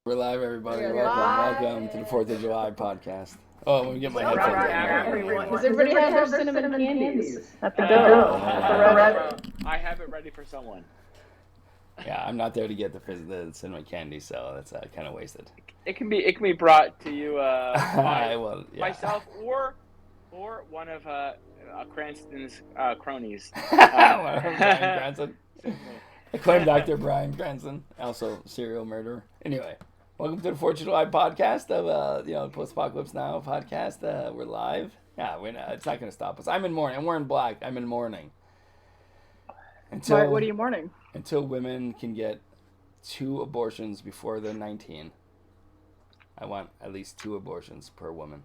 We're live, everybody. We're Welcome to the 4th of July podcast. Oh, let me get my headphones on. Does everybody have their cinnamon candies at the I door? I have it ready for someone. Yeah, I'm not there to get the cinnamon candy, so that's kind of wasted. It can be brought to you myself or one of Cranston's cronies. Brian Cranston. Acclaimed Dr. Brian Cranston, also serial murderer. Anyway, welcome to the 4th of July podcast of the Post Apocalypse Now podcast. We're live. Yeah, it's not going to stop us. I'm in mourning. I'm wearing black. I'm in mourning. What are you mourning? Until women can get 2 abortions before they're 19. I want at least 2 abortions per woman.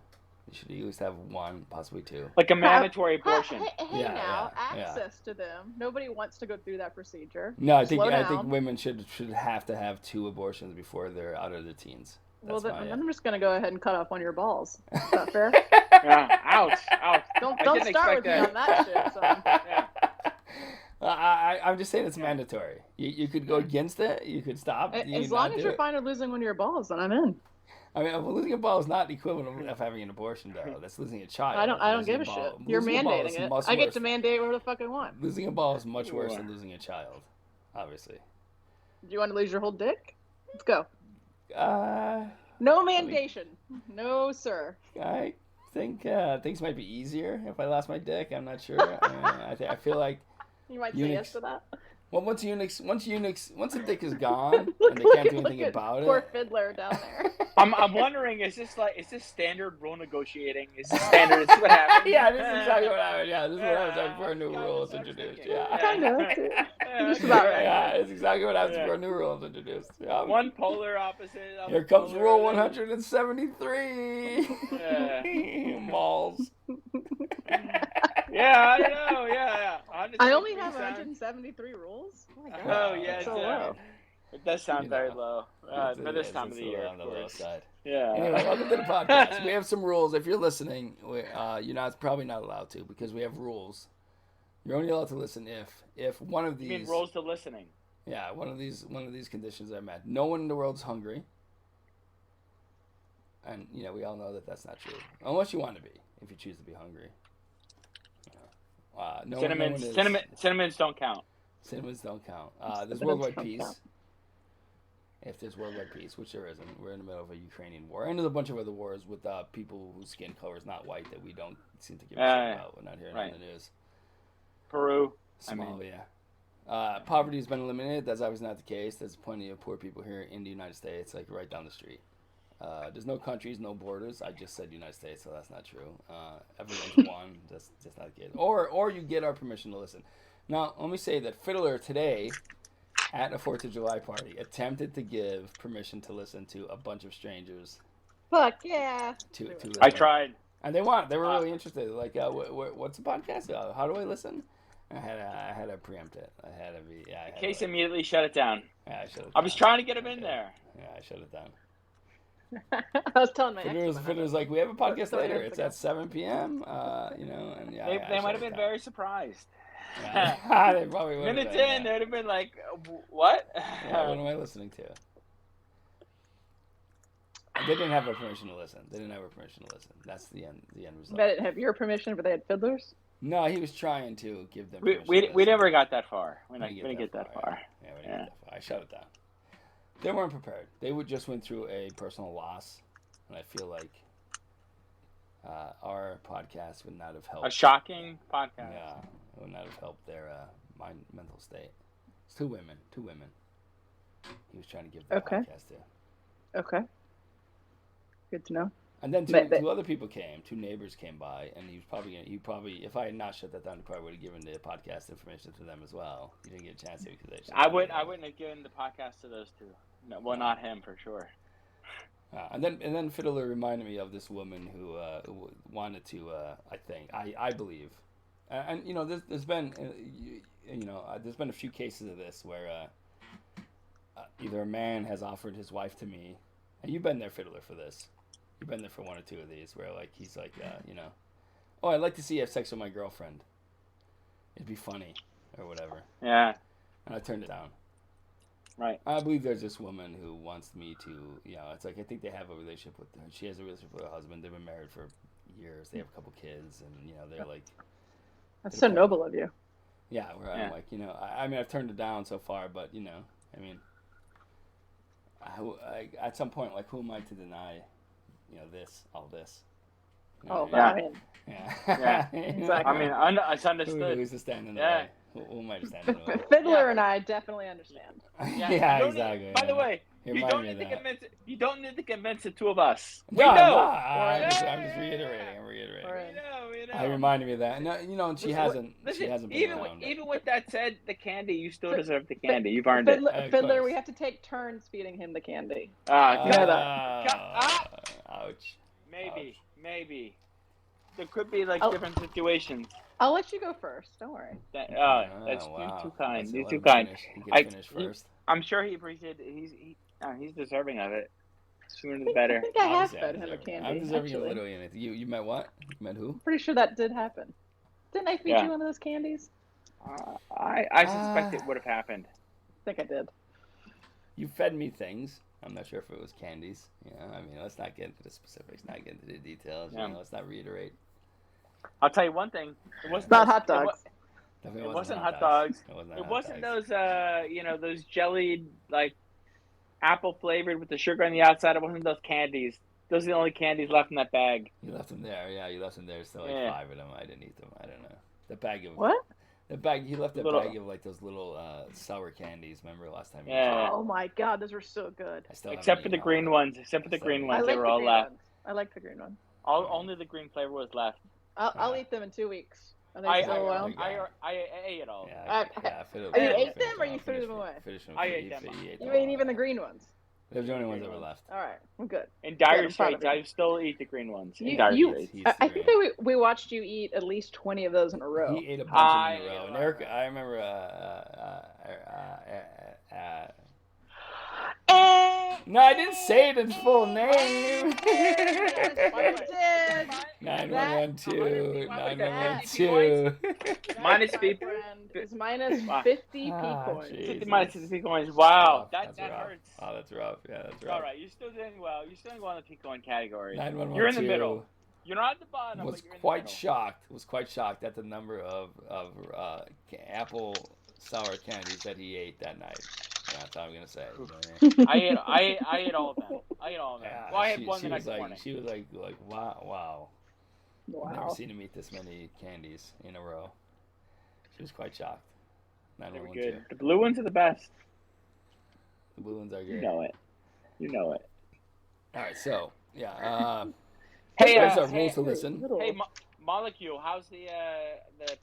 You should at least have 1, possibly 2. Like a mandatory abortion. Access to them. Nobody wants to go through that procedure. No, I think women should have to have 2 abortions before they're out of their teens. That's then I'm just gonna go ahead and cut off one of your balls. Is that fair? Yeah. Ouch. Don't start with me on that shit. Son. Yeah. I'm just saying it's mandatory. You could go against it. You could stop. As long as you're fine with losing one of your balls, then I'm in. I mean, losing a ball is not the equivalent of having an abortion, though. That's losing a child. I don't give a shit. You're mandating it. I get to mandate whatever the fuck I want. Losing a ball is much worse than losing a child, obviously. Do you want to lose your whole dick? Let's go. No mandation. No, sir. I think things might be easier if I lost my dick. I'm not sure. I feel like you might say yes to that. Well, once the dick is gone and they can't do anything about it. Poor fiddler down there. I'm wondering, is this standard rule negotiating? Is this standard? Is this what happens? Yeah, this is exactly what happened. Yeah, this is what happens before a new rule is introduced. Yeah, kind of. Just about right. Yeah, it's exactly what happens before a new rule is introduced. Yeah. One polar opposite. Here comes rule 173. Malls. Yeah, I don't know. Yeah. I only have 173 rules. Oh, my God. Oh yeah, so low. It does sound very low for this time of the year. On the low side. Yeah. Anyway, welcome to the podcast. We have some rules. If you're listening, you're probably not allowed to because we have rules. You're only allowed to listen if one of these. You mean rules to listening? Yeah, one of these conditions are met. No one in the world's hungry. And we all know that that's not true, unless you want to be. If you choose to be hungry. Cinnamons don't count. Cinnamons don't count. There's worldwide peace. If there's worldwide peace, which there isn't, we're in the middle of a Ukrainian war, and there's a bunch of other wars with people whose skin color is not white that we don't seem to give a shit about. We're not hearing on the news. Peru, Somalia. Poverty has been eliminated. That's obviously not the case. There's plenty of poor people here in the United States, like right down the street. There's no countries, no borders. I just said United States, so that's not true. Everyone's one. That's not the case. Or you get our permission to listen. Now, let me say that Fiddler today, at a 4th of July party, attempted to give permission to listen to a bunch of strangers. Fuck yeah. I tried. And they were really interested. Like, what's a podcast? How do I listen? I had to preempt it. I had to be. Yeah. Case immediately shut it down. Yeah, I shut it down. I was trying to get him in there. Yeah, I shut it down. I was telling my Fiddler's like, we have a podcast later. It's at 7 p.m. And they might have been very surprised. Yeah. They probably would have. Minutes in, they'd have been like, "What? Yeah, what am I listening to?" They didn't have our permission to listen. That's the end result. They didn't have your permission, but they had fiddlers. No, he was trying to give them. We never got that far. We didn't get that far. Yeah, we didn't get that far. I shut it down. They weren't prepared. They just went through a personal loss, and I feel like our podcast would not have helped. A shocking podcast. Yeah, it would not have helped their mental state. It's two women. He was trying to give the podcast to. Okay. Good to know. And then two other people came. 2 neighbors came by, and he probably, if I had not shut that down, he probably would have given the podcast information to them as well. He didn't get a chance to because they. I wouldn't have given the podcast to those 2. No, well, not him for sure. And then Fiddler reminded me of this woman who wanted to. I believe, and there's been there's been a few cases of this where either a man has offered his wife to me, and you've been there, Fiddler, for this. You've been there for 1 or 2 of these where he's like, oh, I'd like to see you have sex with my girlfriend. It'd be funny or whatever. Yeah. And I turned it down. Right. I believe there's this woman who wants me to, it's like I think they have a relationship with her. She has a relationship with her husband. They've been married for years. They have a couple kids, and they're like. That's so noble of you. Yeah, where I'm like, I mean, I've turned it down so far, but I mean, at some point, like, who am I to deny, all this? I mean, yeah. Exactly. I mean, it's understood. Who's to stand in the way? Who am I to stand in the way? Fiddler and I definitely understand. Yeah, exactly. By the way, you don't need to convince the two of us. We No, know. I'm just reiterating. We know. I reminded me of that. No, and she hasn't. Listen, she hasn't been even around. even with that said, the candy, you still deserve the candy. You've earned it. Fiddler, we have to take turns feeding him the candy. Ouch. Maybe. There could be different situations. I'll let you go first. Don't worry. That's wow. too kind. You're too kind. He gets finished first. I'm sure he appreciated it. He's deserving of it. Sooner the better. I think I have Obviously, fed him a candy. I'm deserving actually. of literally anything. You met what? You met who? Pretty sure that did happen. Didn't I feed you one of those candies? I suspect it would have happened. I think I did. You fed me things. I'm not sure if it was candies. I mean, let's not get into the specifics, not get into the details. Yeah. Let's not reiterate. I'll tell you one thing. It wasn't not hot dogs. It wasn't hot dogs. It wasn't those those jellied apple flavored with the sugar on the outside. It wasn't those candies. Those are the only candies left in that bag. You left them there. Yeah, you left them there. Still 5 of them. I didn't eat them. I don't know. The bag of what? The bag. You left a bag of those little sour candies. Remember last time? Oh my God, those were so good. Except for the green ones. They were all left. I like the green ones. Only the green flavor was left. I'll eat them in 2 weeks. I ate it all. You ate them or you threw them away? I ate them. You ate even the green ones? Those are the only ones that were left. All right, I'm good. In dire straits, I still eat the green ones. I think that we watched you eat at least 20 of those in a row. He ate a bunch of them in a row. And Eric, I remember. No, I didn't say it in full name. 9112. 9112. Minus 50. It's minus 50 P coins. Minus 50 coins. Wow, that hurts. Oh, that's rough. Yeah, that's rough. All right, you're still doing well. You're still going in the P coin category. 9112. You're in the middle. You're not at the bottom. Was quite shocked at the number of apple sour candies that he ate that night. That's all I'm gonna say. I ate all of them. Yeah, well, I had one the next morning. She was like, wow. I've never seen him eat this many candies in a row. She was quite shocked. They were good. The blue ones are the best. The blue ones are good. You know it. All right, so yeah. Hey, there's our rules to listen. Hey, Molecule, how's the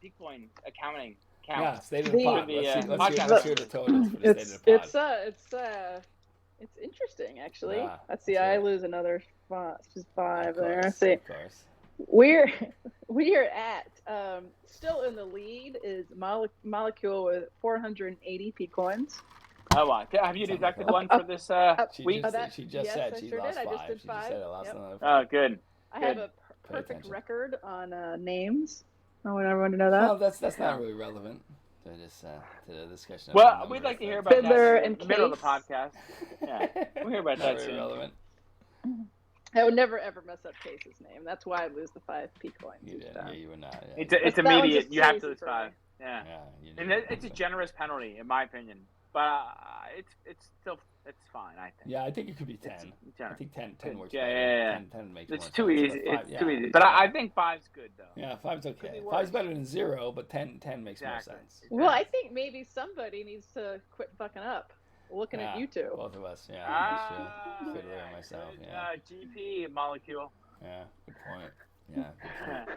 P-coin accounting count? Yeah, state of the pod. Let's hear the totals for the state of the pod. It's interesting actually. Yeah, let's see. I lose another 5 there. Let's see. Of course. We are at still in the lead is Molecule with 480 P coins. Oh wow! Have you deducted one for this week? She just said she lost 5. I just did 5. She just said I lost another 5. Oh, good. I have a perfect record on names. I want everyone to know that. No, that's not really relevant to this to the discussion. Well, we'd like to hear about Fiddler that in the middle of the Case. podcast. Yeah, we'll hear about that soon. Relevant. I would never ever mess up Case's name. That's why I lose the 5 P coins. You did. Yeah, you would not. Yeah. It's That was immediate. just You have crazy to lose for 5. me. Yeah. And it's a generous penalty, in my opinion. But it's still fine. I think. Yeah, I think it could be 10. I think 10 works. Yeah. 10 makes It's more too sense, easy. but It's too easy. But I think 5's good though. Yeah, 5's okay. be 5's better than 0, but 10 makes more sense. Well, I think maybe somebody needs to quit fucking up. Looking at you two. Both of us. Yeah. Fiddler and myself. Yeah. GP Molecule. Yeah. Good point. Yeah. Good point.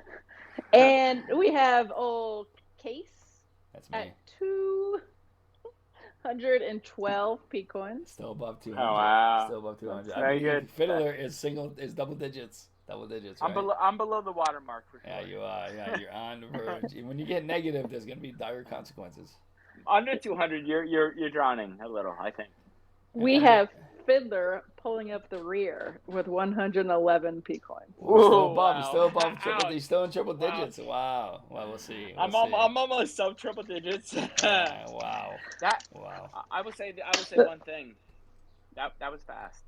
And we have old Case That's me. at 212 P coins. Still above 200. Oh wow. Still above 200. Very good. Fiddler is double digits. Double digits. Right? I'm below the watermark for sure. Yeah, you are. Yeah, you're on the verge. When you get negative, there's gonna be dire consequences. Under 200, you're drowning a little, I think. We have Fiddler pulling up the rear with 111 P coins. We're still Ooh, above. wow. He's still above triple. Ouch. He's still in triple Wow. digits. Wow. Well, we'll see. I'm almost sub triple digits. Wow. That Wow. I would say one thing. That was fast.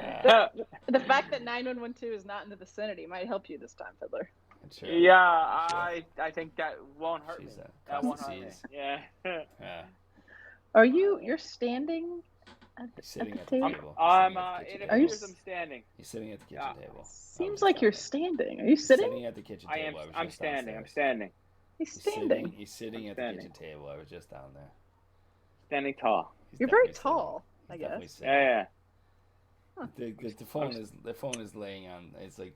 The fact that 9112 is not in the vicinity might help you this time, Fiddler. True. Yeah, Sure. I think that won't hurt me. She's a That won't hurt me. Constance's. Yeah. Yeah. Are you're standing at He's sitting the at the table? table. I'm. He's sitting at the It kitchen Are you appears table. I'm standing. He's sitting at the kitchen Yeah. table. Seems like you're standing. Are you sitting? Sitting at the kitchen I am. table. I was I'm just standing. I'm downstairs. standing. He's He's standing. He's sitting at standing. the kitchen table. I was just down there. Standing tall. He's You're very definitely tall, sitting. I He's definitely guess. sitting. Yeah. The phone is laying on. It's like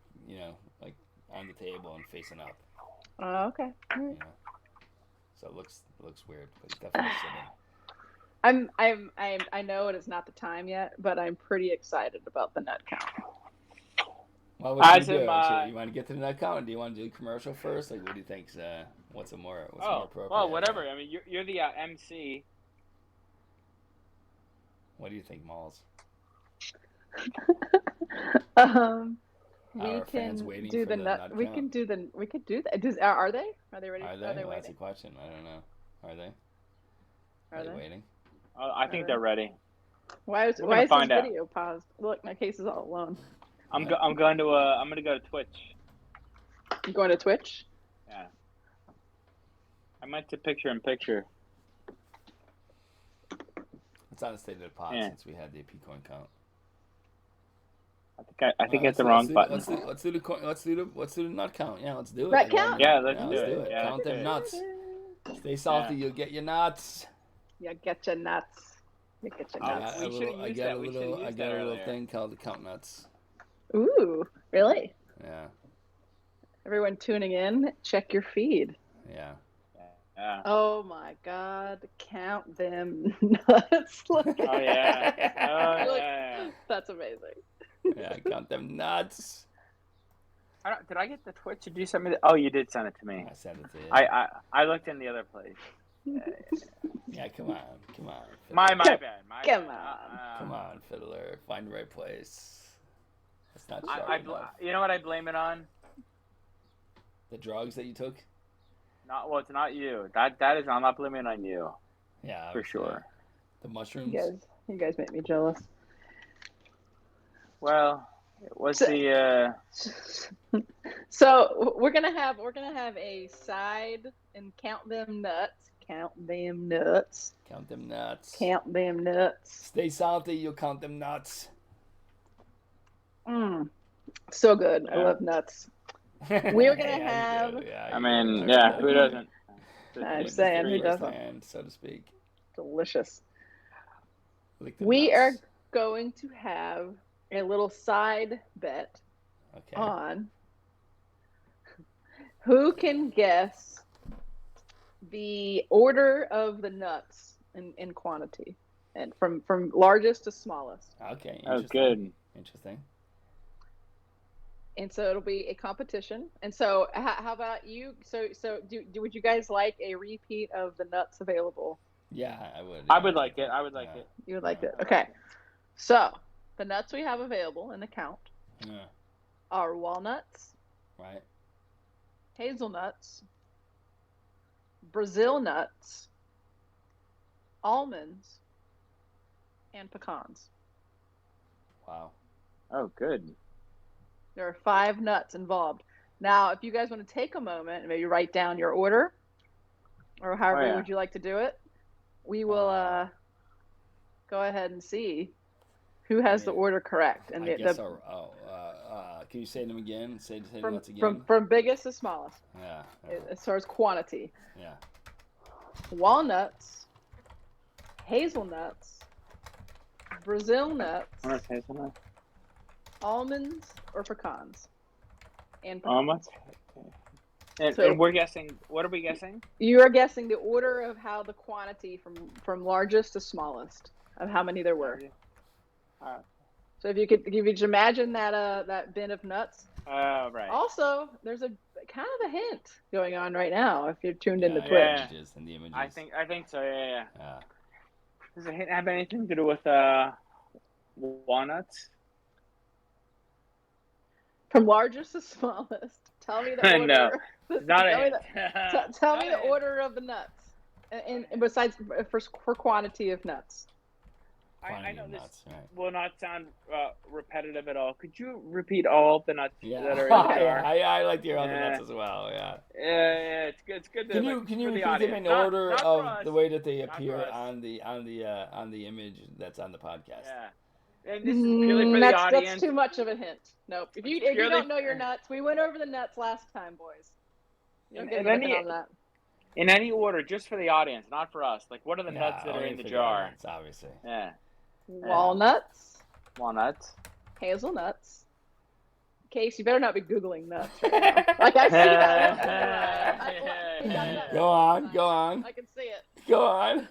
like on the table and facing up. Okay. All right. So it looks weird, but he's definitely sitting. I know it is not the time yet, but I'm pretty excited about the nut count. Well, what do As you do? in my- You want to get to the nut count, or do you want to do a commercial first? Like, what do you think? What's more appropriate? Well, whatever. I mean, you're the MC. What do you think, Malls? We Are our can fans waiting do for the the nut. nut We count? can do the. We could do that. Are they? Are they ready? Are they? Are they Well, that's a waiting? question. I don't know. Are they? Are they they? waiting? I think they're ready. Why is We're why gonna is this find out. video paused? Look, my case is all alone. I'm going to go to Twitch. You going to Twitch? Yeah. I might do picture in picture. It's on the state of the pod Yeah. since we had the P-coin count. I think Well, it's the wrong button. Let's do the nut count. Yeah, let's do it. Nut count? Yeah, let's do it. Yeah, Count let's them do it. nuts. Stay salty, you'll get your nuts. Yeah, get your nuts. You get your Oh, nuts. we should've I used got that. a We little, should've I used got that a little earlier. thing called the count nuts. Ooh, really? Yeah, Everyone tuning in, check your feed. yeah. Yeah. Oh my God, count them nuts. Look Oh yeah. Oh Look, yeah. That's amazing. Yeah, count them nuts. Did I get the Twitch? Did you send me? Oh, you did send it to me. I sent it to you. I looked in the other place. Yeah, come on. My Fiddler. bad. My Come bad. on. Come on, Fiddler. Find the right place. It's not I sharp enough. you know what I blame it on? The drugs that you took? It's not you. That is. I'm not blaming it on you Yeah, for sure. The mushrooms? You guys make me jealous. Well, it was So- the. So we're gonna have a side and count them nuts. Count them nuts. Count them nuts. Count them nuts. Stay salty, you'll count them nuts. So good. I Yeah. love nuts. We're gonna Yeah, you have- do. Yeah, I you mean, do. yeah. Who doesn't? I'm Lick saying, the who first doesn't? hand, so to speak. Delicious. Lick the We are nuts. going to have a little side bet Okay. on who can guess the order of the nuts in quantity and from largest to smallest. Okay. Oh, Interesting. good. Interesting. And so it'll be a competition. And so how about you? So would you guys like a repeat of the nuts available? Yeah, I would. I would like it. I would like Yeah. it. You would like it? Okay. So the nuts we have available in the count Yeah. are walnuts, Right. hazelnuts, Brazil nuts, almonds, and pecans. Wow. Oh, good. There are 5 nuts involved. Now, if you guys want to take a moment and maybe write down your order, or however yeah. would you like to do it, we will go ahead and see who has the order correct. And I guess can you say them again? Say the nuts again. from biggest to smallest, Yeah. as far as quantity. Yeah. Walnuts, hazelnuts, Brazil nuts, Want to say something? almonds, or pecans. And pecans. Almost. And So- we're guessing. What are we guessing? You are guessing the order of how the quantity from largest to smallest of how many there were. So if you could imagine that bin of nuts. Oh, right. Also, there's a kind of a hint going on right now if you're tuned into Yeah, Twitch. Yeah. Images and the images. I think so. Yeah. Yeah. Does it have anything to do with walnuts? From largest to smallest. Tell me the order. No, not tell a me hint. tell Not me a the hint. order of the nuts. And besides for quantity of nuts. I Quantity know of this nuts, right? will not sound repetitive at all. Could you repeat all of the nuts Yeah, that are in the jar? I like to hear all the Yeah. nuts as well. Yeah. Yeah, it's good. It's good. To, Can you like, can you for the repeat them audience. in Not- order not for of us. the way that they Not for appear us. on the image that's on the podcast? Yeah. And this is purely for the audience. That's too much of a hint. Nope. If you purely- don't know your nuts, we went over the nuts last time, boys. You don't get In anything any on that. in any order, just for the audience, not for us. Like, what are the nuts that are only in the for jar? audience, obviously. Yeah. Walnuts, Walnuts. hazelnuts. Case, you better not be Googling nuts right now. Like, I see that. You got nuts. Go on. I can see it. Go on.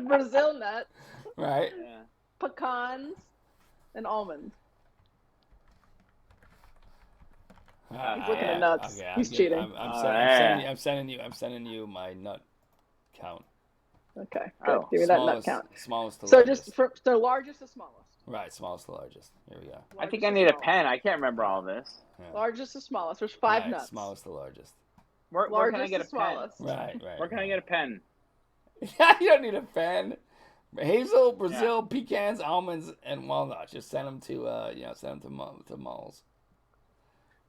Brazil nuts, Right. Yeah. pecans, and almonds. He's looking at nuts. Okay, He's cheating. I'm sending you my nut count. Okay, good. Oh, Give me that nut count. Smallest to So largest. so largest to smallest. Right, smallest to largest. Here we go. I think Largest I to need a smallest. pen. I can't remember all this. Yeah. Largest to smallest. There's five Right, nuts. Smallest to largest. Where Largest can I get a to pen? smallest. Right. Where can I get a pen? You don't need a pen. Hazel, Brazil, pecans, almonds, and walnuts. Just send them to send them to malls.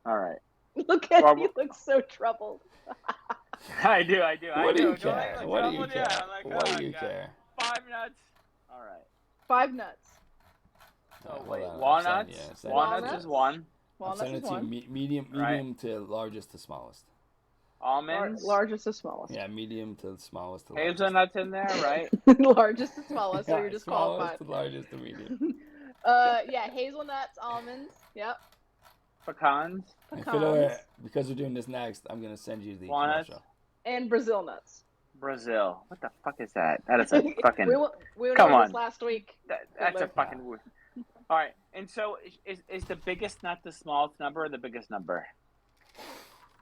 All right. Look at Well, you. Look so troubled. I do. What do you Don't care? I look What do you troubled? Yeah, care? I'm like, What oh, do you God. care? 5 nuts. All right. 5 nuts. Oh, Hold wait. on, I'm Walnuts. sending- Walnuts is one. I'm Walnuts sending is it to you one. medium Right. to largest to smallest. Almonds. Largest to smallest. Yeah, medium to smallest to largest. Hazelnuts in there, right? Largest to smallest. So Yeah, you're just smallest qualified. to largest to medium. Yeah, hazelnuts, almonds. Yep. Pecans. And Pecans. because we're doing this next, I'm gonna send you the Walnuts. commercial. And Brazil nuts. Brazil. What the fuck is that? That is a fucking. we went Come over on. this last week. That's a Hitler. fucking. All right. And so, is the biggest nut the smallest number or the biggest number?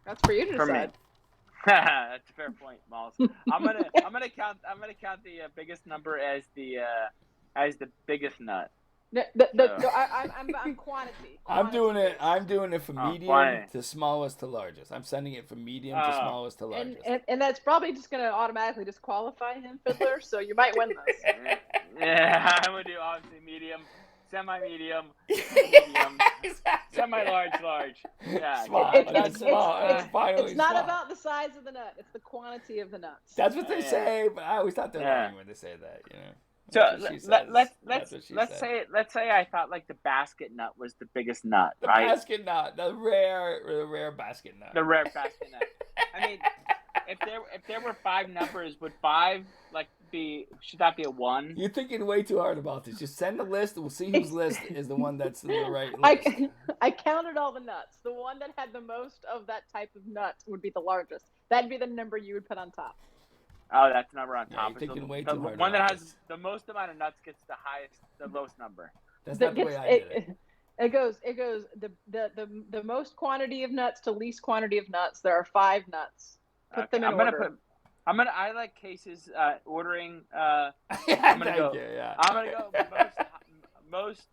That's for you to For me. decide. That's a fair point, Miles. I'm gonna count the biggest number as the biggest nut. I'm quantity. I'm doing it. Quantity. I'm doing it from Oh, medium quantity. to smallest to largest. I'm sending it from medium to Oh. smallest to largest. And that's probably just going to automatically disqualify him, Fiddler. So you might win this. Yeah, I'm gonna do obviously medium, semi-medium, medium, semi-large, large. Yeah. Small. It's- That's small. That's finally It's not small. about the size of the nut; it's the quantity of the nuts. That's what they Yeah. say, but I always thought they're Yeah. lying when they say that. You know. So That's what she says. That's what she let's said. say I thought like the basket nut was the biggest nut, The right? basket nut, the rare basket nut. The rare basket nut. I mean, if there were 5 numbers, would 5 should that be a 1? You're thinking way too hard about this. Just send a list. We'll see whose list is the one that's the right list. I counted all the nuts. The one that had the most of that type of nut would be the largest. That'd be the number you would put on top. Oh, that's the number on Yeah, top. you're thinking the, way the too hard one that about has this. the most amount of nuts gets the lowest number. That's That not the gets- way I did it. It goes the most quantity of nuts to least quantity of nuts. There are 5 nuts. Put them in order. I like Case's ordering. I'm gonna Thank go. you, yeah. I'm gonna go most.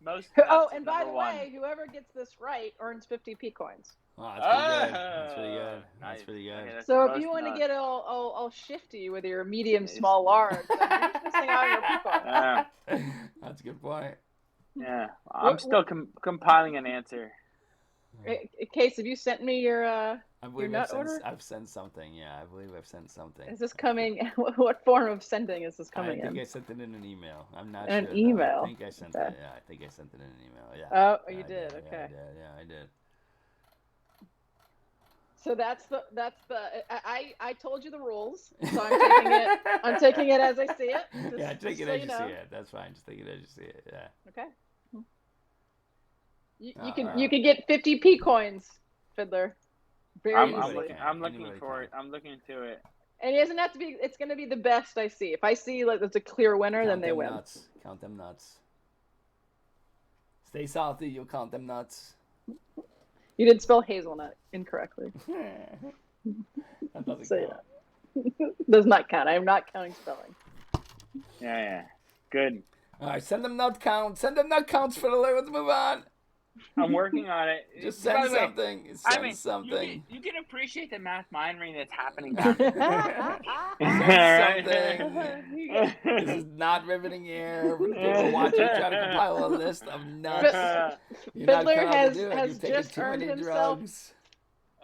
Oh, nuts and is by number the one. way, whoever gets this right earns 50 P coins. Oh, that's pretty good. That's pretty good. Nice. That's pretty good. Okay, that's So the if most you want to nuts. get all shifty with your medium, small, large, then you're just missing out on your P coins. Yeah, That's a good point. yeah. I'm still compiling an answer. Case, have you sent me your? I believe nut order? I've sent something. Yeah, I believe I've sent something. Is this coming? What form of sending is this I coming think in? I sent it in an email. I'm not An sure. though. email? I think I sent Okay. it. Yeah, I think I sent it in an email. Yeah. Oh, you I did. Yeah, Okay. I did. Yeah, I did. So that's the. I told you the rules, so I'm taking it as I see it. Just- Yeah, take just it so as you know. see it. That's fine. Just take it as you see it. Yeah. Okay. You Alright. you can get 50 P coins, Fiddler. Very I'm easily. looking- looking Anybody for can. it. I'm looking into it. And it doesn't have to be. It's going to be the best I see. If I see like there's a clear winner, then Count they them win. nuts. Count them nuts. Stay salty. You'll count them nuts. You did spell hazelnut incorrectly. That doesn't Say count. Does not count. I am not counting spelling. Yeah. Good. All right, send them nut counts. Send them nut counts for the Let's move on. I'm working on it. Just By send the way, something. I Send mean, something. you can appreciate the math minoring that's happening down there. Send something. This is not riveting here. For the people watching, trying to compile a list of nuts. You're not Fiddler cut out to do it. has You're taking just too earned many himself drugs.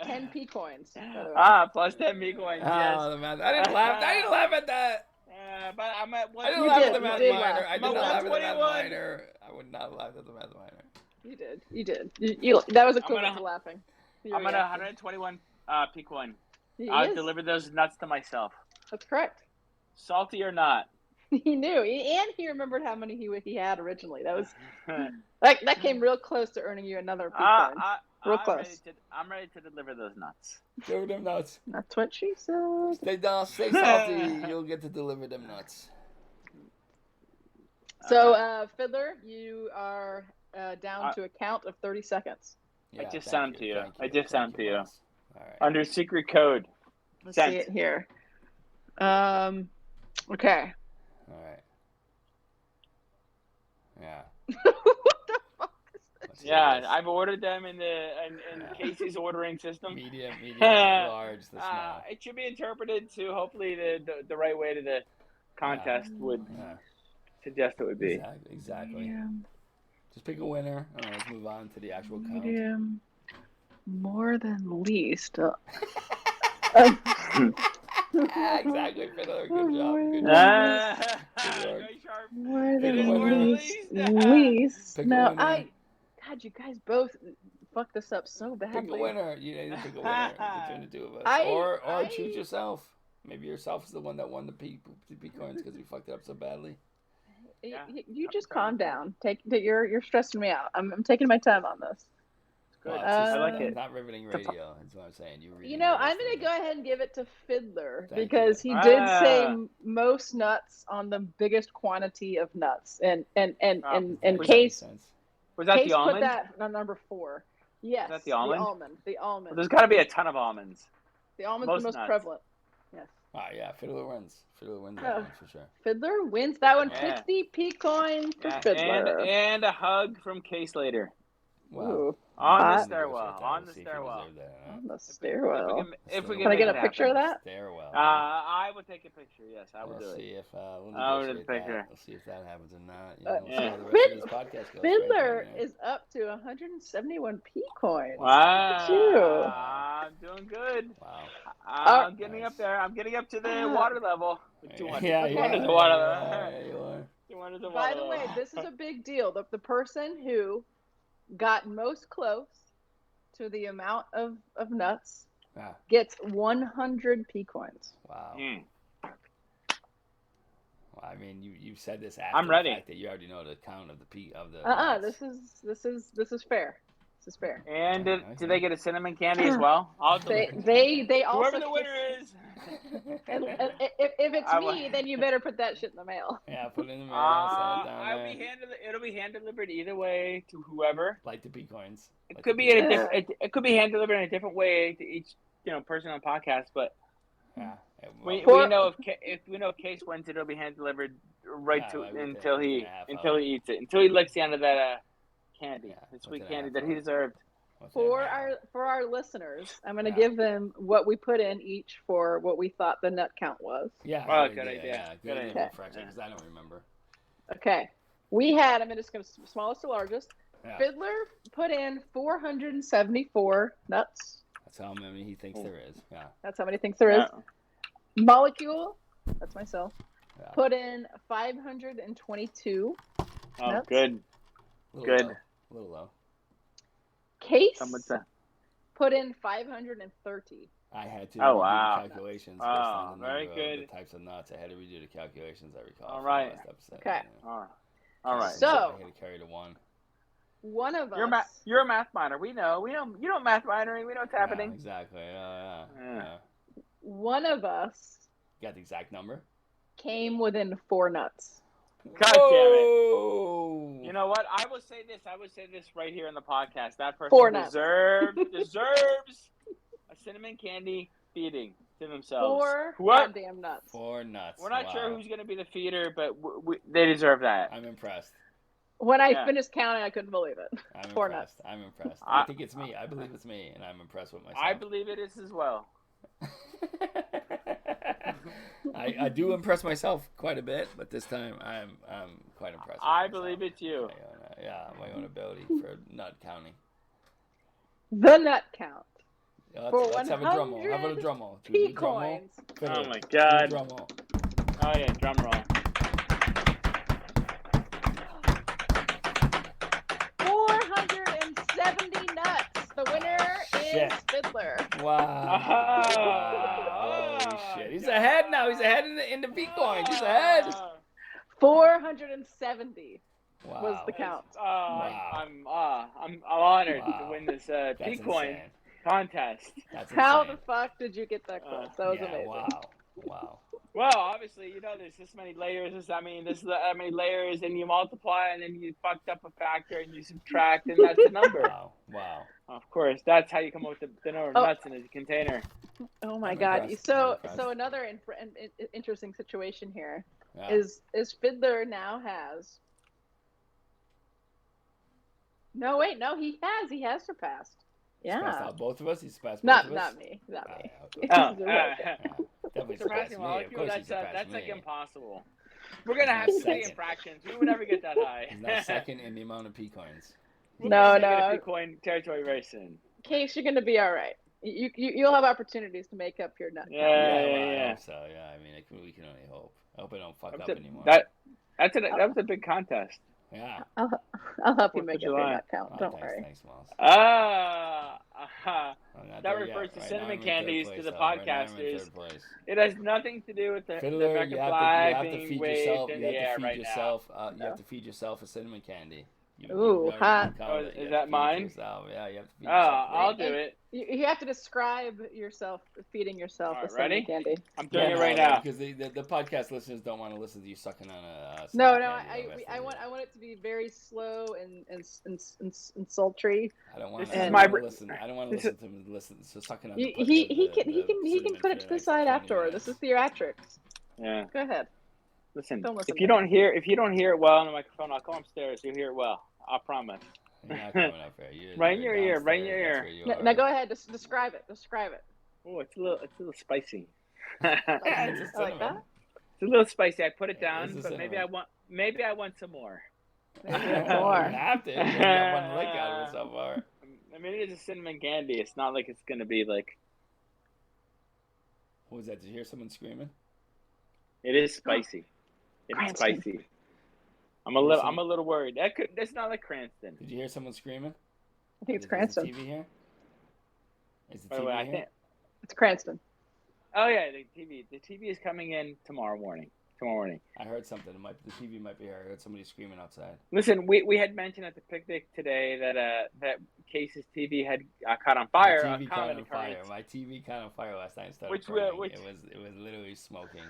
10 P coins. By the way. Plus 10 me coins, Oh, yes. the math. I didn't laugh. I didn't laugh at that. But I'm at I didn't You laugh did, at the you math did minor. laugh. I did You not laugh at the math 121. minor. I would not have laughed at the math minor. You did. That was equivalent gonna- to laughing. I'm at 121 P coin. He I'll is. deliver those nuts to myself. That's correct. Salty or not. He knew, and he remembered how many he had originally. That came real close to earning you another P coin. Real close. I'm ready to deliver those nuts. Deliver them nuts. That's what she said. Stay down, stay salty. You'll get to deliver them nuts. So, Fiddler, you are down to a count of 30 seconds. Yeah, just thank sent them to you. thank I just sent thank them to you. Wes. All right. Under secret code. Let's Sent. see it here. Okay. All right. Yeah. What the fuck is this? Let's see Yeah, this. I've ordered them in Yeah. Casey's ordering system. Medium, large, the small. It should be interpreted to hopefully the right way to the contest would Yeah, suggest it would be. exactly. Medium, Just pick a winner. All right, let's move on to the actual count. medium, more than least. Exactly, Fiddler. Good job. Good job. Very sharp. More Pick a than winner. least. Pick a No, winner. God, you guys both fucked this up so Pick badly. a winner. You need to pick a winner between the two of us. I- or choose yourself. Maybe yourself is the one that won the P coins because we fucked it up so badly. Yeah. You just calm down. You're stressing me out. I'm taking my time on this. Good. Well, it's just, I like it. Not riveting radio. That's what I'm saying. You know, I'm gonna go ahead and give it to Fiddler Thank because you. he did say most nuts on the biggest quantity of nuts, and Case Was that Case the put almond? that on number 4. Yes, that the almond? The Well, almond. there's got to be a ton of almonds. The almond's most the most nuts. prevalent. Yes. Ah, yeah, Fiddler wins. Fiddler wins Oh. that one for sure. Fiddler wins that one. Yeah. 50 P coin for Yeah, Fiddler. and a hug from Case later. Wow. Ooh, On the Hot. stairwell. On the stairwell. on the stairwell. If we Can I make get it a picture of happen. that? Stairwell. I would take a picture. Yes, I would We'll do it. see if we'll I would negotiate take that. her. We'll see if that happens or not. You Uh, know, we'll see yeah. how the rest of this podcast goes. Fiddler Right, is up to 171 P coins. Wow. Phew. I'm doing good. Wow. I'm getting Nice. up there. I'm getting up to the water level. 200. Yeah, Okay. 200 is the water level. Yeah, you are. 200 is the By water the way, level. this is a big deal. The person who got most close to the amount of nuts Ah, gets 100 P coins. wow. Mm. Well, I mean, you said this after I'm ready. the fact that you already know the count of the P of the. This is fair. This is fair. And Okay. do they get a cinnamon candy as well? I'll deliver. They also Whoever the winner is. and if it's I me, then you better put that shit in the mail. Yeah, put it in the mail. Send it down I'll there. be it'll be hand delivered either way to whoever. Like the P coins. It could be in a different. It could be hand delivered in a different way to each person on the podcast. But Yeah. we For- know if we know Case wins, it'll be hand delivered right Yeah, to like within until he a half until hour. he eats it, until he licks the end of that candy, Yeah, the sweet within a candy half that he hour. deserved. What's For that? our listeners, I'm going to Yeah. give them what we put in each for what we thought the nut count was. Yeah. Oh, good good idea. idea. Yeah, Good good idea. idea. Refresh it because I don't remember. Okay. We had, I'm just going to smallest to largest. Yeah. Fiddler put in 474 nuts. That's how many he thinks there is. Yeah. That's how many thinks there is. Molecule, that's myself, Yeah. put in 522. Oh, Nuts. good. Little Good. Low. A little low. Case Some would say. put in 530. I had to Oh, redo wow. the calculations Oh, based on the very number good. of the types of nuts. I had to redo the calculations. I recall. All from right. last episode. Okay. All right. So- I had to carry the one. One of You're us. you're a math minor. We know. You know math minoring. We know what's happening. Yeah, exactly. Yeah. Yeah. One of us Got the exact number. came within 4 nuts. God damn it. Whoa! You know what? I will say this. Right here in the podcast. That person 4 nuts. deserves a cinnamon candy feeding to themselves. Four What? goddamn nuts. 4 nuts. We're not Wow. sure who's going to be the feeder, but they deserve that. I'm impressed. When I Yeah. finished counting, I couldn't believe it. I'm 4 impressed. nuts. I'm impressed. I think it's me. I believe it's me, and I'm impressed with myself. I believe it is as well. I do impress myself quite a bit, but this time I'm quite impressed. With I myself. believe it's you. My own ability for nut counting. The nut count. For Let's have a drum roll. How about a 100 drum roll? Do we need drum roll? P-coins. Fiddler, Oh my do a God. Drum roll. Oh yeah, drum roll. 470 nuts. The winner Shit. is Fiddler. Wow. Oh, Holy shit. He's ahead now. He's ahead in the P-coins. He's ahead. 470 Wow. was the count. I'm honored Wow. to win this That's P-coin insane. contest. That's How insane. the fuck did you get that close? That was yeah, amazing. Wow. Well, obviously, there's this many layers. This is that many layers, and you multiply, and then you fucked up a factor, and you subtract, and that's the number. Wow. Of course, that's how you come up with the number of nuts in a container. Oh my I'm God! impressed. So I'm impressed. so another interesting situation here Yeah. is Fiddler now has. No wait, no, he has surpassed. He's passed Yeah, out both of us. He's passed both not of us. not me, not me. Okay. Definitely surpassed Surpassing me. molecule, Of course he that's surpassed like me. impossible. We're gonna have He's too many not second. infractions. We would never get that high. He's now second in the amount of P-coins. We'll No, be no. Bitcoin territory very soon. Case, you're gonna be all right. You'll have opportunities to make up your nut. Yeah, count. I hope so. Yeah, I mean, we can only hope. I hope I don't fuck up anymore. That was a big contest. Yeah. I'll help you 4th make of up your July. nut count. Oh, Don't thanks, worry. Thanks, Miles. That refers to cinnamon candies to the podcasters. It has nothing to do with the Fiddler, American you have flag to being feed waved yourself. in You the have air to feed right yourself. now. You have to feed yourself a cinnamon candy. Ooh, hot. Is that mine? Yeah, you have to feed Oh, yourself. I'll do it. You have to describe yourself feeding yourself All with right, ready? cinnamon candy. I'm doing it right no, now. because the podcast listeners don't want to listen to you sucking on a. No, cinnamon candy the rest I of want the- it to be very slow and sultry. I don't want This to is my listen. I don't want to listen to him listen. So sucking on. He can put it to the side afterward. This is theatrics. Yeah. Go ahead. Listen, Don't listen if you to don't hear it well on the microphone, I'll come upstairs. You'll hear it well. I promise. You're not coming up here. Right in your ear, right in your downstairs, ear. that's where you Now are. go ahead. Describe it. Describe it. Oh, it's a little spicy. It's a I like cinnamon. that. It's a little spicy. I put it Yeah, down, it's a but maybe cinnamon. I want some more. Maybe You more. have to. You got one lick out of it so far. I mean, it is a cinnamon candy. It's not like it's gonna be like. What was that? Did you hear someone screaming? It is spicy. It's Cranston. spicy. I'm a little worried. That's not like Cranston. Did you hear someone screaming? I think it's Is Cranston. the TV here? Is the By the TV way, I here? think. It's Cranston. Oh yeah, the TV. The TV is coming in tomorrow morning. I heard something. The TV might be here. I heard somebody screaming outside. Listen, we had mentioned at the picnic today that Case's TV had caught on fire. My a TV common caught on fire. occurrence. My TV caught on fire last night and started Which burning. which- It was literally smoking.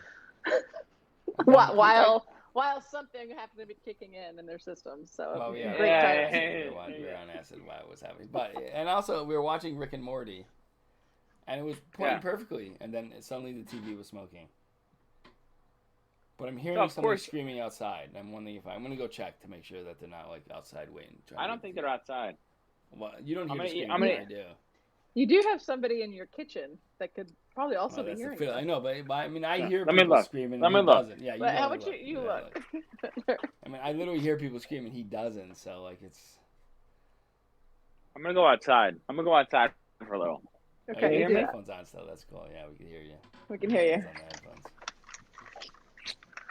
While something happened to be kicking in their systems. So Well, yeah, great Yeah, timing. yeah, we were on acid while it was happening. But and also we were watching Rick and Morty, and it was playing Yeah. perfectly, and then suddenly the TV was smoking. But I'm hearing So, of somebody course- screaming outside, and I'm wondering if I'm gonna go check to make sure that they're not like outside waiting. I don't think they're outside. Well, you don't hear I'm the gonna- screaming. I'm but gonna- I do. You do have somebody in your kitchen that could probably also Well, be that's the hearing. feel. you. I know, but I mean, I Yeah. hear Let me people look. screaming. Let and me he look. doesn't. Yeah, But how gotta would you look. look? I mean, I literally hear people screaming. He doesn't. So like, it's. I'm gonna go outside. For a little. Oh, Okay, you hear have me? headphones on still. That's cool. Yeah, we can hear you. We can hear you. Headphones on the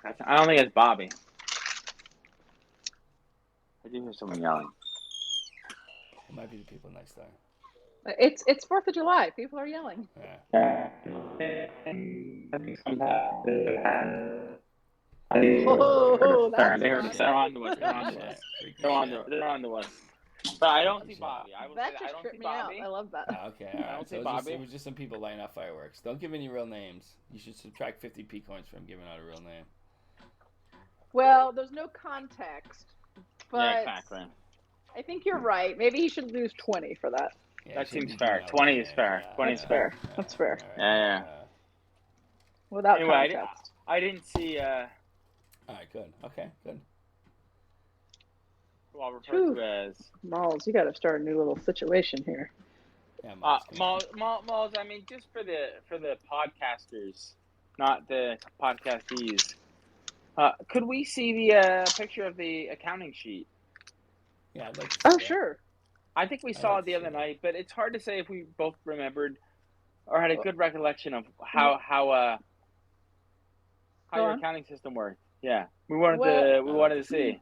headphones. I don't think it's Bobby. I do hear someone yelling. It might be the people next door. It's 4th of July. People are yelling. Yeah. Oh, that's They're fun. on to us. They're on to us. Freaky They're on shit. to, they're on to us. But I don't see Bobby. I will say That that I just don't tripped see me out. Bobby. I love that. Oh, okay, all I don't right. see So Bobby. it was just some people lighting off fireworks. Don't give any real names. You should subtract 50 P coins from giving out a real name. Well, there's no context, but Yeah, exactly. I think you're right. Maybe he should lose 20 for that. Yeah, That you shouldn't seems be fair. giving out 20 real is names. fair. 20 is fair. That's fair. All right. Yeah, without Anyway, context. I didn't see. All right, good. Okay, good. Well, referred to as Malls, you got to start a new little situation here. Yeah, Malls, come on. malls. I mean, just for the podcasters, not the podcastees. Could we see the picture of the accounting sheet? Yeah, I'd like to see Oh, that. sure. I think we I'd saw like it the to other see that. night, but it's hard to say if we both remembered or had a Well- good recollection of how Go your on. accounting system worked. Yeah, we wanted Well- to see.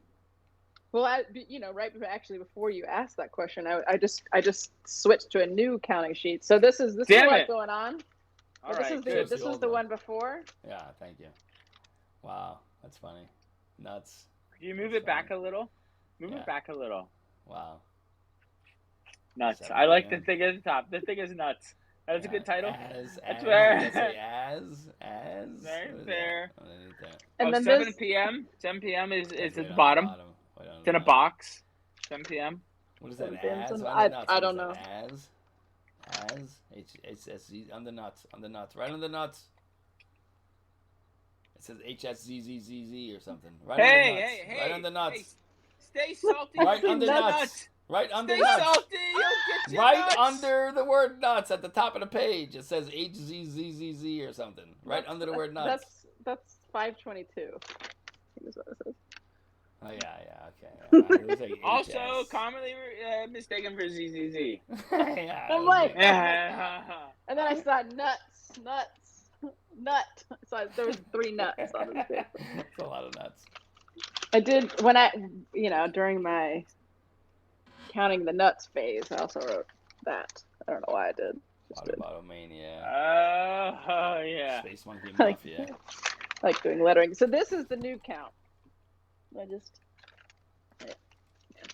Well, before you asked that question, I just switched to a new counting sheet. So this is Damn what's it. going on. All This right, is good. this was the one before. Yeah, thank you. Wow, that's funny. Nuts. Could you move That's it back funny. a little? Move Yeah. it back a little. Wow. Nuts. 7 I like p.m. the thing at the top. The thing is nuts. That's a Yeah, good title. That's where- Right Very What is fair. that? Underneath that. And then 7 this, p.m. 7 p.m. is That's at right the on bottom. Right on It's the in a bottom. box. 7 p.m. What is that? 7 p.m. As? I- On the nuts. I What don't is know. that? As? HSZ on the nuts. On the nuts. Right on the nuts. It says HSZZZZ or something. Right on the Hey, nuts. hey, hey. Right on the nuts. Hey, stay salty. Right you'll under get nuts. Right under Stay nuts. salty. You'll get your Right nuts. under the word nuts at the top of the page. It says HZZZZ or something. Right under the word nuts. That's 522. I think is what it says. Oh, yeah, okay. It was like Also, HS. commonly mistaken for ZZZ. Yeah, I'm like- Yeah. And then I saw nuts. Nut. So there was 3 nuts on this paper. That's a lot of nuts. I did during my counting the nuts phase. I also wrote that. I don't know why I did. Just did. Bottomania. Oh, yeah. Space Monkey Like- Mafia. Like doing lettering. So this is the new count.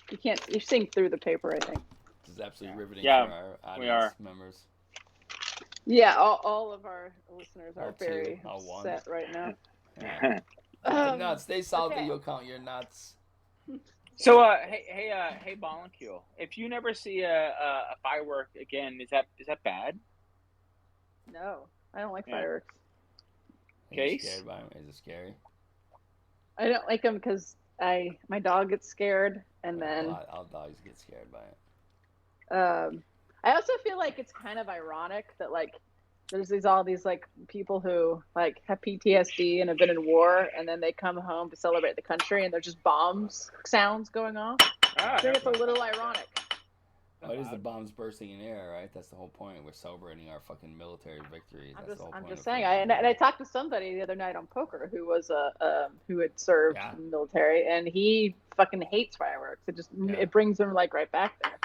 You're seeing through the paper, I think. This is absolutely riveting Yeah, for our we audience are. members. Yeah, all of our listeners are All two, very all one. upset right now. Yeah. The nuts. Stay salty. okay. You'll count your nuts. So, hey, Molecule. If you never see a firework again, is that bad? No, I don't like Yeah. fireworks. Are you Case? scared by 'em? Is it scary? I don't like them because my dog gets scared, and then All dogs get scared by it. I also feel like it's kind of ironic that like there's all these like people who like have PTSD and have been in war, and then they come home to celebrate the country, and there's just bombs sounds going off. I think it's a little ironic. Oh, it is the bombs bursting in the air, right? That's the whole point. We're celebrating our fucking military victories. That's the whole I'm point just of saying. Fourth of I July. talked to somebody the other night on poker who was who had served Yeah. in the military, and he fucking hates fireworks. Yeah. It brings him like right back there.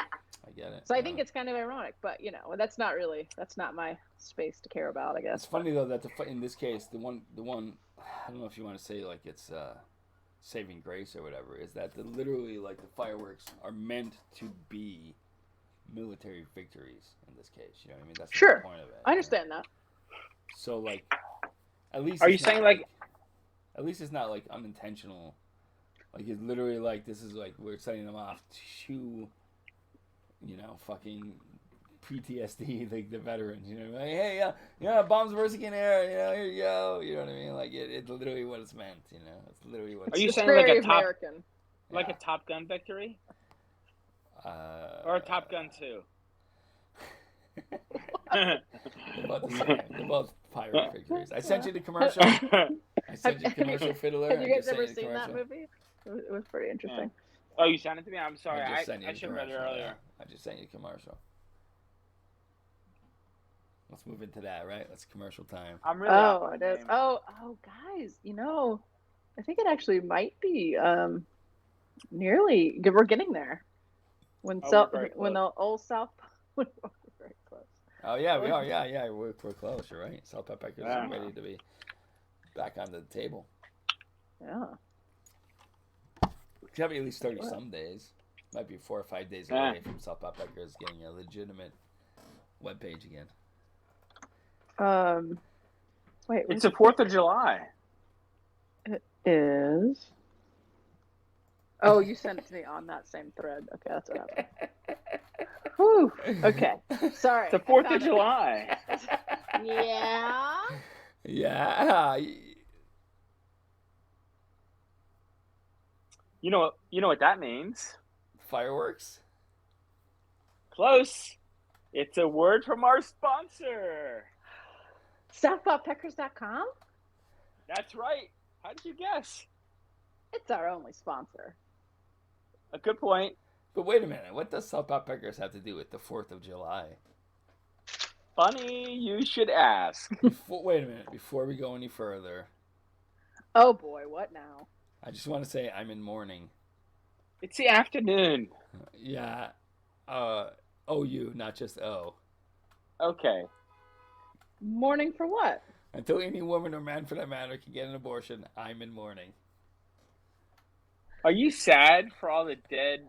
I get it. So I think it's kind of ironic, but that's not my space to care about, I guess. It's funny though that in this case, the one I don't know if you want to say like it's saving grace or whatever, is that literally like the fireworks are meant to be military victories in this case. You know what I mean? That's the Sure. whole point of it. I understand that. So like, at least Are you it's not, saying, like- at least it's not like unintentional. Like it's literally like this is like we're setting them off to, fucking PTSD, like the veterans. Like hey, bombs bursting in air. Here you go. You know what I mean? Like it's literally what it's meant. It's literally what. Are you It's saying like very a top, American? like a Top Gun victory or a Top Gun 2? They're both the same. They're both pirate victories. I sent you the commercial. I sent you the commercial, Fiddler. Have I you guys just sent ever the seen that commercial. movie? It was pretty interesting. Oh, you sent it to me? I'm sorry. I I just sent you the should have read it commercial, earlier. yeah. I just sent you the commercial. Let's move into that, right? That's commercial time. I'm really off on It the is. name. Oh, guys, I think it actually might be nearly. We're getting there. When Oh, we're very when the old South, we're very close. Oh yeah, we are. Yeah, we're close. You're right. Salt Peckers Yeah. is ready to be back on the table. Yeah. We have at least 30 some days. Might be 4 or 5 days Yeah. away from Salt Peckers getting a legitimate webpage again. Wait. It's the 4th of July. It is. Oh, you sent it to me on that same thread. Okay, that's what happened. Whew. Okay. Sorry. It's the 4th of July. Yeah. Yeah. You know what that means? Fireworks? Close. It's a word from our sponsor. SouthpawPeckers.com? That's right. How did you guess? It's our only sponsor. A good point. But wait a minute. What does South Park Peckers have to do with the 4th of July? Funny you should ask. Wait a minute. Before we go any further, Oh boy, what now? I just want to say I'm in mourning. It's the afternoon. Yeah. OU, not just O. Okay. Mourning for what? Until any woman or man for that matter can get an abortion, I'm in mourning. Are you sad for all the dead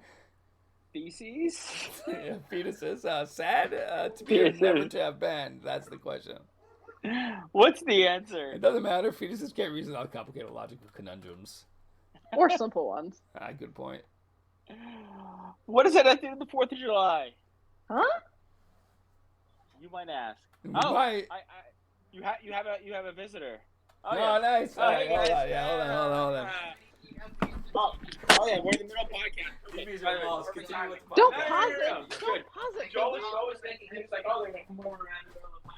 feces? Yeah, fetuses, sad to be or never to have been. That's the question. What's the answer? It doesn't matter. Fetuses can't reason out complicated logical conundrums. Or simple ones. Good point. What does that have to do with the 4th of July? Huh? You might ask. Right. You have a visitor. Oh, No, yeah. nice. Oh, hey, hold guys. on. Yeah, hold on. Oh yeah, we're in the middle of podcast. TVs are lost. Continue with the Don't podcast. pause no, it. no, Don't good. pause it. Joe was thinking things like, oh, they're gonna come over around the middle of the podcast.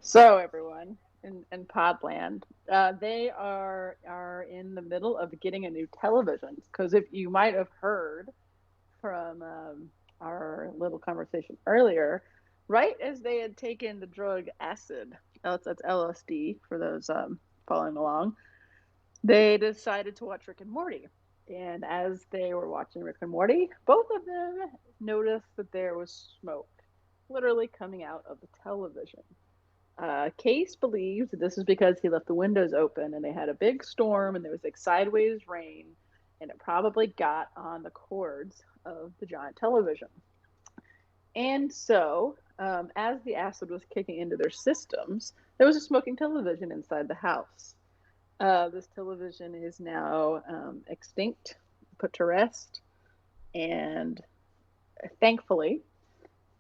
So everyone in Podland, they are in the middle of getting a new television. Because if you might have heard from our little conversation earlier, right as they had taken the drug acid, that's LSD for those following along, they decided to watch Rick and Morty. And as they were watching Rick and Morty, both of them noticed that there was smoke literally coming out of the television. Case believes that this is because he left the windows open and they had a big storm and there was like sideways rain and it probably got on the cords of the giant television. And so, as the acid was kicking into their systems, there was a smoking television inside the house. This television is now extinct, put to rest, and thankfully,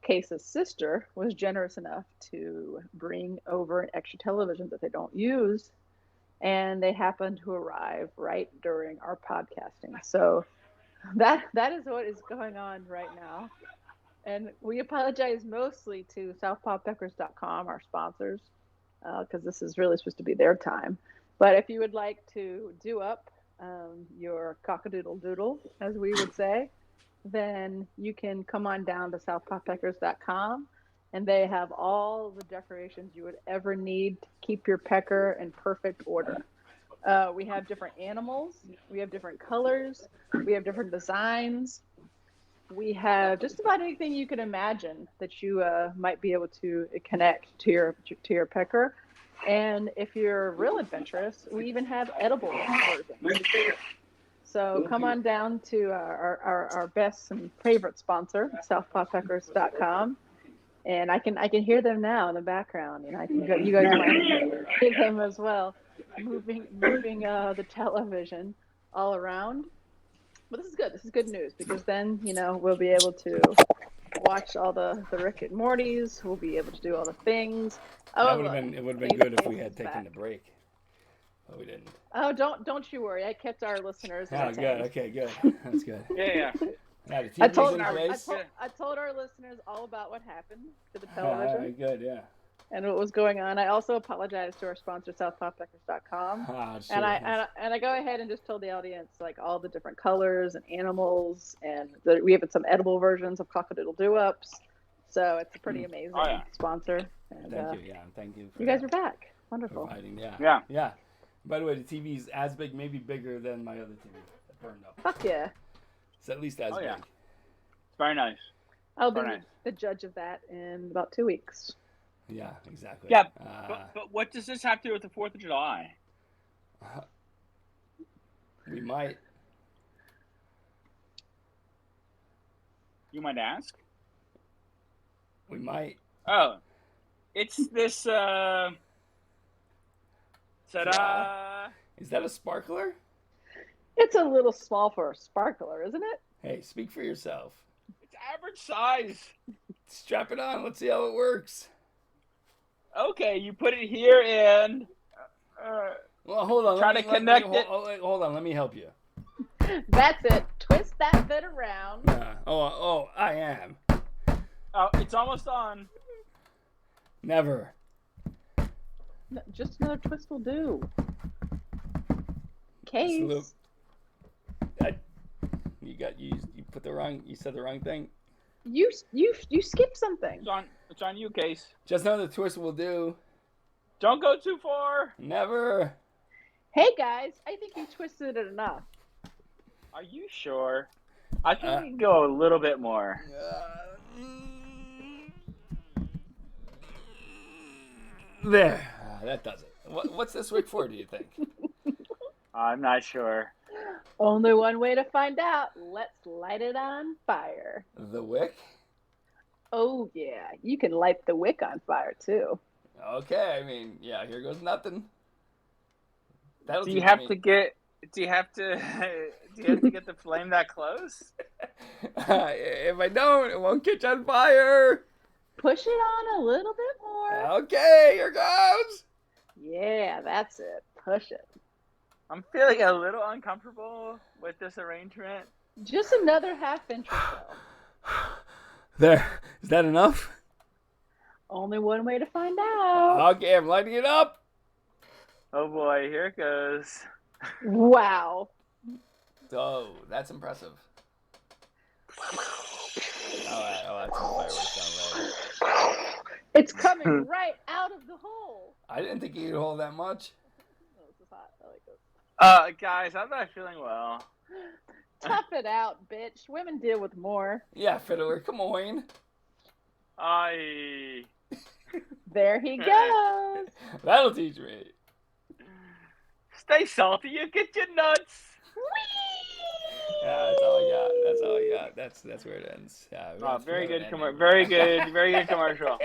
Case's sister was generous enough to bring over an extra television that they don't use, and they happened to arrive right during our podcasting. So that is what is going on right now. And we apologize mostly to SouthpawPeckers.com, our sponsors, because this is really supposed to be their time. But if you would like to do up your cockadoodle-doodle, as we would say, then you can come on down to SouthpawPeckers.com, and they have all the decorations you would ever need to keep your pecker in perfect order. We have different animals, we have different colors, we have different designs. We have just about anything you can imagine that you might be able to connect to your pecker. And if you're real adventurous, we even have edible versions. So come on down to our best and favorite sponsor, SouthpawPeckers.com, and I can hear them now in the background. You know, you guys might hear them as well, moving the television all around. But this is good. This is good news because then we'll be able to watch all the Rick and Mortys. We'll be able to do all the things. It would have been good if we had taken the break. But we didn't. Oh, don't you worry. I kept our listeners. Oh, good. Okay, good. That's good. Yeah. Now, the I TV's told in place. I told our listeners all about what happened to the All television right, good, yeah. and what was going on. I also apologize to our sponsor, SouthpawPeckers.com. Sure. And I go ahead and just told the audience like all the different colors and animals, and we have some edible versions of cockadoodle do-ups. So it's a pretty amazing sponsor. And, Thank you. Yeah, thank you. You guys are back. Wonderful. Providing, Yeah. By the way, the TV's as big, maybe bigger than my other TV that burned up. Fuck yeah. It's at least as big. Yeah. It's very nice. I'll be Very nice. the judge of that in about 2 weeks. Yeah, exactly. Yeah, but what does this have to do with the 4th of July? We might. You might ask. We might. Oh, it's this. Ta-da! Is that a sparkler? It's a little small for a sparkler, isn't it? Hey, speak for yourself. It's average size. Strap it on. Let's see how it works. Okay, you put it here and Well, hold on. Try to connect it. Hold on. Let me help you. That's it. Twist that bit around. I am. oh, it's almost on. Never. Just another twist will do. Just a Case. little- You put the wrong. You said the wrong thing. You skipped something. It's on you, Case. Just know the twist will do. Don't go too far. Never. Hey guys, I think you twisted it enough. Are you sure? I think we can go a little bit more. There. That does it. What's this wick for, do you think? I'm not sure. Only one way to find out. Let's light it on fire. The wick? Oh yeah, you can light the wick on fire too. Okay, I mean, yeah, here goes nothing. That'll Do you teach have me. to get? Do you have to? Do you have to get the flame that close? If I don't, it won't catch on fire. Push it on a little bit more. Okay, here goes. Yeah, that's it. Push it. I'm feeling a little uncomfortable with this arrangement. Just another half inch or so. There. Is that enough? Only one way to find out. Okay, I'm lighting it up. Oh boy, here it goes. Wow. Oh, that's impressive. Oh, that's a fireworks sound later. It's coming right out of the hole. I didn't think you'd hold that much. Oh, this is hot. I like this. Guys, I'm not feeling well. Tough it out, bitch. Women deal with more. Yeah, Fiddler, come on. There he goes. That'll teach me. Stay salty, you get your nuts. Yeah, that's all I got. That's all I got. That's where it ends. Yeah, Oh, very good very good commercial.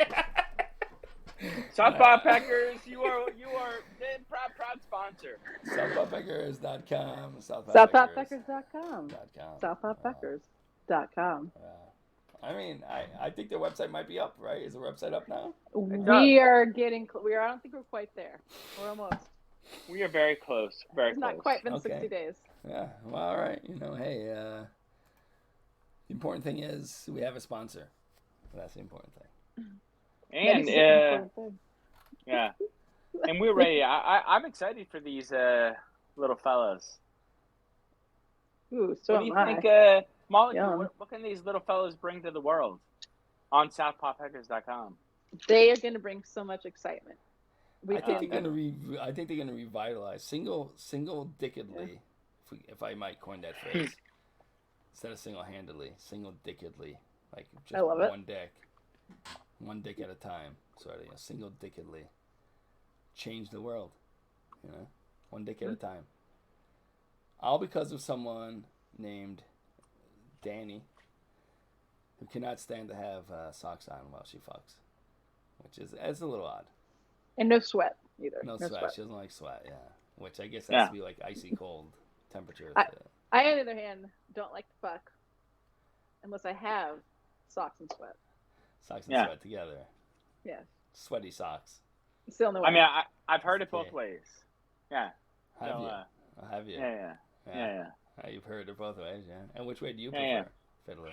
Southpaw Packers, you are the proud sponsor. Southpawpackers.com. Southpawpackers.com. Southpawpackers.com. Southpawpackers.com. I mean, I think their website might be up, right? Is the website up now? We are getting. I don't think we're quite there. We're almost. We are very close. Very It's close. not quite been Okay. 60 days. Yeah. Well, all right. Hey, the important thing is we have a sponsor. That's the important thing. And That is the important thing. yeah, and we're ready. I'm excited for these little fellas. Ooh, so What do you am I. think, Molly? Yum. What can these little fellas bring to the world on SouthpawPackers.com? They are going to bring so much excitement. I think they're gonna revitalize single dickedly, if I might coin that phrase, instead of single-handedly, single dickedly, like just I love it. one dick at a time. Sort of, single dickedly, change the world, one dick at a time. All because of someone named Danny, who cannot stand to have socks on while she fucks, which is a little odd. And no sweat either. No sweat. She doesn't like sweat, yeah. Which I guess has Yeah. to be like icy cold temperature. I, on the other hand, don't like to fuck unless I have socks and sweat. Socks and Yeah. sweat together. Yeah. Sweaty socks. It's the only way. I mean, I've heard it both ways. Yeah. Have So, you? Have you? Yeah. You've heard it both ways, yeah. And which way do you Yeah, prefer, Fiddler?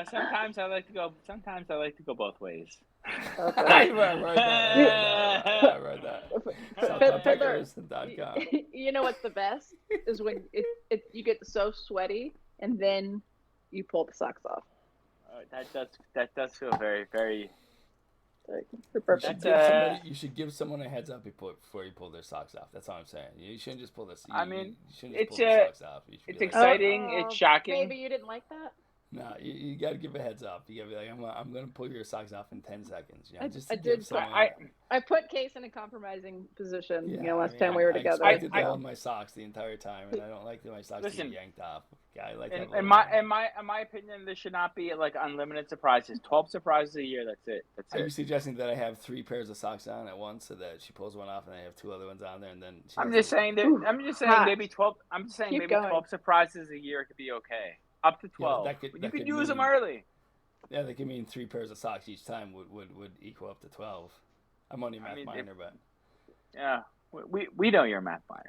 Sometimes I like to go both ways. Okay. I read that. Southpawpackers.com. You know what's the best is when you get so sweaty and then you pull the socks off. That does feel very, very. Like, You perfect. should, you should give someone a heads up before you pull their socks off. That's all I'm saying. You shouldn't just pull this. I mean, you shouldn't just it's pull their socks off. You should it's be like, exciting. It's shocking. Maybe you didn't like that. No, you got to give a heads up. You got to be like, I'm going to pull your socks off in 10 seconds. I just to did- give someone. I put Case in a compromising position. Yeah, last time we were together. I expected to hold my socks the entire time, and I don't like that my socks Listen. get yanked off. I like In, that. in my opinion, there should not be like unlimited surprises. 12 surprises a year. That's it. That's Are you it. suggesting that I have 3 pairs of socks on at once, so that she pulls one off and I have 2 other ones on there, and then she I'm has just to- saying that. Ooh, I'm just saying hot. maybe 12. I'm just saying Keep maybe going. 12 surprises a year could be okay. Up to Yeah, but 12. that could- you that could could use them mean- early. Yeah, that could mean 3 pairs of socks each time would equal up to 12. I'm only a math minor, but Yeah, we know you're a math minor.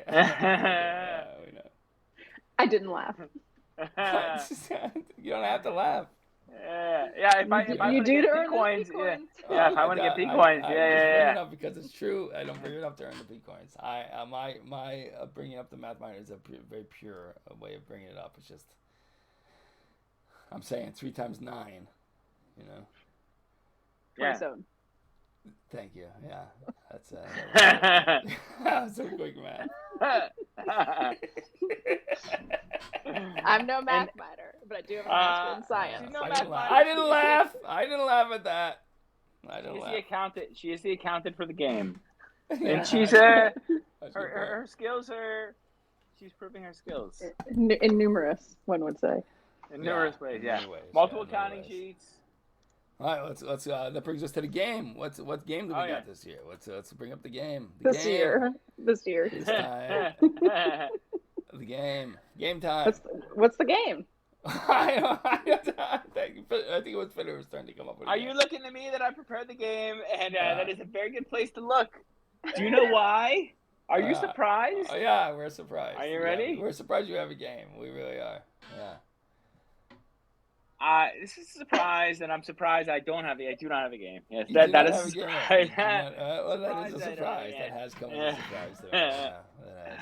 yeah, we know. I didn't laugh. You don't have to laugh. Yeah. If I You want do to to get earn P those coins, P yeah. coins. Yeah, if I wanna get P coins, I yeah, just yeah, bring yeah. it up because it's true. I don't bring it up to earn the P coins. My bringing up the math minor is a very pure way of bringing it up. It's just I'm saying 3 times 9. You know. Yeah. 27. Thank you. Yeah, that's that's some quick math. I'm no math minor, but I do have a master in science. she's no I math didn't laugh. minor. I didn't laugh. I didn't laugh at that. I She's didn't the laugh. accountant. She is the accountant for the game, Yeah, and she's that's a good point. her skills are. She's proving her skills In numerous, one would say. in numerous ways. in Yeah, many ways, multiple in many counting ways. sheets. All right, let's that brings us to the game. What game do we Oh, yeah. got this year? Let's bring up the game. This year. This time. The game. Game time. What's the game? I think it was Fitter's turn to come up with. Are a you game. looking at me that I prepared the game, and Yeah. that is a very good place to look. Do you know why? Are you surprised? Oh yeah, we're surprised. Are you ready? We're surprised you have a game. We really are. Yeah. This is a surprise, and I'm surprised I do not have a game. Yes, You that do that not is have a a game. surprise. You do not- well, that is a Surprise, I don't have a surprise. game. That has come as Yeah. a surprise to us. Yeah, that has.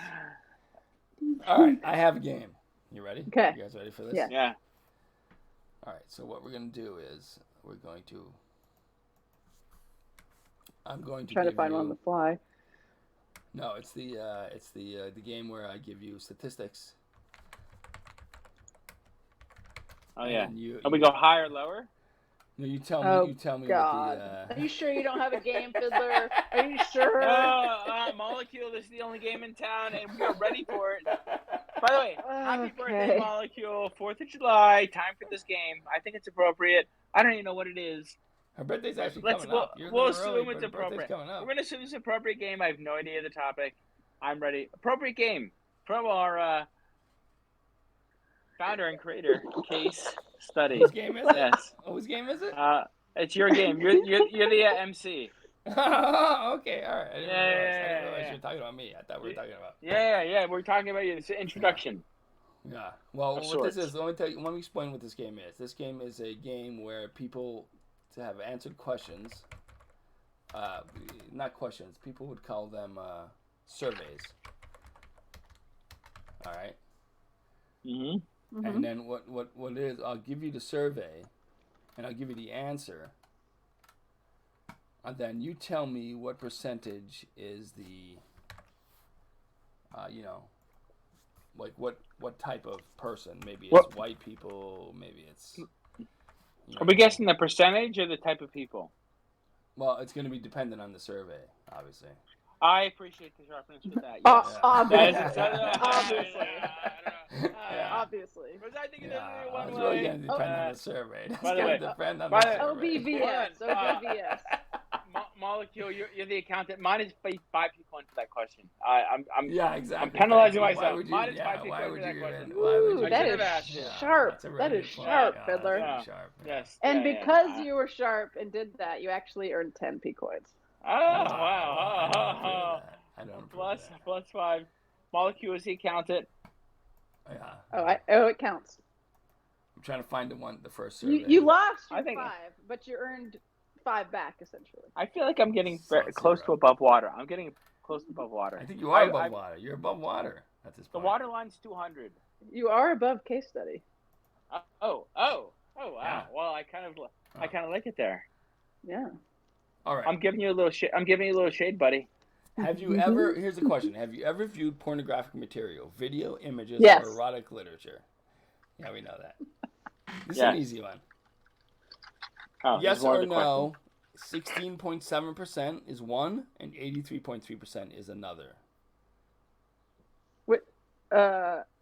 All right, I have a game. You ready? Okay. You guys ready for this? Yeah. Yeah. All right. So what we're gonna do is I'm going to Trying to give find you, one on the fly. No, it's the game where I give you statistics. Oh yeah. And you And we go higher, or lower. No, you tell me. Oh, You tell me God. what Are you sure you don't have a game, Fiddler? Are you sure? Molecule. This is the only game in town, and we are ready for it. By the way, happy birthday, Okay. Molecule! 4th of July. Time for this game. I think it's appropriate. I don't even know what it is. Her birthday's actually Let's coming up. You're a we'll little early, assume it's but her birthday's appropriate. coming up. We're gonna assume it's an appropriate game. I have no idea the topic. I'm ready. Appropriate game from our founder and creator case study. Whose game is it? Yes. Whose game is it? It's your game. You're the MC. Oh, okay, all right. I didn't realize Yeah. you were talking about me. I thought we were talking about. Yeah. We're talking about you. It's an introduction. Yeah. Well, Of what this sorts. is, let me explain what this game is. This game is a game where people have answered questions. Not questions. People would call them surveys. All right. Mm-hmm. And then what it is, I'll give you the survey, and I'll give you the answer. And then you tell me what percentage is the, like what type of person. Maybe it's What- white people. Maybe it's. Are we guessing the percentage or the type of people? Well, it's going to be dependent on the survey, obviously. I appreciate the sharpness with that. Yeah. Obviously. Obviously. Yeah. Obviously. Because I think it's Yeah, only one it's really way. going to depend on the survey. It's by the going way- to depend on by the the- survey. OBVS. OBVS. Molecule, you're the accountant. Mine is 5 points for that question. I'm Yeah, exactly. I'm penalizing Why myself. would you- Mine is yeah, 5 why points would for that you question. even- why would Ooh, you that even- is Yeah, sharp. that's a That really is good point. sharp, Yeah, Fiddler. that's Yeah. really sharp. Yes. And yeah, because yeah. you were sharp and did that, you actually earned 10 P coins. Oh, wow. I don't approve of that. I don't approve Plus, of that. plus 5. Molecule is the accountant. Yeah. It counts. I'm trying to find the first survey. You lost your I think- 5, but you earned 5 back, essentially. I feel like I'm getting So close zero. to above water. I'm getting close to above water. I think you are above I- water. You're above water at this The point. water line's 200. You are above case study. Oh, wow. Yeah. Well, I kind of like it there. Yeah. All right. I'm giving you a little shade. I'm giving you a little shade, buddy. Have you ever? Here's a question: have you ever viewed pornographic material, video, images, Yes. or erotic literature? Yeah, we know that. This is Yeah. an easy one. Oh, Yes there's more or of the no? 16.7% is one, and 83.3% is another.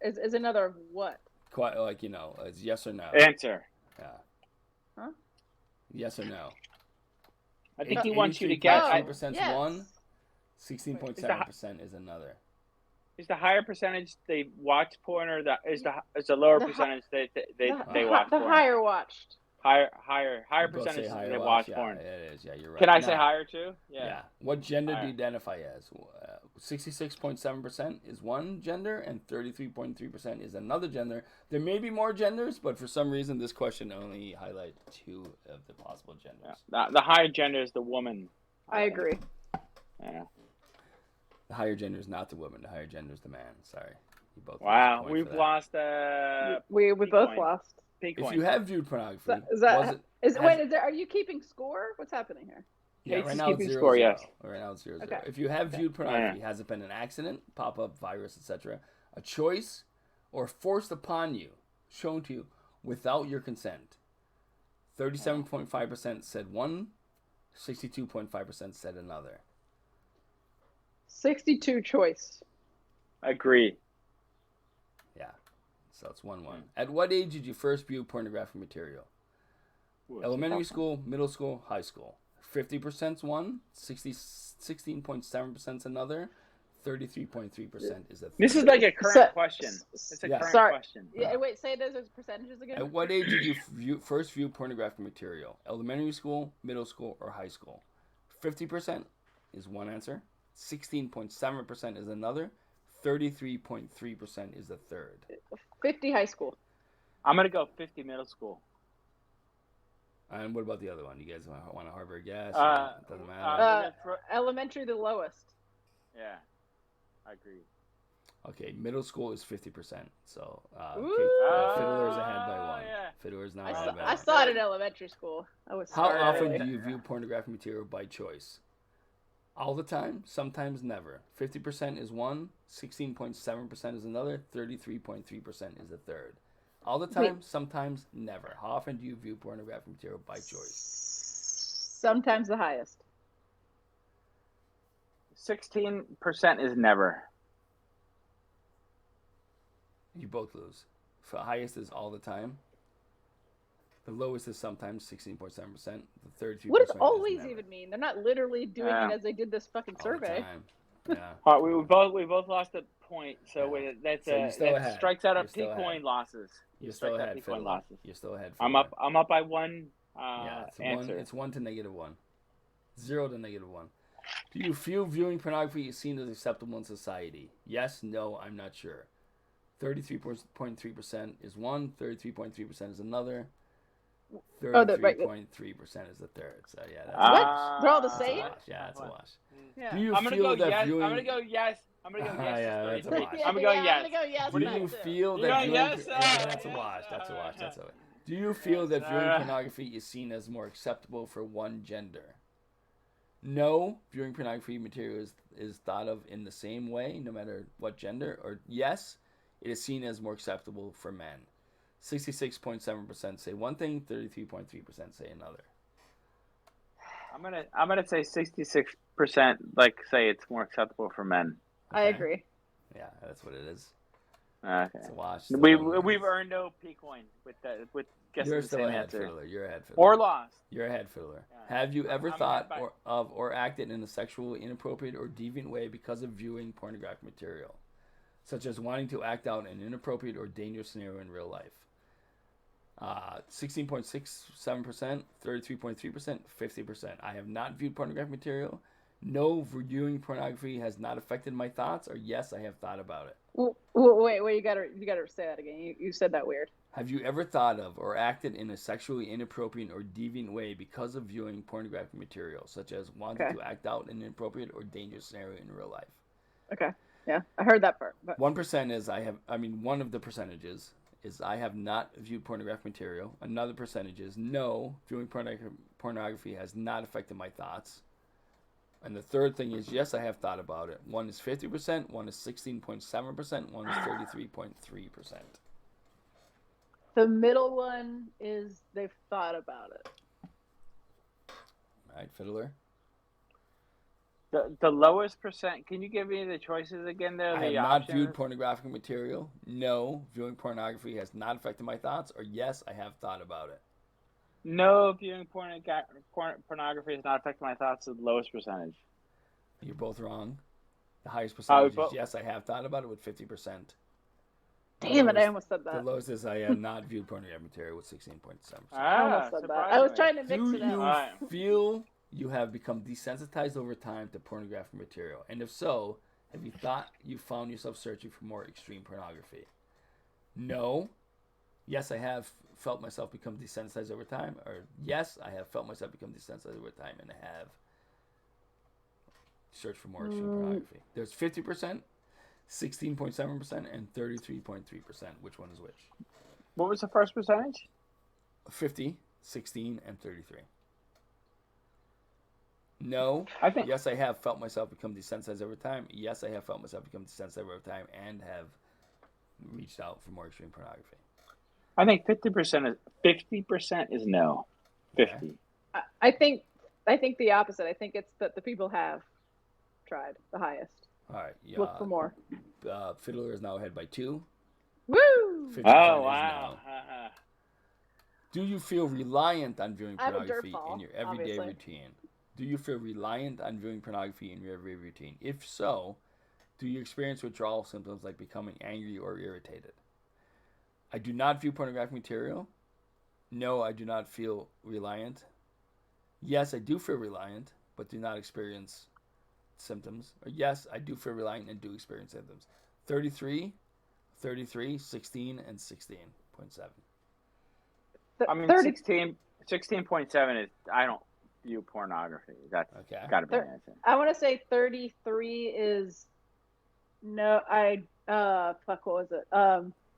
Is another what? Quite like it's yes or no. Answer. Yeah. Huh? Yes or no. I think he wants you to guess. 83.3% is yes. one. 16.7% is another. Is the higher percentage they watch porn, or is the lower The percentage they The watch porn? higher watched. Higher You both percentage say higher they watch yeah, porn. it is. Yeah, you're right. Can I say Now, higher too? Yeah. What gender do Higher. you identify as? 66.7% is one gender, and 33.3% is another gender. There may be more genders, but for some reason, this question only highlights 2 of the possible genders. Yeah. The higher gender is the woman. I agree. Yeah. The higher gender is not the woman. The higher gender is the man. Sorry. You both Wow, lose a point we've for that. lost. We both P-coin. lost. If you have viewed pornography, Are you keeping score? What's happening here? Yeah, Case right is now it's keeping 0-0. score, yes. Right now it's 0-0. Okay. If you have viewed pornography, has it been an accident, pop-up, virus, etc., a choice, or forced upon you, shown to you without your consent? 37.5% said one, 62.5% said another. 62 choice. Agree. Yeah, so it's 1-1. At what age did you first view pornographic material? Elementary school, middle school, high school. 50%'s one, 16.7%'s another, 33.3% is a third. This is like a current question. It's a current question. Yeah, wait, say those percentages again. At what age did you first view pornographic material? Elementary school, middle school, or high school? 50% is one answer. 16.7% is another. 33.3% is the third. 50 high school. I'm going to go 50 middle school. And what about the other one? You guys want a Harvard guess? It doesn't matter. Elementary, the lowest. Yeah, I agree. Okay, middle school is 50%. So Fiddler's ahead by 1. Yeah. Fiddler's now ahead by 1. I saw it in elementary school. How often do you view pornographic material by choice? All the time, sometimes never. 50% is one, 16.7% is another, 33.3% is the third. All the time, sometimes never. How often do you view pornographic material by choice? Sometimes the highest. 16% is never. You both lose. The highest is all the time. The lowest is sometimes 16.7%. The 33%. What does always even mean? They're not literally doing it as they did this fucking survey. Yeah. All right, we both lost a point, so that strikes out up P-coin losses. You're still ahead, Fiddler. You're still ahead. I'm up by 1 answer. It's 1 to -1. 0 to -1. Do you feel viewing pornography is seen as acceptable in society? Yes, no, I'm not sure. 33.3% is one, 33.3% is another, 33.3% is the third. So yeah, that's what? They're all the same? That's a wash. Yeah. Do you I'm feel that yes. viewing? I'm gonna go yes. I'm gonna go yes. Yeah, that's a wash. I'm gonna go yes. I'm gonna go yes. Do you feel that viewing? Yes? That's a wash. That's a wash. That's a wash. Do you feel that viewing pornography is seen as more acceptable for one gender? No, viewing pornography material is thought of in the same way, no matter what gender. Or yes, it is seen as more acceptable for men. 66.7% say one thing, 33.3% say another. I'm gonna say 66%. Like say it's more acceptable for men. I agree. Yeah, that's what it is. Okay. It's a wash. We've earned no P-coin with guessing You're the still same ahead, answer. Fiddler. You're ahead, Fiddler. Or lost. You're ahead, Fiddler. Yeah. Have you ever I'm thought ahead or acted in a sexually inappropriate or deviant way because of viewing pornographic material, such as wanting to act out an inappropriate or dangerous scenario in real life? 16.67%, 33.3%, 50%. I have not viewed pornographic material. No, viewing pornography has not affected my thoughts. Or yes, I have thought about it. Wait, you gotta say that again. You said that weird. Have you ever thought of or acted in a sexually inappropriate or deviant way because of viewing pornographic material, such as wanting to act out an inappropriate or dangerous scenario in real life? Okay. Yeah, I heard that part. But 1% is one of the percentages is I have not viewed pornographic material. Another percentage is no, viewing pornography has not affected my thoughts. And the third thing is yes, I have thought about it. One is 50%, one is 16.7%, one is 33.3%. The middle one is they've thought about it. All right, Fiddler. The lowest percent. Can you give me the choices again? There, I have the not viewed options. pornographic material. No, viewing pornography has not affected my thoughts. Or yes, I have thought about it. No, viewing pornography has not affected my thoughts. The lowest percentage. You're both wrong. The highest Oh, percentage is but yes, I have thought about it with 50%. The Damn it! I lowest, almost said the that. lowest is I have not viewed pornographic material with 16.7%. I almost said that. I was trying to mix Do it you up. Alright. feel you have become desensitized over time to pornographic material? And if so, have you thought you found yourself searching for more extreme pornography? No. Yes, I have felt myself become desensitized over time. Or yes, I have felt myself become desensitized over time and have searched for more extreme pornography. There's 50%, 16.7%, and 33.3%. Which one is which? What was the first percentage? 50, 16, and 33. No. I think. Yes, I have felt myself become desensitized over time. Yes, I have felt myself become desensitized over time and have reached out for more extreme pornography. I think 50% is no. 50. Okay. I think the opposite. I think it's that the people have tried the highest. All right. Yeah. Look for more. Fiddler is now ahead by 2. Woo! 50% Oh is wow. no. Do you feel reliant on viewing I have a dirt pornography ball, in your everyday obviously. routine? Do you feel reliant on viewing pornography in your everyday routine? If so, do you experience withdrawal symptoms like becoming angry or irritated? I do not view pornographic material. No, I do not feel reliant. Yes, I do feel reliant, but do not experience symptoms. Or yes, I do feel reliant and do experience symptoms. 33, 16, and 16.7. I mean, 30, 16.7 is. I don't view pornography. That's Okay. got to be an Thir- answer. I want to say 33 is no. Fuck. What was it?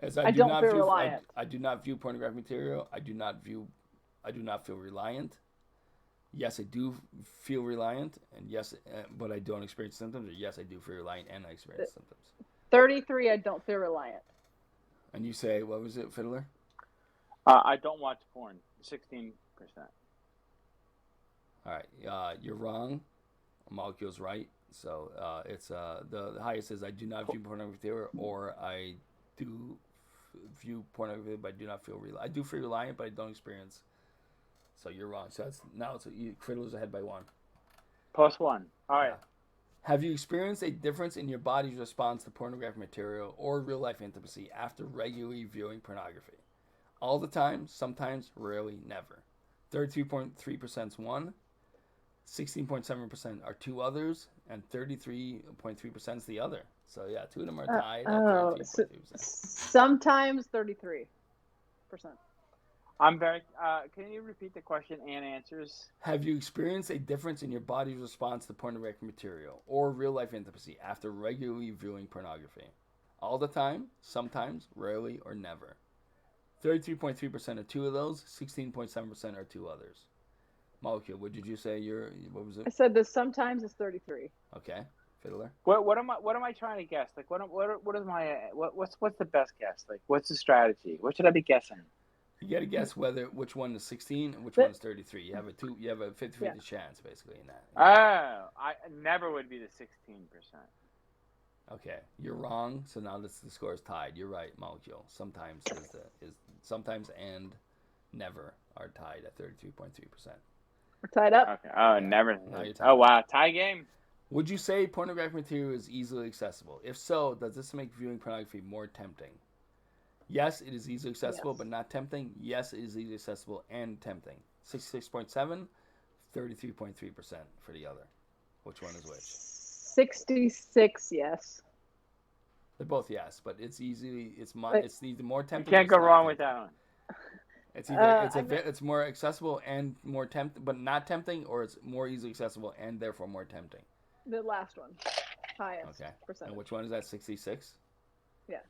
As I don't not feel view, reliant. I do not view pornographic material. I do not feel reliant. Yes, I do feel reliant, and yes, but I don't experience symptoms. Or yes, I do feel reliant and I experience symptoms. 33. I don't feel reliant. And you say, what was it, Fiddler? I don't watch porn. 16%. All right, you're wrong. Molecule's right. So it's the highest is I do not view pornography material, or I do view pornography, but I do not feel reliant. I do feel reliant, but I don't experience. So you're wrong. So Fiddler's ahead by 1. +1. All right. Yeah. Have you experienced a difference in your body's response to pornographic material or real life intimacy after regularly viewing pornography? All the time, sometimes, rarely, never. 32.3% is 1, 16.7% are 2 others, and 33.3% is the other. So yeah, 2 of them are tied at 33.3%. Sometimes 33%. I'm very. Can you repeat the question and answers? Have you experienced a difference in your body's response to pornographic material or real life intimacy after regularly viewing pornography? All the time, sometimes, rarely, or never. 33.3% are 2 of those, 16.7% are 2 others. Molecule, what did you say? What was I it? said this sometimes is 33. Okay, Fiddler. What am I trying to guess? Like what is my what's the best guess? Like what's the strategy? What should I be guessing? You got to guess which one is 16 and which But- one is 33. You have a 50-50 Yeah. chance basically in that. Oh, I never would be the 16%. Okay, you're wrong. So now the score is tied. You're right, Molecule. Sometimes is sometimes and never are tied at 33.3%. We're tied up. Okay. Oh, Yeah. never. Now you're Oh wow, tie game. Would you say pornographic material is easily accessible? If so, does this make viewing pornography more tempting? Yes, it is easily accessible, Yes. but not tempting. Yes, it is easily accessible and tempting. 66.7, 33.3% for the other. Which one is which? 66. Yes. They're both yes, but it's easily it's But- either more You tempting. can't or go it's not wrong with tempting. that one. It's either I it's more accessible and more tempting, but not tempting, or it's more easily accessible and therefore more tempting. The last one. Highest Okay. percentage. And which one is that? 66. Yeah.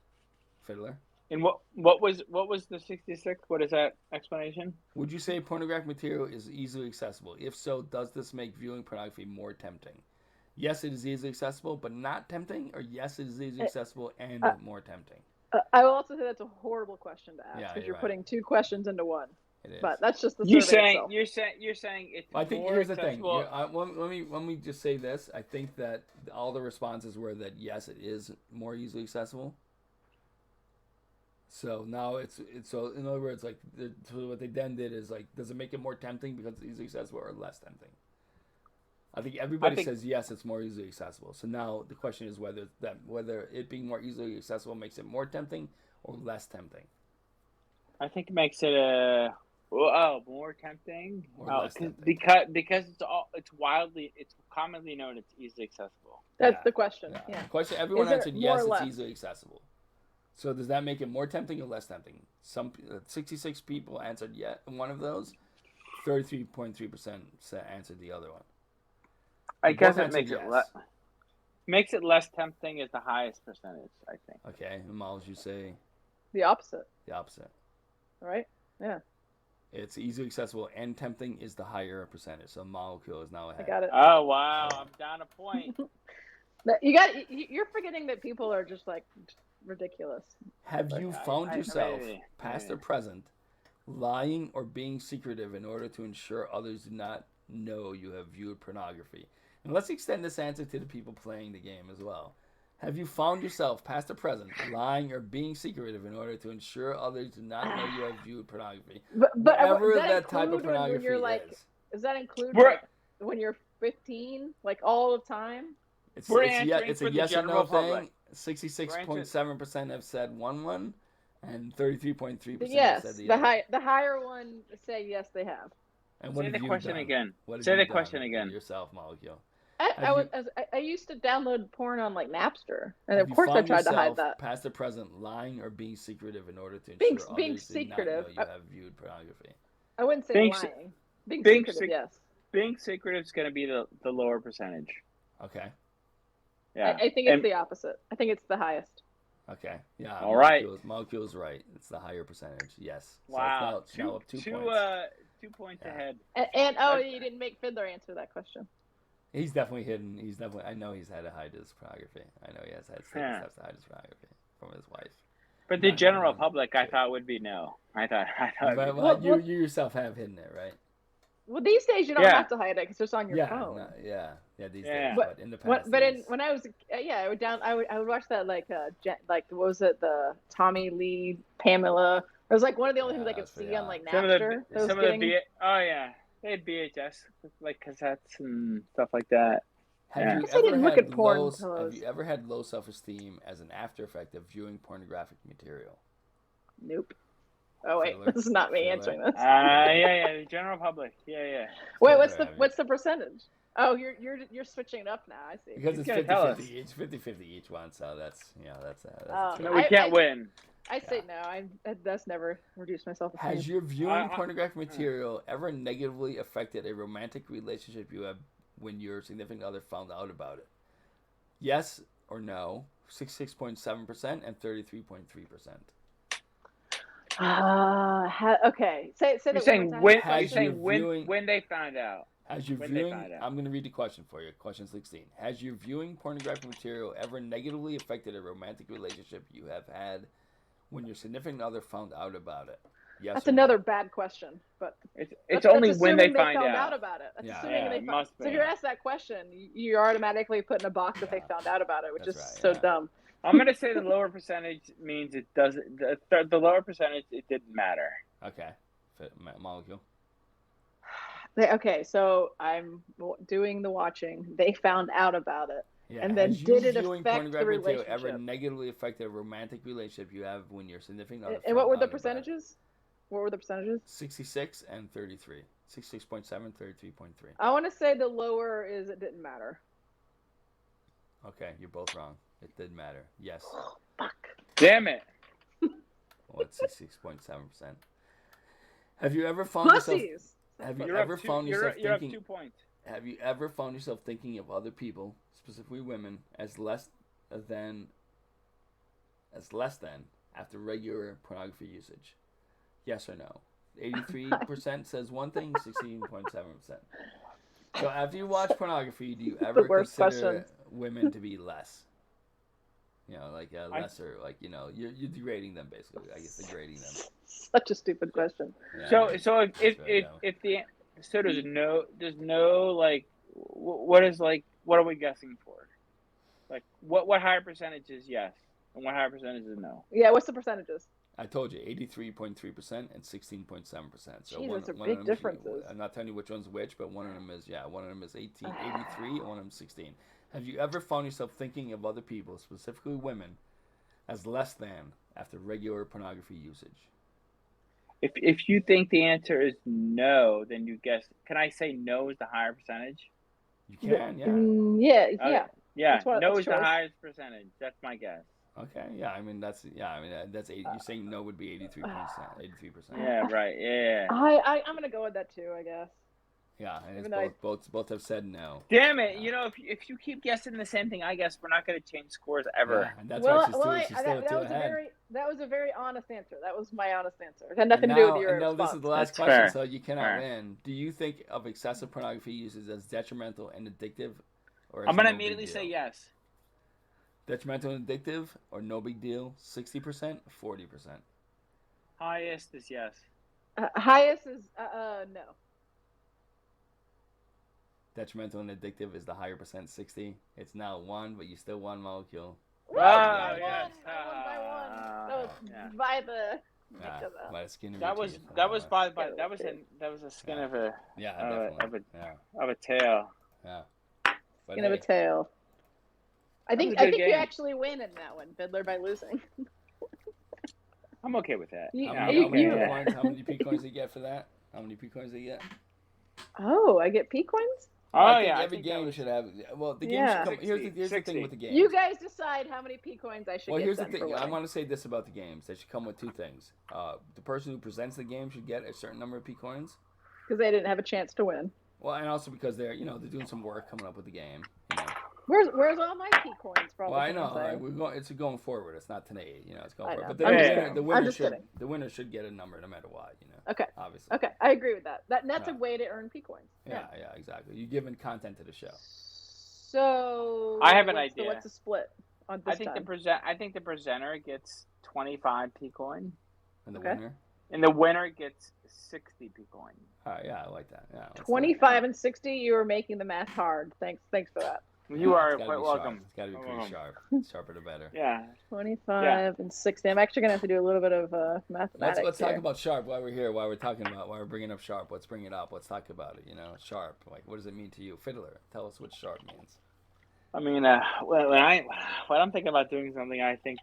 Fiddler. And what was the 66? What is that explanation? Would you say pornographic material is easily accessible? If so, does this make viewing pornography more tempting? Yes, it is easily accessible, but not tempting, or yes, it is easily accessible and more tempting. I will also say that's a horrible question to ask Yeah, because you're you're right. putting 2 questions into one. It is. But that's just the You're survey saying itself. you're saying it's I think more here's the thing. accessible. Let me just say this. I think that all the responses were that yes, it is more easily accessible. So now it's so in other words, like so what they then did is like, does it make it more tempting because it's easily accessible or less tempting? I think everybody says yes, it's more easily accessible. So now the question is whether it being more easily accessible makes it more tempting or less tempting. I think it makes it more tempting. Or less tempting. Because it's commonly known it's easily accessible. That's the question. Yeah. The question, everyone Is there answered more yes, or it's less? easily accessible. So does that make it more tempting or less tempting? 66 people answered one of those. 33.3% answered the other one. I Both guess it answered makes it less tempting is the highest percentage, I think. Okay, and Miles, you say The opposite, the opposite. right? Yeah. It's easily accessible and tempting is the higher percentage. So molecule is now ahead. I got it. Oh wow, I'm down a point. You're forgetting that people are just like ridiculous. Have you found yourself, maybe. past or present, lying or being secretive in order to ensure others do not know you have viewed pornography? And let's extend this answer to the people playing the game as well. Have you found yourself, past or present, lying or being secretive in order to ensure others do not know you have viewed pornography? But Whatever does that type of include when pornography you're like, is. Does that include We're- like, when you're 15, like all the time? It's We're a answering yes for or the no general thing. public. 66.7% have said one, and 33.3% have Yes, said the the other. the higher one say yes, they have. And what Say have the you question done? again. What have Say you the done question again. yourself, Molecule? I used to download porn on like Napster, and Have of you course I found tried to hide yourself, that. past or present, lying or being secretive in order to Being- ensure being others do not know secretive. you have viewed pornography? I wouldn't say Being lying. Being being secretive, sec- yes. Being secretive is going to be the lower percentage. Okay. Yeah. I think it's the opposite. I think it's the highest. Okay. Yeah. All right. Molecule's right. It's the higher percentage. Yes. Wow. So it's now up 2 two points. 2 points Yeah. ahead. And you didn't make Fiddler answer that question. He's definitely hidden. I know he's had to hide his pornography. I know he has had steps to hide his pornography from his wife. But the Not general one, public, I two. thought would be no. I thought. But, Well, you yourself have hidden it, right? Well, these days you don't Yeah. have to hide it because it's on your phone. Yeah. These Yeah. days, but in the past, When I was I would watch that like what was it, the Tommy Lee Pamela. It was like one of the only things I could that's pretty see on odd. like some Napster. of the they had VHS like cassettes and stuff like that. Have Yeah. you guess I didn't ever look had at porn low? until I Have was- you ever had low self-esteem as an after effect of viewing pornographic material? Nope. Oh wait, Fiddler. this is not me Fiddler. answering this. The general public. Yeah. Wait, Fiddler, what's the percentage? Oh, you're switching it up now. I see. Because He's it's gonna tell us. 50-50 each. 50-50 each one. So that's Oh. a No, trade. we can't win. I say no. That's never reduced myself. Has your viewing I- pornographic material ever negatively affected a romantic relationship you have when your significant other found out about it? Yes or no? 66.7% and 33.3%. Okay. Say You're that saying one more when? time. Has You're saying your when? viewing- When they found out? Has your When they viewing? find out. I'm going to read the question for you. Question 16. Has your viewing pornographic material ever negatively affected a romantic relationship you have had when your significant other found out about it? Yes. That's or no? another bad question, but It's that's only assuming when they find found out. about it. That's Yeah. assuming Yeah, they it found. must So be. if you're asked that question, you're automatically put in a box that they Yeah. found out about it, which That's is right, so yeah. dumb. I'm gonna say the lower percentage means it doesn't. The lower percentage, it didn't matter. Okay. Molecule. Okay, so I'm doing the watching. They found out about it. Yeah. And then has did you it viewing affect the pornographic material ever relationship? negatively affected a romantic relationship you have when your significant other? And what found were the out about it? percentages? What were the percentages? 66 and 33. 66.7, 33.3. I want to say the lower is it didn't matter. Okay, you're both wrong. It did matter. Yes. Fuck. Damn it! Well, it's 66.7%. Have you ever found yourself? Pussies. Have you You're ever up two, found you're, yourself you're up thinking? 2 points. Have you ever found yourself thinking of other people, specifically women, as less than after regular pornography usage? Yes or no? 83% says one thing, 16.7%. So after you watch pornography, do you ever worst consider question. women to be less? You know, like I- lesser, like you're degrading them basically. I guess degrading them. Such a stupid question. Yeah, So that's very dumb. if the so there's no like what is like what are we guessing for? Like what higher percentage is yes and what higher percentage is no? Yeah, what's the percentages? I told you 83.3% and 16.7%. So Jeez, those are one big of them, differences. I'm not telling you which one's which, but one of them is 83 and one of them 16. Have you ever found yourself thinking of other people, specifically women, as less than after regular pornography usage? If you think the answer is no, then you guess. Can I say no is the higher percentage? You can, yeah. Yeah, Okay. yeah. Yeah, That's no a is the choice. highest percentage. That's my guess. Okay, yeah. I mean that's you're saying no would be 83%. Yeah, right. Yeah. I'm gonna go with that too, I guess. Yeah, and it's Even though both have said no. Damn it! Yeah. You know, if you keep guessing the same thing, I guess we're not going to change scores ever. Yeah, and that's why she's still that two was ahead. that was a very honest answer. That was my honest answer. It had nothing to do with your And now response. this is the last That's question, fair. so you cannot Fair. win. Do you think of excessive pornography usage as detrimental and addictive, or I'm going to no big immediately say deal? yes. Detrimental and addictive, or no big deal? 60%, 40%. Highest is yes. Highest is no. Detrimental and addictive is the higher percent, 60. It's now 1, but you still one molecule. Woo! Oh, I won. yes. I won by one. No, Yeah. by the. By the skin of That your was teeth. that was by Yeah, that was a skin Yeah. of a Yeah, of definitely. a tail. Yeah. But Skin of a tail. I That was think a good you game. actually win in that one, Fiddler, by losing. I'm okay with that. You- Yeah, How I'm many, okay you- with that. how many P coins do you get for that? How many P coins do you get? Oh, I get P coins? Oh I think yeah, I every think that game was- should have. Well, the game Yeah. should come. Here's the 60. thing with the game. You guys decide how many P coins I should Well, get. here's the then for thing. I winning. want to say this about the games. They should come with two things. The person who presents the game should get a certain number of P coins. Because they didn't have a chance to win. Well, and also because they're doing some work coming up with the game. Where's all my P coins for all Well, the I things know. I- We're going. It's going forward. It's not tonight. It's going I forward. know. But I'm just kidding. the I'm winner just should kidding. the winner should get a number no matter what. Okay. Obviously. Okay, I agree with that. That's Yeah. a way to earn P coins. Yeah, exactly. You're giving content to the show. So I have an what's idea. What's the split on this I think time? I think the presenter gets 25 P coin, And the Okay. winner. and the winner gets 60 P coin. All right, yeah, I like that. Yeah. let's do it. 25 and 60. You are making the math hard. Thanks for that. You Yeah, are it's gotta quite be welcome. Sharp. It's got to be You're pretty welcome. sharp. Sharper the better. Yeah. 25 and 60. I'm actually gonna have to do a little bit of mathematics. Let's talk here. about Sharp while we're here. While we're bringing up Sharp. Let's bring it up. Let's talk about it. Sharp. Like, what does it mean to you, Fiddler? Tell us what Sharp means. I mean, when I'm thinking about doing something, I think,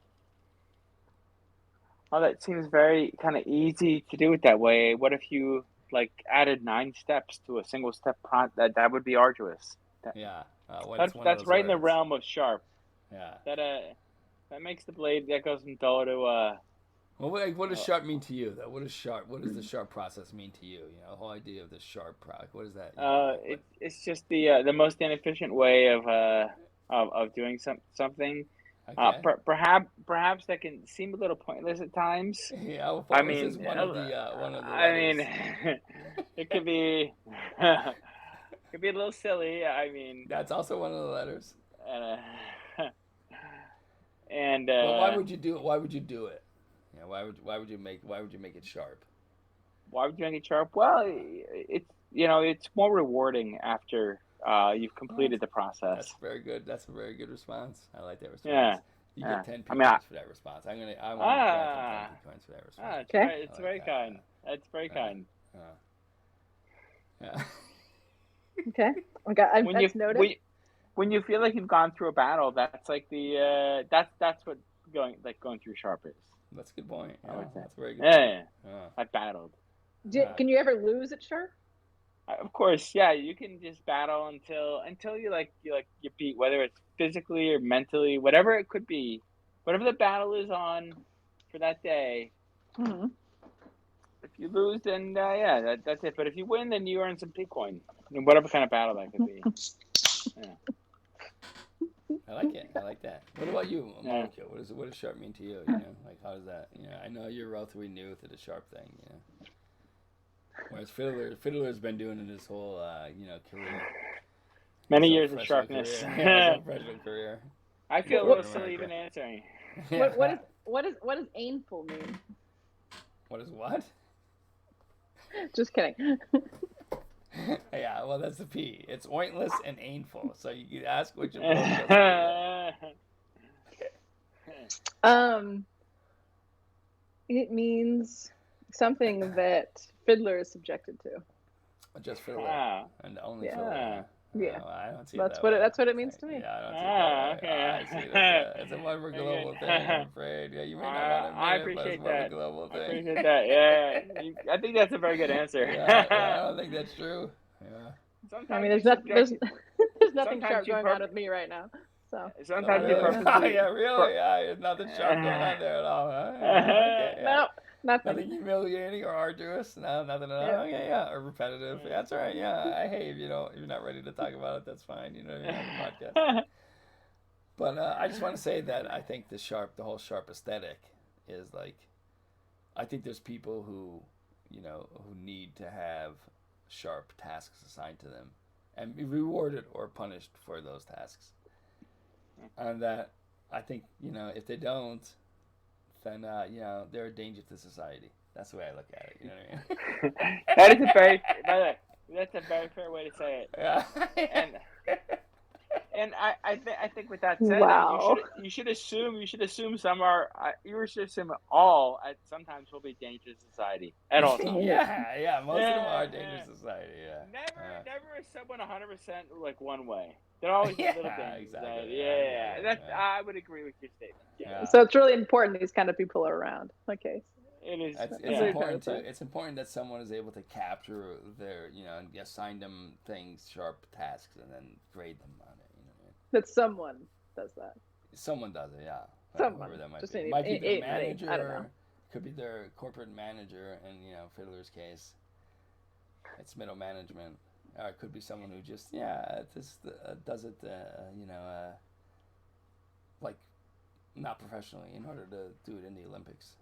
oh, that seems very kind of easy to do it that way. What if you like added 9 steps to a single step that would be arduous. Yeah. What's one of That's those right in the words? realm of sharp. Yeah. That makes the blade that goes from dull to Well, what does Sharp mean to you, though? What does the Sharp process mean to you? The whole idea of the Sharp product. What is that? it's just the most inefficient way of doing something. Okay. Perhaps that can seem a little pointless at times. Yeah. Well, I this mean, is one of the. I mean, letters. it could be could be a little silly. I mean, That's also one of the letters. and Well, why would you do it? Why would you do it? Why would you make it sharp? why would you make it sharp? Well, it's more rewarding after you've completed the process. That's very good. That's a very good response. I like that response. Yeah. You Yeah. get 10 I mean, points for that response. I want to grant 10 points for that response. It's Okay. very, it's I like very that. kind. That's very kind. Yeah. Okay. Okay. When That's you noted. when you feel like you've gone through a battle, that's like the that's what going through sharp is. That's a good point. I would say. That's a very good. Yeah, Yeah. I battled. Can you ever lose at sharp? Of course, yeah. You can just battle until you beat, whether it's physically or mentally, whatever it could be, whatever the battle is on for that day. Mm-hmm. If you lose, then that's it. But if you win, then you earn some P-coin, whatever kind of battle that could be. I like it. I like that. What about you, Yeah. Monica? What does sharp mean to you? Like how does that? I know you're relatively new to the sharp thing. Whereas Fiddler's been doing it his whole career. Many His years of professional sharpness. career. Yeah, his professional career. I feel a What- little silly even answering. What does aneful mean? What is what? Just kidding. Yeah, well, that's the P. It's ointless and aneful. So you can ask which of both doesn't mean It means something that Fiddler is subjected to. that. Just fiddler. Ah. And only Yeah. fiddler. Yeah. Oh, I don't see That's that what way. that's what it means to me. Yeah, I don't see it that way. Okay. I see that. It's a more of a global Okay. thing, I'm afraid. Yeah, you may not want to admit I it, but appreciate it's more of a that. global I thing. appreciate that. Yeah, I think that's a very good answer. Yeah, I don't think that's true. Yeah. Sometimes I mean, you're there's subjected- there's nothing sometimes sharp you going on with me right now. So Sometimes Oh, you really? purposely. Yeah, really? Yeah, there's nothing sharp going on there at all, huh? Yeah, okay, yeah. no, nothing. Nothing humiliating or arduous. No, nothing at all. Yeah. Okay, yeah, or repetitive. Yeah, that's all right. Yeah, hey, if you're not ready to talk about it, that's fine. You know what I mean? On the podcast. But I just want to say that I think the whole sharp aesthetic is like, I think there's people who need to have sharp tasks assigned to them and be rewarded or punished for those tasks. And that I think, if they don't, then, they're a danger to society. That's the way I look at it. You know what I mean? That is by the way, that's a very fair way to say it. Yeah. And I think with that said, Wow. you should assume some are you should assume all at sometimes will be dangerous to society at all times. Yeah, most of them Yeah, are dangerous to society. Yeah. Never is someone 100% like one way. They're always a little Yeah, dangerous. exactly. Society. Yeah, That's yeah. I would agree with your statement. Yeah. So it's really important these kind of people are around. Okay. It is. It's yeah. important it's important that someone is able to capture their, and assign them things, sharp tasks, and then grade them on it. You know what I mean? That someone does that. Someone does it, yeah. Someone. Whoever that might Just be. any- Might be their anybody. manager. I don't know. Could be their corporate manager, in Fiddler's case, it's middle management. Or it could be someone who just does it, like not professionally in order to do it in the Olympics.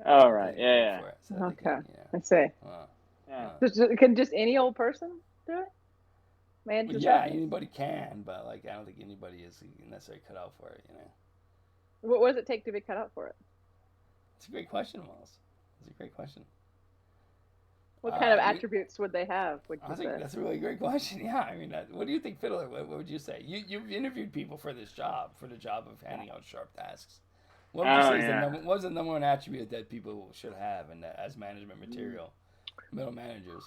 All right. They Yeah. for it, so they Okay. can, I see. Yeah. Can just any old person do it? Man, Well, just yeah, anybody can, but like I don't think anybody is necessarily cut out for it. What does it take to be cut out for it? It's a great question, Miles. It's a great question. What kind of we- attributes would they have? Would I you think say? that's a really great question. Yeah, I mean, what do you think, Fiddler? What would you say? You've interviewed people for this job, for the job of handing out sharp tasks. What would you say is what was the number one attribute that people should have as management material, middle managers?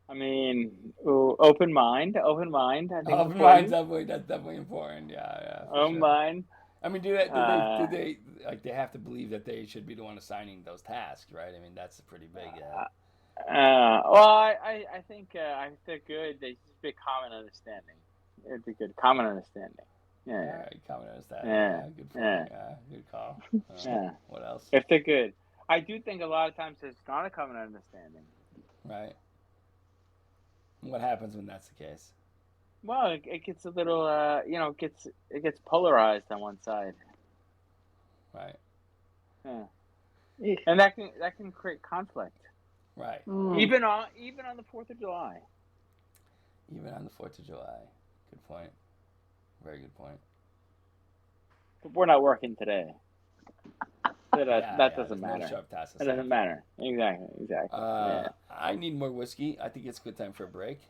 I mean, open mind. Open mind. I think Open important. mind's that's definitely important. Yeah. for Open sure. mind. I mean, do they like they have to believe that they should be the one assigning those tasks, right? I mean, that's a pretty big. Well, I think if they're good, they just be common understanding. It'd be good common understanding. Yeah. All right, comment on that. Yeah. Good point. Good call. Yeah. What else? If they're good, I do think a lot of times there's not a common understanding. Right. What happens when that's the case? Well, it gets a little, it gets polarized on one side. Right. Yeah. Eesh. And that can create conflict. Right. Mm. Even on the 4th of July. Even on the 4th of July. Good point. Very good point. But we're not working today. So that doesn't there's matter. No sharp tasks That doesn't matter. Exactly. Yeah. I need more whiskey. I think it's a good time for a break.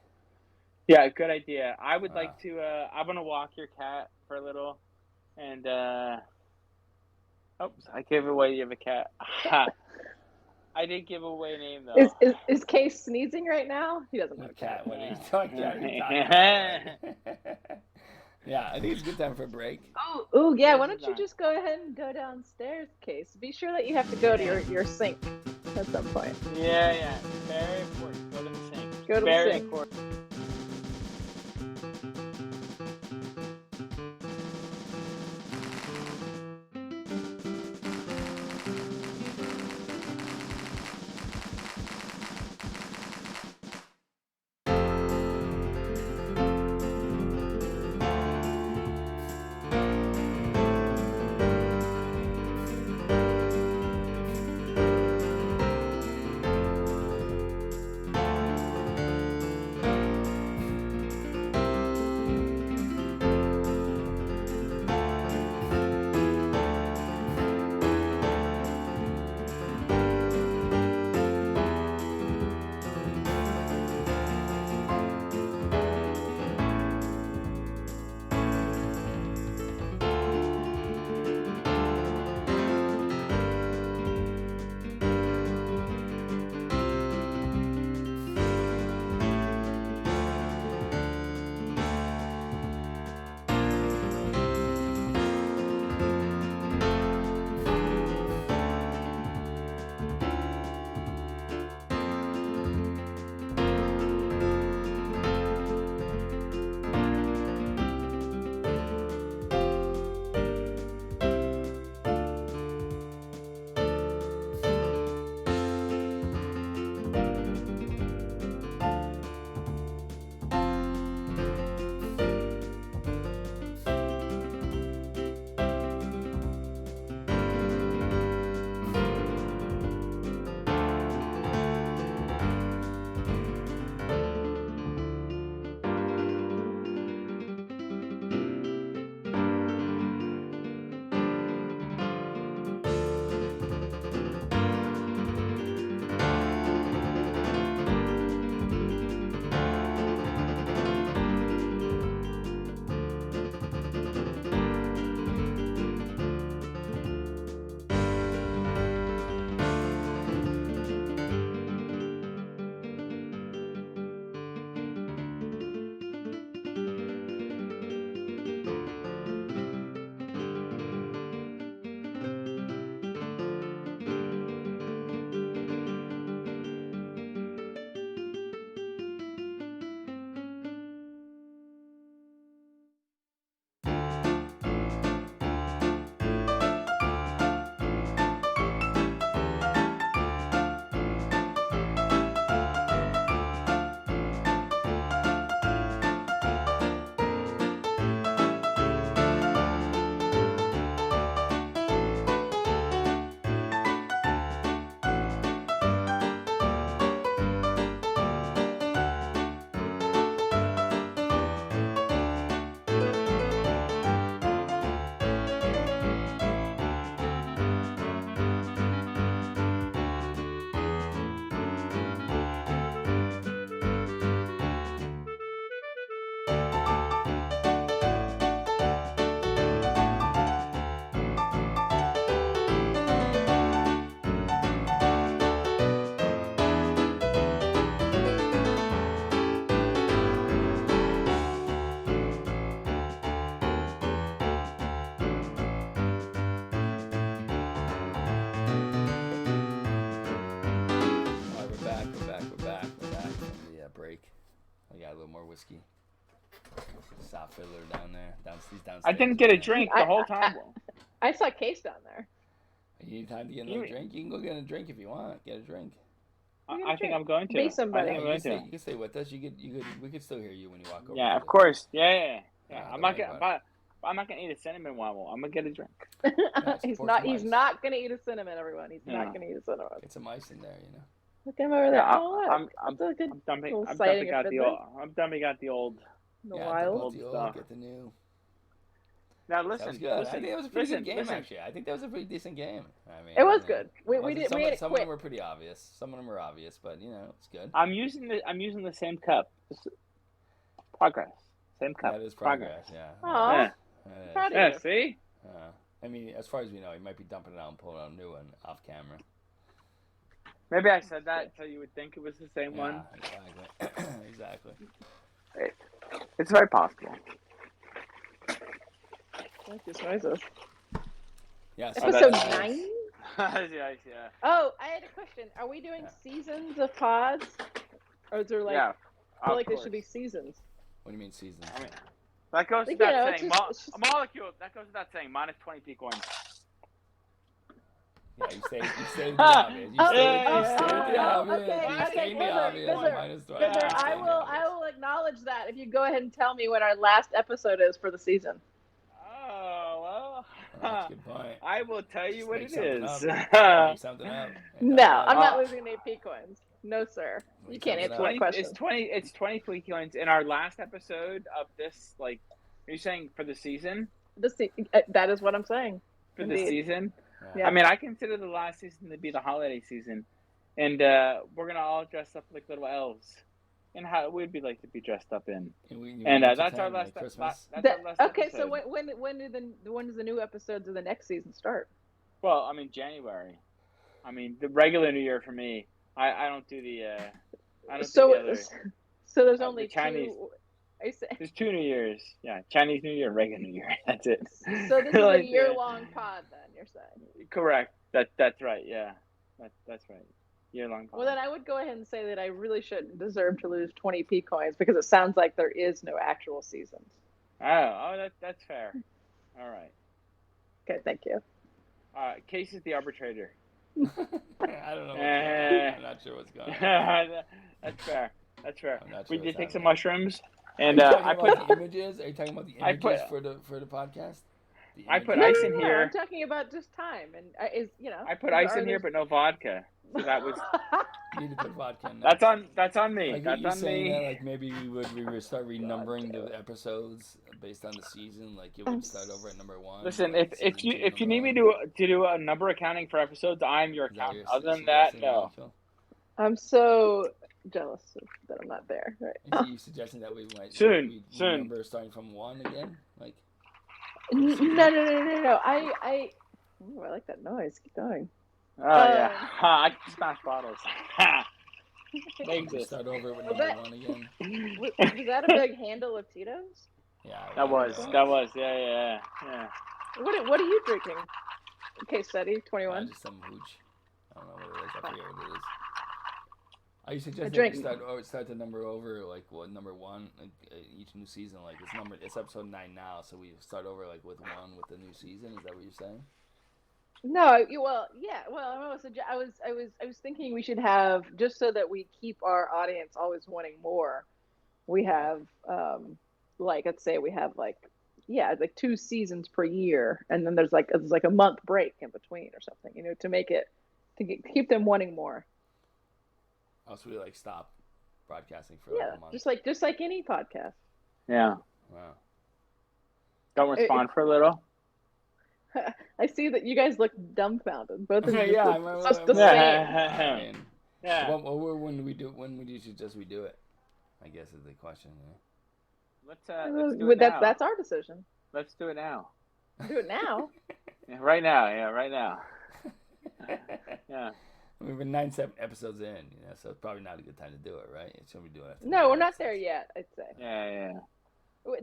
Yeah, good idea. I would like to. I'm gonna walk your cat for a little, and oops, I gave away you have a cat. I did give away a name though. Is Case sneezing right now? He doesn't No have a cat. cat. What are you talking about? Yeah, I think it's a good time for a break. Oh yeah. Why don't you just go ahead and go downstairs, Case? Be sure that you have to go to your sink at some point. Yeah. Very important. Go to the sink. Go to the Very sink. important. a little more whiskey. Soft fiddler down there. He's downstairs. I didn't get a drink the whole time. I saw Case down there. You need time to get another drink? You can go get a drink if you want. Get a drink. I think I'm going to. Be somebody. I think I'm going to. You can stay with us. We could still hear you when you walk over. Yeah, to of the- course. Yeah. I'm don't not worry gonna. I'm not gonna eat a cinnamon wobble. I'm gonna get a drink. He's support not. some He's ice. not gonna eat a cinnamon, everyone. He's Yeah. not gonna eat a cinnamon. Get some ice in there, you know. Look at him over there. Yeah, Oh, look. I'm That's a good I'm dumping. little I'm sighting dumping of out the Fiddler. old. I'm dumping out the old. the Yeah, wild. Old, the old, stuff. get the new. Now That listen. was good. I Listen. think it was a pretty Listen. good game, Listen. actually. I think that was a pretty decent game. I mean, It was you know, good. We wasn't- did. Some, We ate it some of quick. them were pretty obvious. Some of them were obvious, but you know, it's good. I'm using the same cup. Progress. Same cup. That is progress. Yeah. Aw. Yeah. It is. Proud of Yeah. you. See. I mean, as far as we know, he might be dumping it out and pulling out a new one off camera. Maybe I said that so you would think it was the same one. Yeah, exactly. Exactly. It's very possible. What's these noises? Yeah. Oh, Episode that's 9? yeah. Oh, I had a question. Are we doing Yeah. seasons of pods? Or is there like, Yeah. I feel of like there should be course. seasons? What do you mean season? I mean, that goes Like, without you know, it's saying. just- A molecule. That goes without saying. Minus 20 P coins. Yeah, you stated the obvious. You Oh, stated oh, the oh, obvious. okay, You okay, stated the Fiddler, obvious. Fiddler, Minus 20. Fiddler, You I stated the will obvious. acknowledge that if you go ahead and tell me when our last episode is for the season. Oh well. That's a good point. I will tell you Just what make it something is. up. Make something up. No, I'm not Uh, losing any P coins. No, sir. You Make can't something answer up. that question. It's 20 P coins in our last episode of this. Like, are you saying for the season? That is what I'm saying. For the Indeed. season? Yeah. I mean, I consider the last season to be the holiday season, and we're gonna all dress up like little elves, and how we'd be like to be dressed up in. And that's our last. Christmas. That's our last Okay, so episode. when do the new episodes of the next season start? Well, I mean January. I mean the regular New Year for me. I don't do the. I don't do the So other. so there's the only Chinese. two. I say, There's 2 New Years. Yeah, Chinese New Year, regular New Year. That's it. so this is a Like, year-long pod, then you're saying? Correct. That's right. Yeah, that's right. Year-long. Well, then I would go ahead and say that I really shouldn't deserve to lose 20 P coins because it sounds like there is no actual seasons. That's fair. All right. Okay, thank you. Case is the arbitrator. I don't know. What's going on. I'm not sure what's going on. That's fair. That's fair. I'm not We sure did what's take some happening. mushrooms, Are and you talking I about put the images? Are you talking about the I images put- for the podcast? The I put images? ice in No, here. I'm talking about just time, and I put ice in here, but no vodka. So that was You need to put vodka in there. that's on me. Like That's you're on saying me. that, like maybe we would start renumbering the episodes based on the season. Like it would start over at number 1. Listen, like if season you 2, need me number to do a number accounting for episodes, I'm your one. Is that what accountant. you're Other than that, suggesting, no. Rachel? I'm so jealous that I'm not there. Right. Are you suggesting that we might Soon. remember starting from 1 again? Like No. I like that noise. Keep going. Oh yeah, I can smash bottles. Makes we it. start over with Was number that- 1 again? Was that a big handle of Tito's? Yeah. That was. Yeah. What are you drinking? Okay, steady. 21. Just some hooch. I don't know what it is. I forget what it is. Are you suggesting drink. we start the number over like number 1 like, each new season? Like it's episode 9 now, so we start over like with 1 with the new season. Is that what you're saying? No, I was thinking we should have, just so that we keep our audience always wanting more. We have like, let's say we have like 2 seasons per year, and then there's like a month break in between or something, to make it keep them wanting more. Oh, so we like stop broadcasting for Yeah, like a month. just like any podcast. Yeah. Wow. Don't respond for a little. I see that you guys look dumbfounded. Both of you. Yeah, Just the Yeah. same. I mean, Yeah. when do we do? When would you suggest we do it? I guess is the question. Let's do it now. That's our decision. Let's do it now. Do it now. Yeah, right now. Yeah, right now. Yeah. We've been 9 episodes in, so it's probably not a good time to do it, right? It should be doing it. No, we're not there yet. I'd say. Yeah.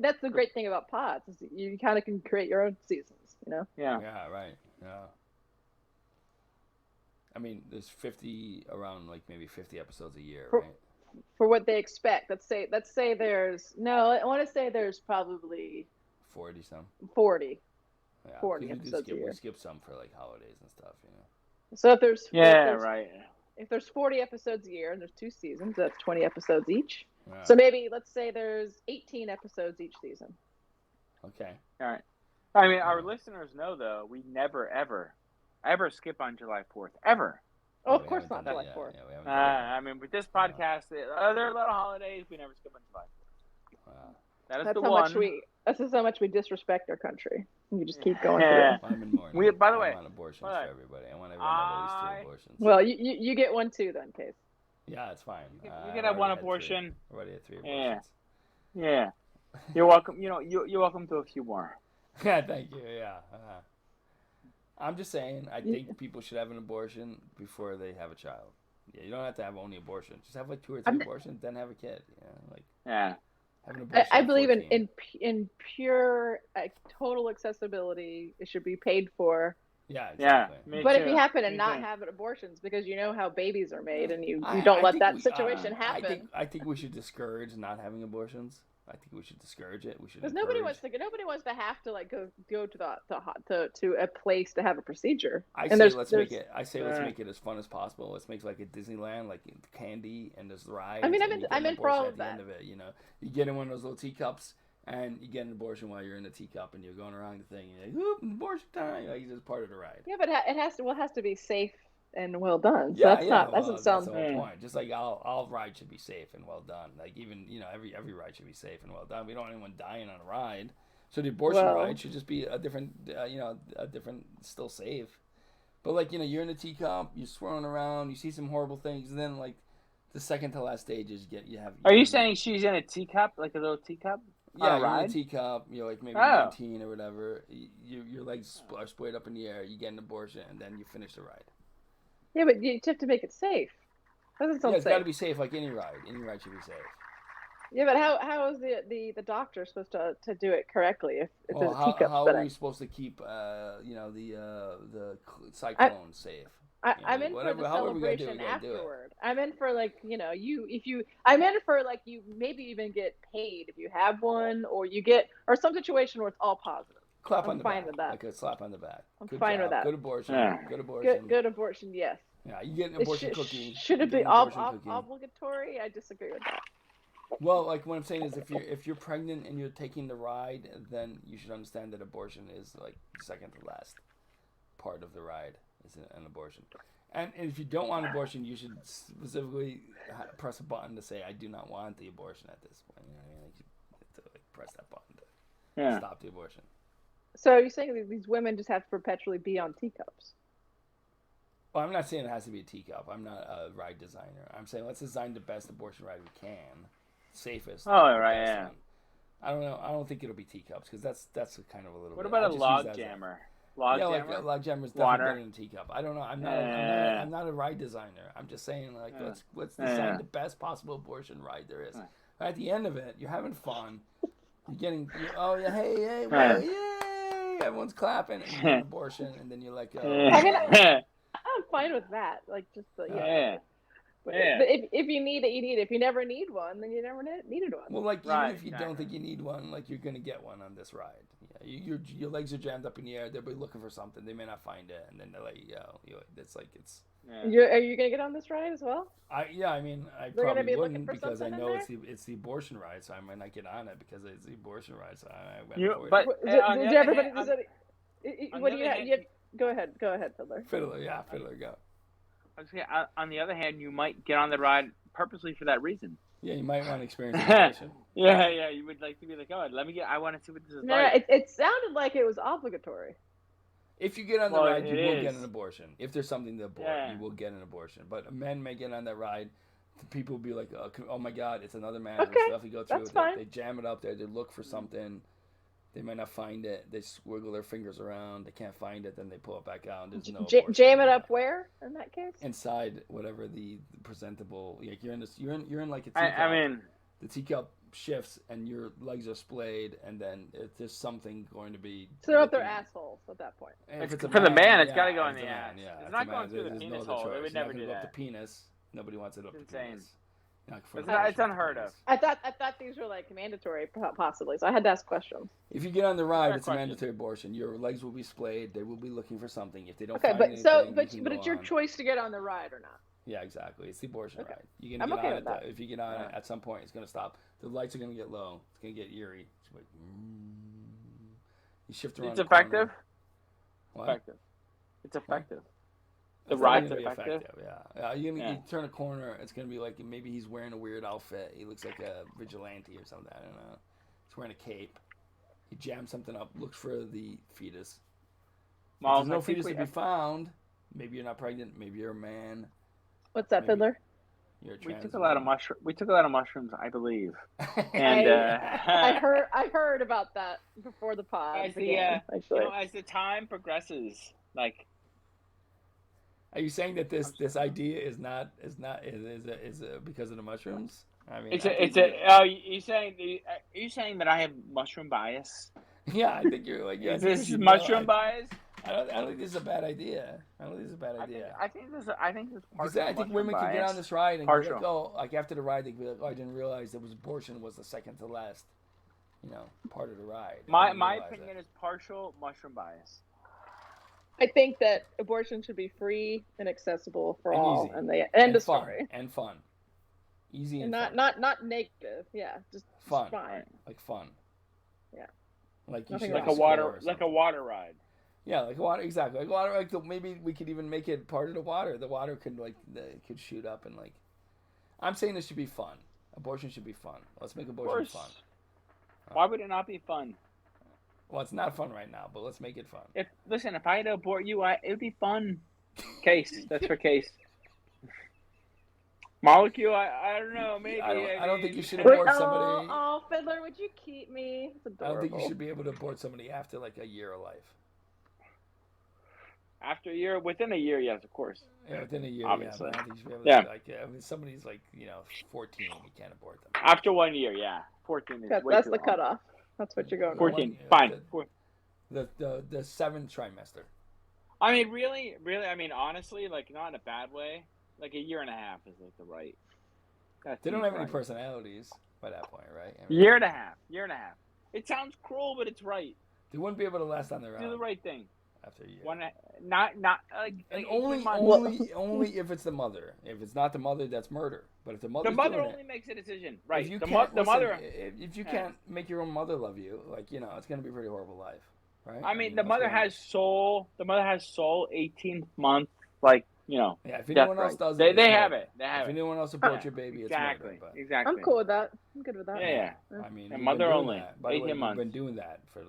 That's the great thing about pods, is you kind of can create your own seasons, Yeah. Yeah, right. Yeah. I mean, there's 50 around, like maybe 50 episodes a year, For- right? for what they expect. Let's say there's no. I want to say there's probably 40 some. 40. Yeah, 40 'cause we episodes a year. We skip some for like holidays and stuff, you know. So if there's right. If there's 40 episodes a year and there's 2 seasons, that's 20 episodes each. Yeah. So maybe let's say there's 18 episodes each season. Okay. All right. I mean, our listeners know though we never ever skip on July 4th ever. Oh, Yeah, of we course haven't not done July that 4th. yet. Yeah, we haven't done that. I mean, with this podcast, other little holidays, we never skip on July 4th. Wow. That is That's the how one. much we disrespect our country. You just keep going Yeah. through. I'm in mourning. By the way, I want abortions by the way, for everybody. I want everyone to have at least 2 abortions. Well, you get one too then, Case. Yeah, it's fine. You I can have one already had abortion. 3. I already had 3 abortions. Yeah. You're welcome. You're welcome to a few more. Yeah, thank you. Yeah. I'm just saying, I think people should have an abortion before they have a child. Yeah, you don't have to have only abortion. Just have like 2 or 3 abortions, then have a kid. Yeah. Have an abortion. I believe at 14. in pure total accessibility. It should be paid for. Yeah, exactly. Me But too. if you happen to Me not too. have abortions because you know how babies are made and you I don't let think that situation happen. I think we should discourage not having abortions. I think we should discourage it. We should. Because nobody wants to have to like go to a place to have a procedure. I And say let's make Yeah. it as fun as possible. Let's make like a Disneyland, like candy and there's rides. I mean, and you get I'm an in for all abortion of at the that. end of it. You know, you get in one of those little teacups and you get an abortion while you're in the teacup and you're going around the thing. And you're like, "Oop, abortion time!" Like, it's just part of the ride. Yeah, but it has to be safe and well done. So Yeah, that's yeah. not Well, doesn't that's sound. the whole point. Just like all rides should be safe and well done. Like even every ride should be safe and well done. We don't want anyone dying on a ride. So the abortion ride should just be a different, still safe. But like you're in a teacup, you're swirling around, you see some horrible things, and then like the second to last stage is you have. Are you saying she's in a teacup, like a little teacup? Yeah, on a you're in a ride? teacup. You're like maybe Oh. 19 or whatever. Your legs are splayed up in the air. You get an abortion, and then you finish the ride. Yeah, but you have to make it safe. Doesn't sound Yeah, it's safe. got to be safe, like any ride. Any ride should be safe. Yeah, but how is the doctor supposed to do it correctly if there's a teacup how are spinning? we supposed to keep the cyclone safe? I'm in whatever- for the however we gotta do it, celebration we gotta do it. afterward. I'm in for I'm in for like you maybe even get paid if you have one or some situation where it's all positive. Clap I'm on the fine back, with that. like a slap on the back. I'm Good fine job. with that. Good abortion. Yeah. Good abortion. Good abortion, yes. Yeah, you get an It abortion cookie. should you it get be an abortion cookie. obligatory? I disagree with that. Well, like what I'm saying is, if you're pregnant and you're taking the ride, then you should understand that abortion is like second to last part of the ride is an abortion. And if you don't want abortion, you should specifically press a button to say, "I do not want the abortion at this point." You know what I mean? Like, you have to press that button to stop the abortion. So are you saying that these women just have to perpetually be on teacups? Well, I'm not saying it has to be a teacup. I'm not a ride designer. I'm saying let's design the best abortion ride we can, safest. Oh, the right, best yeah. one. I don't know. I don't think it'll be teacups because that's kind of a little. What bit. about I a just log use that as jammer? Yeah, Log like jammer? a log jammer is Water. definitely better than a teacup. I don't know. I'm not a ride designer. I'm just saying like let's design the best possible abortion ride there is. At the end of it, you're having fun. Hey, well, yay! Everyone's clapping. And you get an abortion, and then you're like, I'm fine with that. Like just Yeah. But Yeah. if you need it, you need it. If you never need one, then you never needed one. well, like Right, even if you don't think you need one, like you're gonna get one on this ride. Yeah, your legs are jammed up in the air. They'll be looking for something. They may not find it, and then they're like, it's like it's. Yeah. Are you gonna get on this ride as well? I mean I They're gonna probably be looking wouldn't for because I something in know there? it's the abortion ride, so I might not get on it because it's the abortion ride. So I went You- for it. but- on the Did other everybody? hand- Does it, on what the do you other have? hand- Go ahead, Fiddler. Fiddler, go. I was saying, on the other hand, you might get on the ride purposely for that reason. Yeah, you might want to experience the abortion. Yeah, you would like to be like, oh, I want to see what this is No, like. it sounded like it was obligatory. If you get on the Well, ride, you it will get is. an abortion. If there's something to abort, Yeah. you will get an abortion. But men may get on that ride. People will be like, oh my God, it's another man. Okay, And stuff you go through. that's fine. They jam it up there. They look for something. They might not find it. They swiggle their fingers around. They can't find it. Then they pull it back out. And there's no abortion. Jam it up where in that case? Inside whatever the presentable. Like you're in this. You're in like a teacup. I mean, the teacup shifts and your legs are splayed, and then there's something going to be. So they're up their looking- assholes at that point. If It's a for the man, it's yeah, gotta go if in it's the a ass. man, yeah, It's if not a man, going through the there's no penis other hole. They choice. would You're not never gonna do go up that. the penis. Nobody wants it up It's the insane. penis. Like, for It's an not- abortion it's unheard piece. of. I thought these were like mandatory, possibly. So I had to ask questions. If you get on the ride, Fair it's a question. mandatory abortion. Your legs will be splayed. They will be looking for something. If they don't Okay, find but anything, so you but can but go it's your on. choice to get on the ride or not. Yeah, exactly. It's the abortion Okay. ride. You're gonna I'm get okay on with it. that. If you get on it Yeah. at some point, it's gonna stop. The lights are gonna get low. It's gonna get eerie. It's like, you shift around. It's the corner. effective. What? Effective. It's effective. The It's ride's definitely effective. Yeah. You Yeah. turn a corner. It's gonna be like maybe he's wearing a weird outfit. He looks like a vigilante or something. I don't know. He's wearing a cape. He jams something up. Looks for the fetus. If Miles, there's no I think fetus we- to be found. Maybe you're not pregnant. Maybe you're a man. What's that, Maybe. Fiddler? You're a We trans took a lot of man. We took a lot of mushrooms, I believe. And I heard about that before the pod As the, began. Actually, as the time progresses, like Are you saying that this idea is because of the mushrooms? I mean, you saying that I have mushroom bias? yeah, I think you're like, yeah, I Is think we this should mushroom know. bias? I don't think this is a bad idea. I think this Because partial I think mushroom women could get bias. on this ride and Partial. be like, oh, like after the ride, they'd be like, oh, I didn't realize that abortion was the second to last, part of the ride. I My didn't realize opinion it. is partial mushroom bias. I think that abortion should be free and accessible for And all, easy. and the end of fun, story. and fun, easy And and not fun. negative. Yeah, just Fun. fine. Like fun. Yeah. Like you Nothing should wrong. Like a explore or water something. ride. Yeah, like water, exactly. Like water, maybe we could even make it part of the water. The water could could shoot up and like. I'm saying this should be fun. Abortion should be fun. Let's make Of abortion course. fun. Why would it not be fun? Well, it's not fun right now, but let's make it fun. If I had to abort you, it would be fun. Case. That's for case. Molecule. I don't know. Maybe. I don't think you should Wait, abort somebody. oh, Fiddler, would you keep me? It's I adorable. don't think you should be able to abort somebody after like a year of life. After a year, within a year, yes, of course. Yeah, within a year, Obviously. yeah. But I don't think you should be able Yeah. to, like, I mean, somebody's like, 14, you can't abort them. After 1 year, yeah. 14 is way That's too the long. cutoff. That's what you're going with. 14, Yeah, fine. The seventh trimester. I mean, really, I mean, honestly, like, not in a bad way. Like, a year and a half is, like, the right. That They don't seems have any right. personalities by that point, right? I mean, Year and a half. It sounds cruel, but it's right. They wouldn't be able to last on their Do the own right thing. after a year. Not like And 18 months. only if it's the mother. If it's not the mother, that's murder. But if the The mother's mother doing only it, makes a decision, right? if you The can't, listen, mother. if you Yeah. can't make your own mother love you, like it's gonna be a pretty horrible life, right? I mean, the let's mother be honest. has soul. The mother has soul. 18th month, like Yeah, if death anyone else right. does They it, it's have murder. it. They have If it. anyone else aborts your baby, it's Exactly. murder. Exactly. I'm cool with that. I'm good with that. Yeah. I mean, And we've mother been doing only, that. By the 18 way, months. we've been doing that for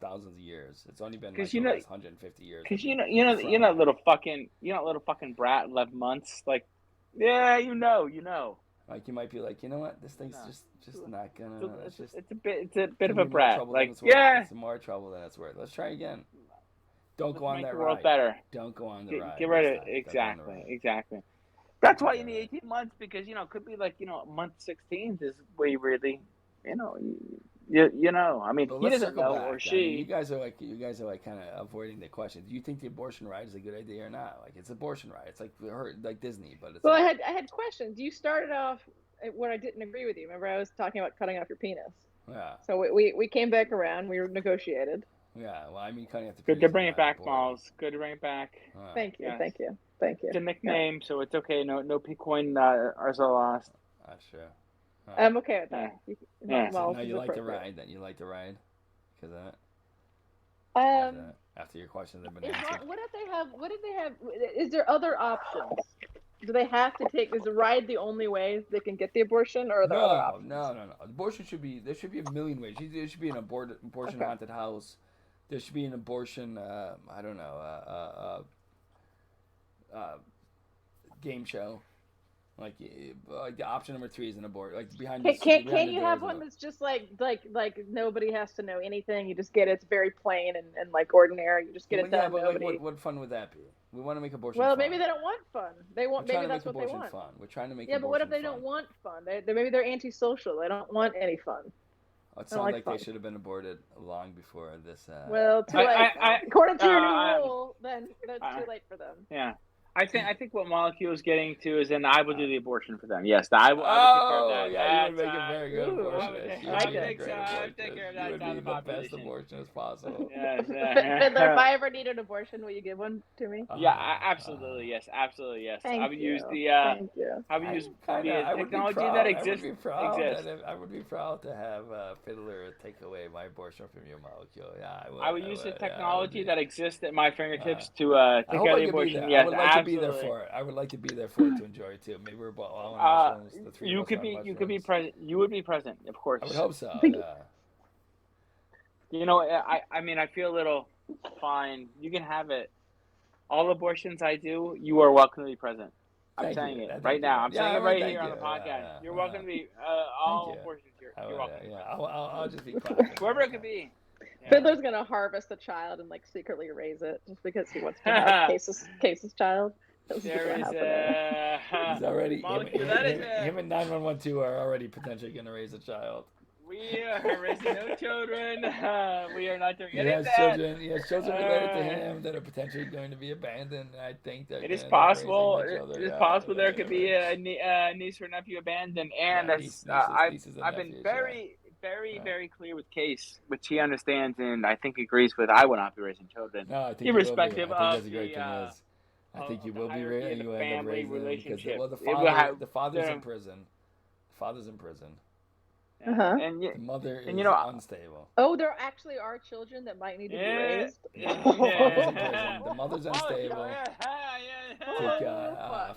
thousands of years. It's only been like 'Cause the you know- last 150 years. Because we've been you're from not it. little fucking brat. 11 months. Like, yeah, you know. Like you might be like, you know what, this thing's No. just not gonna. It's, It's just it's a bit of gonna a be more brat. trouble than Like, it's worth. yeah. It's more trouble than it's worth. Let's try again. Don't Let's go on make that the world ride. better. Don't go on the ride. Get rid of next it. time. Don't go on the Exactly. ride. That's why you Yeah. need 18 months because it could be like month 16 is where you really you know. I mean, But he let's doesn't circle know back. or I mean, she. you guys are like kind of avoiding the question. Do you think the abortion ride is a good idea or not? Like it's abortion ride. It's like Disney, but it's Well, like, I had questions. You started off where I didn't agree with you. Remember, I was talking about cutting off your penis. yeah. So we came back around. We negotiated. Yeah, well, I mean, cutting off the Good to penis bring is it not back, boring. Miles. Good to bring it back. Thank you. Yes. Thank you. Thank you. It's a nickname, so it's okay. No Bitcoin are lost. That's true. I'm okay with that. Yeah. So Well, now this you is like the appropriate. ride. Then you like the ride because of that. After your questions have been answered. What if they have? Is there other options? Do they have to take? Is the ride the only way they can get the abortion, or are there other options? No. Abortion should be. There should be a million ways. There should be an abortion Okay. haunted house. There should be an abortion. I don't know. Game show. Like the option number 3 is an abort. Like behind. Can you have one that's just like nobody has to know anything? You just get it. It's very plain and like ordinary. You just get it Yeah, done. but like, Nobody. what fun would that be? We want to make abortion. Well, fun. maybe they don't want fun. They want. We're trying Maybe to that's make what they abortion want. fun. We're trying to make. Yeah, but what if they abortion don't fun. want fun? Maybe they're antisocial. They don't want any fun. It sounds like like fun. they should have been aborted long before this. Well, too late. I- According to your I- new rule, then that's I- too late for them. Yeah. I think what Molecule is getting to is, and I will do the abortion for them. Yes, I will take care of that. Yeah, you would That's, make a very good Ooh, abortionist. You I would like be a it. great I take care abortionist. of You that would side be of the the best population. abortionist possible. Yes. Fiddler, if I ever need an abortion, will you give one to me? Yeah, absolutely. Yes, Thank I would use you. the Thank you. I would use Kinda, the I would be technology proud. that I would be proud exists. that I would be proud to have Fiddler take away my abortion from your Molecule. Yeah, I would. I would use the yeah, I would technology be. that exists at my fingertips to I take hope care of I the could be abortion. there. Yes, I would like to be there absolutely. for it. I would like to be there for it to enjoy it too. Maybe we're all on mushrooms. The three of You us could are be on you could be mushrooms. present. You would be present, of course. I would hope so. think- Yeah. You know, I mean, I feel a little fine. You can have it. All abortions I do, you are welcome to be present. I'm Thank saying you. it Thank right you. now. I'm Yeah, saying it well, right thank here on the you. podcast. Yeah, You're welcome to be all you. abortions. You're I would, welcome. yeah, I'll just be clapping. Whoever it could be. Yeah. Fiddler's gonna harvest a child and like secretly raise it just because he wants to have Case's child. That's what's There gonna is happen. He's already Molecule, that is him and 9112 are already potentially going to raise a child. we are raising no children. We are not doing He any of has that. children. He has children related to him that are potentially going to be abandoned. And I think that It is possible. It is possible there could be a niece or nephew abandoned, and Yeah, that's nieces and I've been nephews, very clear with Case, which he understands and I think agrees with. I will not be raising children, No, I think irrespective you will be. I think of that's a great the, thing is. I think you of the will be hierarchy of the you will end up family raising them because relationship. well, It will have- the father's the- in prison. The father's in prison. Uh-huh. and The mother is And, you know, unstable. Oh, there actually are children that might need to be raised. The father's in prison. The mother's unstable. Yeah.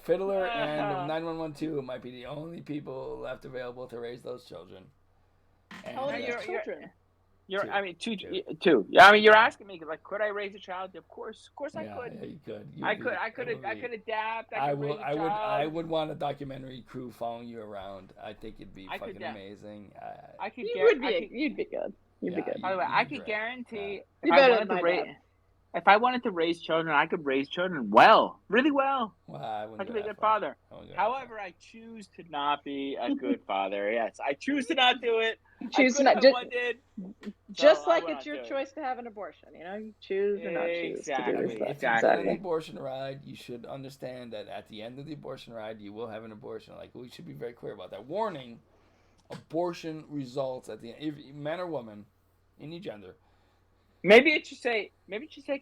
Fiddler and 9112 might be the only people left available to raise those children. And, How old are you're- your children? You're, I mean, two. Two. Yeah, I mean, you're asking me like, could I raise a child? Of course, I yeah, could. Yeah, you could. I could adapt. I could raise a child. I would want a documentary crew following you around. I think it'd be I could, fucking yeah. amazing. I could. You'd be good. You'd be Yeah, good. By the way, you'd I be could great. guarantee You if I better wanted than to my raise, dad. if I wanted to raise children, I could raise children well, really well. Well, I I wouldn't could go be a that good far. father. I wouldn't go that far. However, I choose to not be a good father. Yes, I choose to not do it. Choose I could not if just, I did. just So I like will it's not your do it. choice to have an abortion. You know, you choose or not choose to I do mean, this if stuff. you get on Exactly. the abortion ride, you should understand that at the end of the abortion ride, you will have an abortion. Like, we should be very clear about that. Warning: abortion results at the end. If man or woman, any gender. Maybe it should say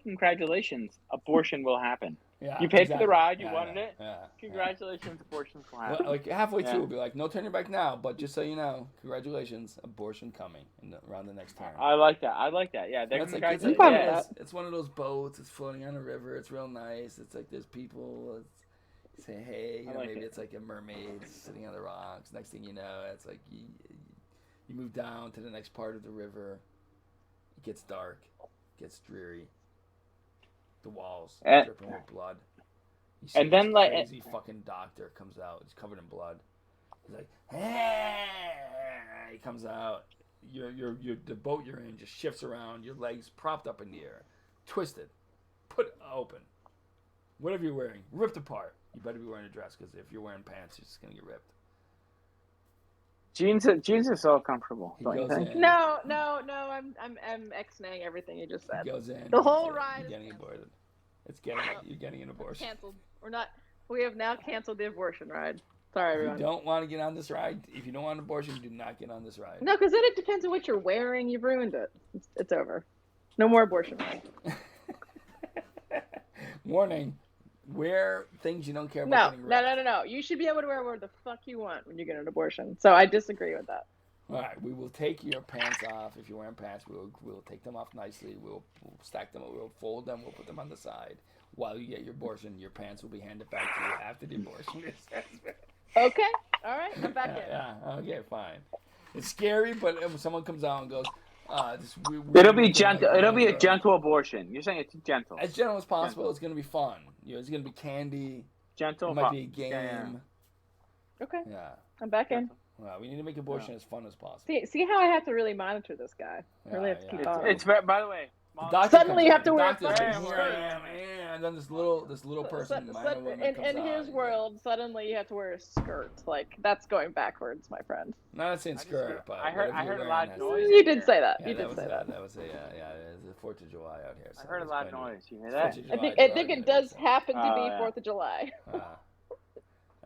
congratulations. Abortion will happen. Yeah, You paid for exactly. the ride. You Yeah, wanted yeah, it. Yeah, Congratulations, abortion will yeah. happen. Well, like halfway Yeah. through, we'll be like, no turning back now. But just so you know, congratulations, abortion coming around the next turn. I like that. Yeah, they're It's like, I'm fine with congratulations. that. it's one of those boats. It's floating on a river. It's real nice. It's like there's people. It's, say hey. You I know, like maybe it. it's like a mermaid sitting on the rocks. Next thing you know, it's like you move down to the next part of the river. It gets dark. It gets dreary. The walls dripping with blood. You see and then, this like- crazy fucking doctor comes out. He's covered in blood. He's like, hey! He comes out. The boat you're in just shifts around. Your legs propped up in the air, twisted, put open. Whatever you're wearing, ripped apart. You better be wearing a dress because if you're wearing pants, you're just gonna get ripped. Jeans are so comfortable. He Don't you goes think? in. No, I'm X-naying everything you just He said. goes in. The whole you're ride is getting canceled. aborted. You're getting an abortion. Canceled. We have now canceled the abortion ride. Sorry, If you everyone. don't want to get on this ride, if you don't want an abortion, do not get on this ride. No, because then it depends on what you're wearing. You've ruined it. It's over. No more abortion ride. Warning: wear things you don't care No, about getting ripped. no. You should be able to wear whatever the fuck you want when you get an abortion. So I disagree with that. All right, we will take your pants off. If you're wearing pants, we'll take them off nicely. We'll stack them. We'll fold them. We'll put them on the side. While you get your abortion, your pants will be handed back to you after the abortion. Okay. All right. I'm back in. Yeah. Okay. Fine. It's scary, but if someone comes out and goes, It'll be gentle. It'll be a gentle abortion. You're saying it's gentle. As gentle as possible. Gentle. It's gonna be fun. It's gonna be candy. Gentle. It might be a game. Yeah. Okay. Yeah. I'm back in. Well, we need to make abortion as fun as possible. See how I have to really monitor this guy. I really have to keep Yeah. on. It's by the way, Small doctor Suddenly you comes have to in, the wear a doctor's fucking like, skirt. and then this little person, minor woman comes in out. his He's world, suddenly you have to wear a skirt. Like that's going backwards, my friend. Like, not saying I just skirt, heard- but I heard- whatever I you're heard a wearing lot of has noise. to- You did say that. Yeah, You that did was say that. That was it's the 4th of July out here. So I heard a it's lot of going to be- noise. You hear it's that? 4th of I July, think July it gonna does be, so. happen to be yeah. 4th of July.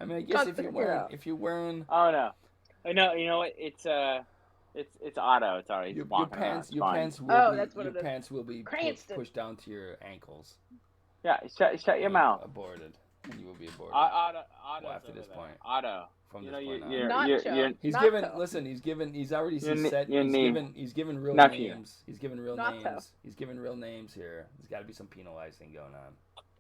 I mean, I guess Can't if you're figure wearing, out. if you're wearing Oh no. No, you know what? It's Otto. It's alright. He's your walking around. pants, It's your fine. pants will Oh, be, that's what your it is. pants will be Cranston. pushed down to your ankles. Yeah, shut your mouth. Aborted, and you will be aborted. Otto. Well, after this point. Otto. From You this know, point on. you're, Nacho. you're, He's Nacho. given. Listen, he's already Your set. your He's name. given real Nephew. names. He's given real Nacho. names. He's given real names here. There's got to be some penalizing going on.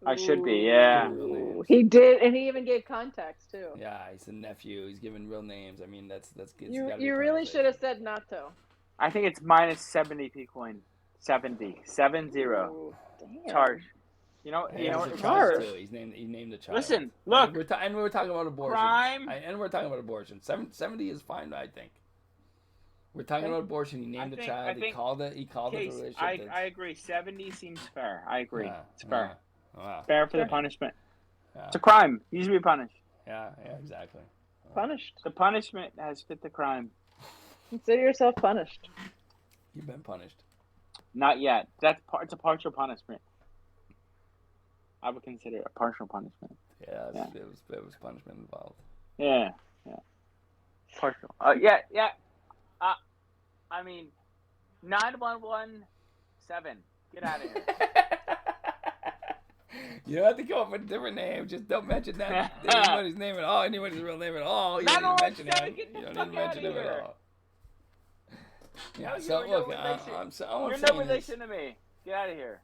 I should be, Ooh. yeah. Real names. He did, and he even gave context too. Yeah, he's a nephew. He's given real names. I mean, that's good. You really should have said Nato. I think it's minus 70 P coin. 70. 70. Ooh, damn. Charge. You know He what? has a it's child hard. too. He named the child. Listen, look. And we're talking about abortion. Crime. And we're talking about abortion. 70 is fine, I think. We're talking about abortion. He named the I child. He think- called it. He called it Case, the relationship. I agree. 70 seems fair. I agree. Yeah, It's fair. yeah. Wow. Fair for the Fair. punishment. Yeah. It's a crime. You should be punished. Yeah, exactly. Punished. The punishment has fit the crime. Consider yourself punished. You've been punished. Not yet. It's a partial punishment. I would consider it a partial punishment. Yeah, Yeah. There was punishment involved. Yeah. Partial. Yeah. I mean, 9117. Get out of here. You don't have to come up with a different name. Just don't mention that anybody's name at all. Anybody's real name at all. You don't need to mention him. 917, get the You don't fuck need to mention him outta at here. all. Yeah. No, So you're no look, relation. all I'm You're saying no is relation to me. Get out of here.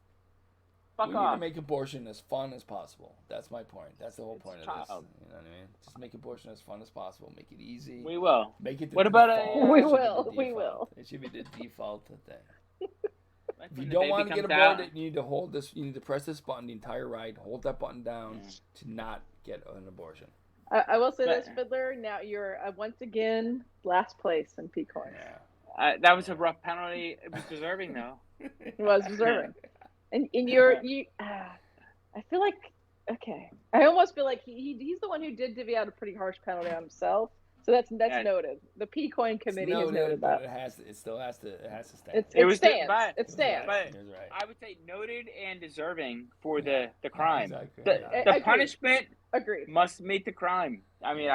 Fuck we need to off. make abortion as fun as possible. That's my point. That's the whole It's point of child. this. You know what I mean? Just make abortion as fun as possible. Make it easy. We will. Make it the What about default. We It should be will, the we default. will. It should be the default thing. Like If when you the don't baby want to get comes out. aborted, you need to hold this. You need to press this button the entire ride. Hold that button down Yeah. to not get an abortion. I will say But- this, Fiddler. Now you're once again last place in P coin. Yeah. That was a rough penalty. It was deserving, though. He was deserving, and you. I feel like okay. I almost feel like he's the one who did divvy out a pretty harsh penalty on himself. So that's Yeah. noted. The P coin committee has Noted, noted but that. it still has to stand. It It was stands. but- It stands. but- You're right. I would say noted and deserving for the crime. Exactly. The, Yeah. the Agreed. punishment Agreed. must meet the crime. I mean,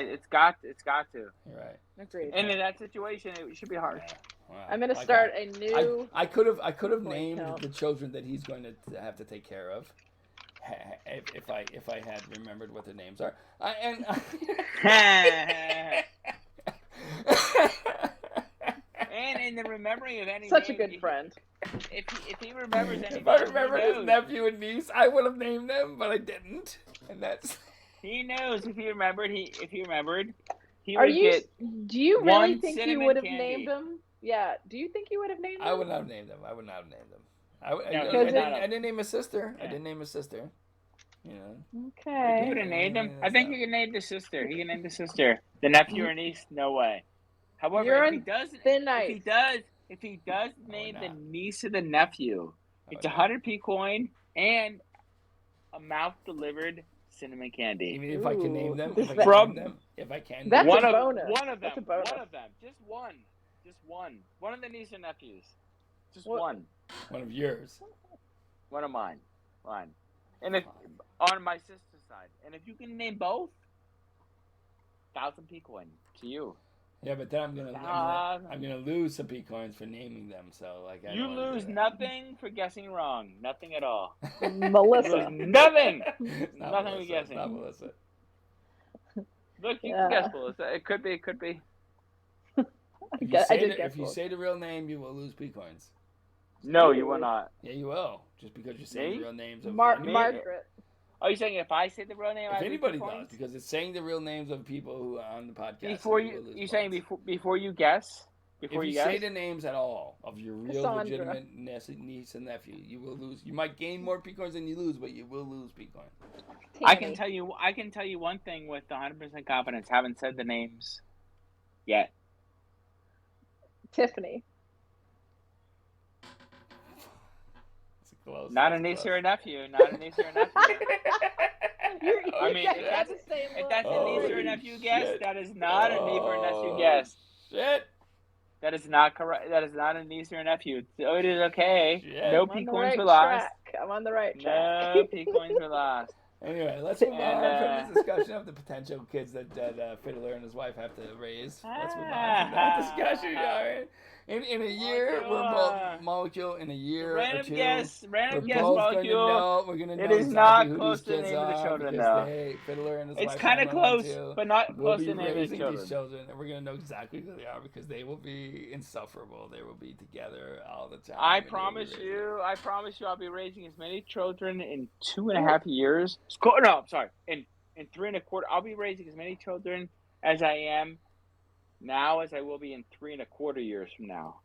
it's got to. You're right. Agreed. And in that situation, it should be harsh. Yeah. Wow. I'm gonna Like start I- a new. I could have Point named count. the children that he's going to have to take care of, if I had remembered what their names are. And in the remembering of any Such a name, good friend. If he remembers any If I name, remembered he his knows. nephew and niece, I would have named them, but I didn't, and that's. He knows if he remembered. He Are would you? get. Do you really one think you cinnamon would have candy. named him? Yeah. Do you think you would have named him? I would not have named them. I would not have named them. No, I didn't name his sister. I Yeah. didn't name his sister. You know. Okay. You would have named him. Yeah, I think so- you can name the sister. He can name the sister. The nephew or niece, no way. However, You're if he on does, thin if he does name the not. niece or the nephew, it's Oh, 100 P coin and a mouth delivered cinnamon candy. Even if I can name them, Ooh. if I can From- name them, if I can. That's name a them. bonus. One of them. That's a bonus. One of them. Just one. One of the niece or nephews. Just What- one. One of yours. One of mine. And if on my sister's side, and if you can name both, 1,000 P coin to you. Yeah, but then I'm gonna lose some P coins for naming them. So like, I You don't wanna do lose that. nothing for guessing wrong. Nothing at all. You Melissa. lose nothing. It's not Nothing Melissa, we guessing. It's not Melissa. Look, you Yeah. can guess, Melissa. It could be. If you, I say, did the, guess if you both. say the real name, you will lose P coins. No, you will not. Yeah, you will. Just because you say Me? the real names of Me? Margaret. Are you saying if I say the real name, I If lose anybody points? does, because it's saying the real names of people who are on the podcast. Before and will you lose saying points. before you guess, If before you you guess. say the names at all of your real Cassandra. legitimate niece and nephew, you will lose. You might gain more P coins than you lose, but you will lose P coins. I can Tammy. tell you one thing with 100% confidence. Haven't said the names yet. Tiffany. Close. Not a That's niece close. or a nephew. Not a niece or a nephew. You I mean, guys if have that's the same if look. that's a niece or a Holy nephew guess, shit. that is not a niece or a nephew Oh, guess. shit. That is not correct. That is not a niece or a nephew. So it is okay. Shit. No I'm on P the coins right were lost. track. I'm on the right track. No P coins were lost. Anyway, let's move And, on from this discussion of the potential kids that Fiddler and his wife have to raise. Let's move on from that discussion. All right. In a year, we're both Molecule. In a year or Random two, guess, we're random guess, both going to Molecule. know. We're going to It know is exactly not who close these to the kids name of the are children, because though. they, Fiddler and his It's wife, kind of 911 close, too, but not will close be to the name of the raising children. these children, and we're going to know exactly who they are because they will be insufferable. They will be together all the time. I and they will be promise raising- you, I'll be raising as many children in 2.5 years. No, I'm sorry. In 3.25, I'll be raising as many children as I am now as I will be in 3.25 years from now.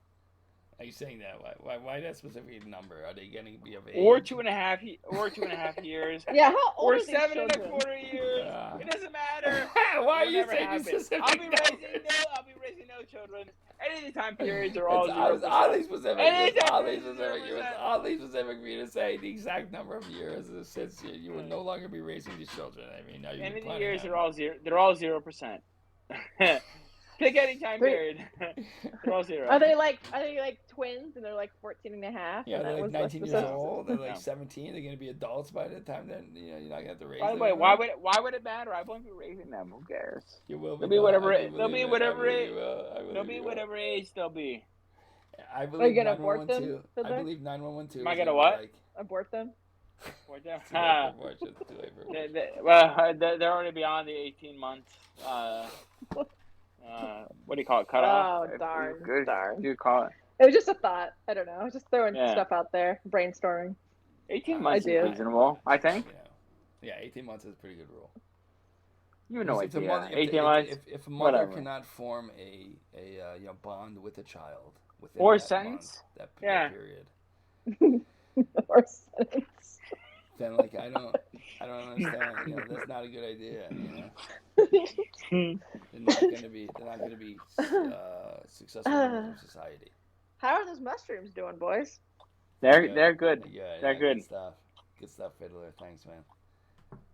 Are you saying that? Why that specific number? Are they going to be of age? Or 2.5 years. Yeah, how old Or are these children? 7.25 years. It doesn't matter. Why are It'll you never saying happen. specific I'll be numbers? raising no children. Any of the time periods are all It's 0%. oddly specific. Any It's time oddly period is specific. It was 0%. oddly specific for you to say the exact number of years since you would no longer be raising these children. I mean, are you Any of the planning years on- are all zero. They're all 0%. Pick any time period. They're all zero. Are they like twins and they're like 14 and a half? Yeah, and they're that like was 19 years specific? old. They're like No. 17. They're going to be adults by the time that you're not going to have to raise By the them. way, anymore. why would it matter? I won't be raising them. Who cares? You will be. They'll be no, whatever I it- do they'll believe be it. whatever I believe it- you will. I They'll believe be you will. whatever age they'll be. I Are believe you gonna abort 911 them, too. I Fiddler? believe 911 too. Am I is gonna be what? Like, Abort them? What the- too late for abortion. Too late for abortion. Well, they're already beyond the 18 months. What do you call it? Cutoff? Oh, darn, Good. darn. You call it It was just a thought. I don't know. I was just throwing Yeah. stuff out there, brainstorming. 18 months is Idea. reasonable, I think. Yeah, 18 months is a pretty good rule. You have no If the idea. mother- if 18 the- months. If a mother whatever. cannot form a bond with a child within Or that sentence. month, that Yeah. period, Or sentence. then like I don't understand. That's not a good idea. They're not going to be successful members of society. How are those mushrooms doing, boys? They're good. Yeah, They're good. Good stuff, Fiddler. Thanks, man.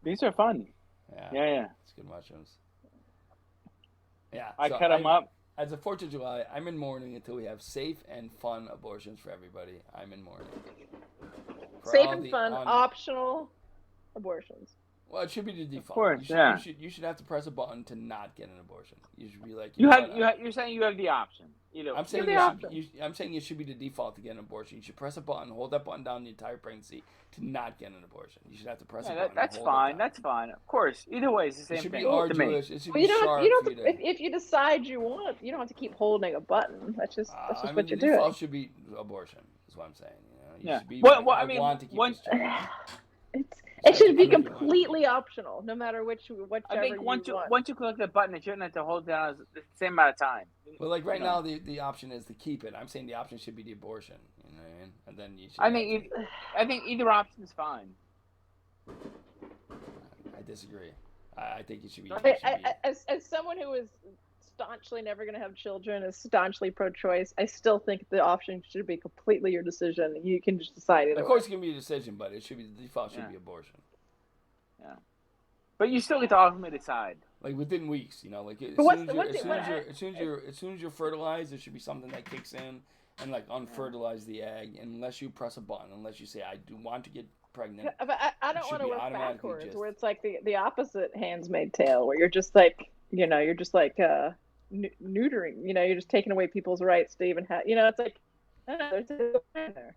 These are fun. Yeah, Yeah. it's good mushrooms. Yeah, I so cut them up. As a 4th of July, I'm in mourning until we have safe and fun abortions for everybody. I'm in mourning. For Safe all and the fun, optional abortions. Well, it should be the default. course, you yeah. You should have to press a button to not get an abortion. You should be like, You know have what, you're saying you have the option. I'm saying the you option. I'm saying it should be the default to get an abortion. You should press a button, hold that button down the entire pregnancy to not get an abortion. You should have to press a button. That's and hold fine. It down. That's fine. Of course. Either way, it's the It same should thing be to me. arduous. It should Well, be you don't. sharp You don't for have you to, to. if you decide you want, you don't have to keep holding a button. That's just I what mean, you're the doing. default should be abortion. Is what I'm saying. You Yeah. should be Well, like, well, I I mean, want to keep once- this child. It should be I don't know. completely optional, no matter whichever I think you once want. you click the button, it shouldn't have to hold down the same amount of time. Well, like right You know. now, the option is to keep it. I'm saying the option should be the abortion. You know what I mean? And then you should. I think either option is fine. I disagree. I think it should be. As someone who is staunchly never going to have children, is staunchly pro-choice, I still think the option should be completely your decision. You can just decide it. Of course, it can be a decision, but it should be the default. Should be abortion. Yeah. But you still get to ultimately decide. Like within weeks, like as But soon as you're fertilized, there should be something that kicks in and like unfertilize the egg, unless you press a button, unless you say I do want to get pregnant. But I don't should want to be work automatically backwards, just- where it's like the opposite Handmaid's Tale, where you're just like, you're just like neutering. You're just taking away people's rights to even have. It's like, I don't know, there's a line there.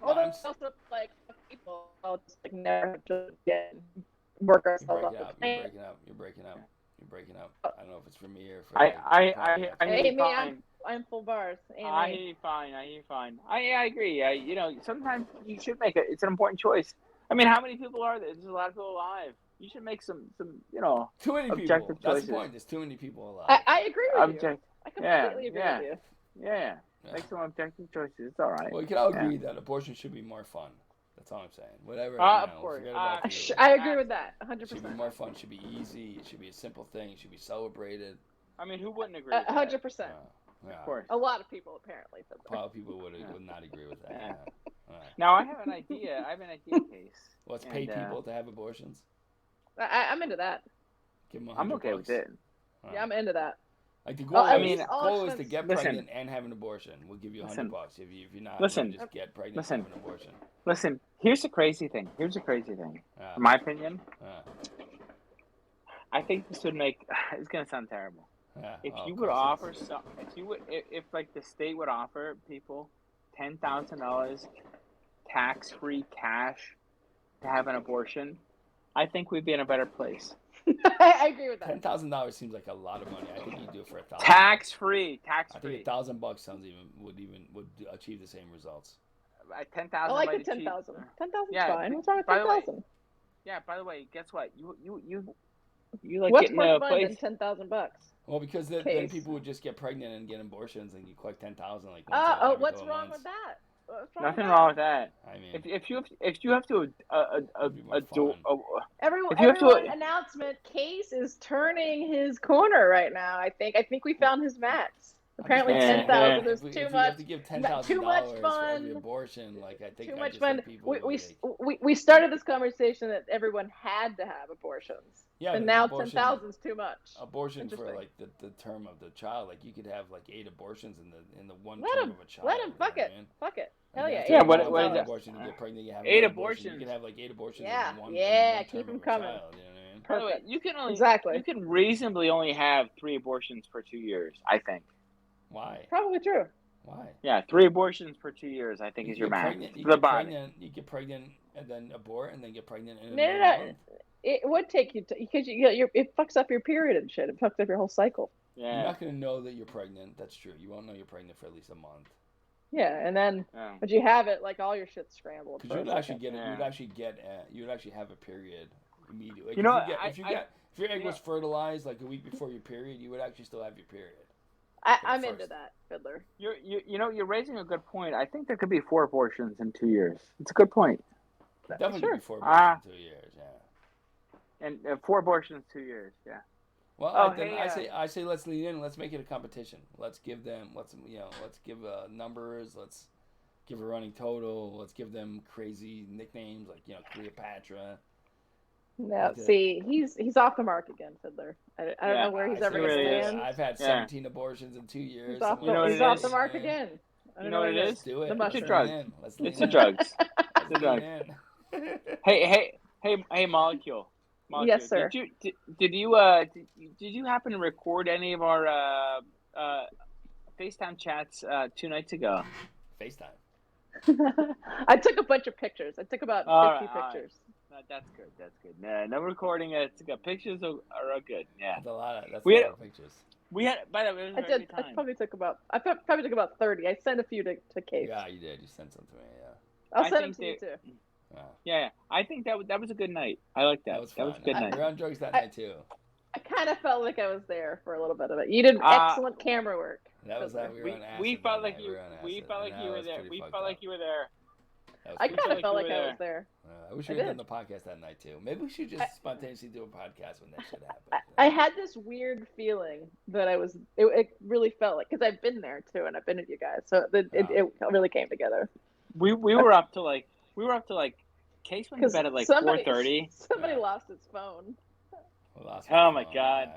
Although it's also like people, just like never to work You're ourselves breaking up. up. You're breaking up. You're breaking up. I don't know if it's for me or for. I Hey, hear me, fine. I'm full bars. I hear you fine. I agree. Sometimes you should make it. It's an important choice. I mean, how many people are there? There's a lot of people alive. You should make some Too many people. objective That's choices. the point. There's too many people alive. I agree with you. object. I completely agree yeah. with you. Yeah. Yeah. Make some objective choices. It's all right. Well, we can all agree that abortion should be more fun. That's all I'm saying. Whatever. Of course. Forget about the- I agree with that, It should be 100%. more fun. It should be easy. It should be a simple thing. It should be celebrated. I mean, who wouldn't agree with that? 100%. Yeah. Of course. A lot of people apparently. A lot of people would not agree with that. Yeah. Yeah. Now I have an idea. I have an idea, Case. Let's And, pay people to have abortions. I'm into that. Give them I'm okay with it. Yeah, I'm into that. Like the Well, goal, at is, least all goal is to expense- get Listen. pregnant and have an abortion. We'll give you Listen. $100 if you're not. Listen. Just get pregnant Listen. and have an abortion. Listen, here's the crazy thing. Yeah. In my opinion, Yeah. I think this would make. It's gonna sound terrible. Yeah. If Oh, you of would course offer it is. some, if like the state would offer people $10,000 tax-free cash to have an abortion, I think we'd be in a better place. I agree with that. $10,000 seems like a lot of money. I think you do it for $1,000. Tax-free. I think $1,000 sounds would achieve the same results. 10,000. I like the 10,000. 10,000 is Yeah, fine. What's wrong with by the way, 10,000? Yeah. By the way, guess what? You like What's getting more a fun place. than $10,000? Well, because then Case. people would just get pregnant and get abortions, and you collect 10,000 like. What's wrong with that? Nothing wrong with that. I mean, If you have to It'd be more fun. Everyone, If you have to- announcement. Case is turning his corner right now. I think we found his max. Apparently, Yeah. 10,000 is if too you much. have to give $10,000 too much for every fun. abortion, like I think Too I much just fun. think people would like, We started this conversation that everyone had to have abortions, yeah, and but now abortion- 10,000 is too much. abortion for Interesting. like the term of the child. Like you could have like 8 abortions in the one Let term him. of a child. Let him. you know Fuck what I it. mean? Fuck it. Like, Hell yeah. after Yeah, you what- have what one is it? abortion, you get pregnant, you have 8 another abortion. abortions. You can have like 8 abortions Yeah, in one. yeah, in one keep term 'em of a coming. child, you know what I mean? By the way, Perfect. you can only Exactly. you can reasonably only have 3 abortions per 2 years. I think. Why? Probably true. Why? Yeah, 3 abortions per 2 years. I think is your get max. pregnant, you For the get body. pregnant, you get pregnant and then abort and then get pregnant in No, another no, no. month. It would take you because it fucks up your period and shit. It fucks up your whole cycle. You're Yeah. not gonna know that you're pregnant. That's true. You won't know you're pregnant for at least a month. Yeah, and then Yeah. but you have it like all your shit's scrambled. Because for a you'd actually second. get it. Yeah. You would actually have a period immediately. Like, You know, if your egg you was know- fertilized like a week before your period, you would actually still have your period. I'm first. into that, Fiddler. You're raising a good point. I think there could be 4 abortions in 2 years. It's a good point. Definitely Sure. before Ah. 2 years. Yeah. And 4 abortions 2 years. Yeah. Well, Oh, then hey, I say let's lean in. Let's make it a competition. Let's give give numbers. Let's give a running total. Let's give them crazy nicknames like Cleopatra. No, Okay. see, he's off the mark again, Fiddler. I don't Yeah, know where he's I ever say gonna really is. land. I've had Yeah. 17 abortions in 2 years. He's off, something You know the, what he's it off is? the mark Yeah. again. I You don't know what it Let's is? do it. The Let's mushroom. lean drugs. in. Let's lean It's the in. drugs. Let's the lean drugs. in. Hey, Molecule. Yes, sir. Did you happen to record any of our FaceTime chats 2 nights ago? FaceTime. I took a bunch of pictures. I took about 50 All right. pictures. That's good. No recording. It's good. Pictures are good. Yeah. That's a lot of We had- pictures. We had. By the way, it was I a very did. good I time. probably took about 30. I sent a few to Case. Yeah, you did. You sent some to me. Yeah. I'll I send them think to you too. Yeah. Yeah. I think that was a good night. I like that. That was fun. a good night. We were on drugs that I- night too. I kind of felt like I was there for a little bit of it. You did Uh, excellent camera work. That was that. We were on acid. We felt that like night. you. were on We acid, felt and like that you were was there. pretty We fucked felt up. like you were there. That was I pretty kind of like felt you like were I there. was there. I wish I we had did. done the podcast that night too. Maybe we should just spontaneously do a podcast when that shit happens. I had this weird feeling that it really felt like, because I've been there too, and I've been with you guys, so it really came together. We were up to like Case went to bed at like 4:30. Somebody Yeah. lost his phone. I lost Oh my phone. God.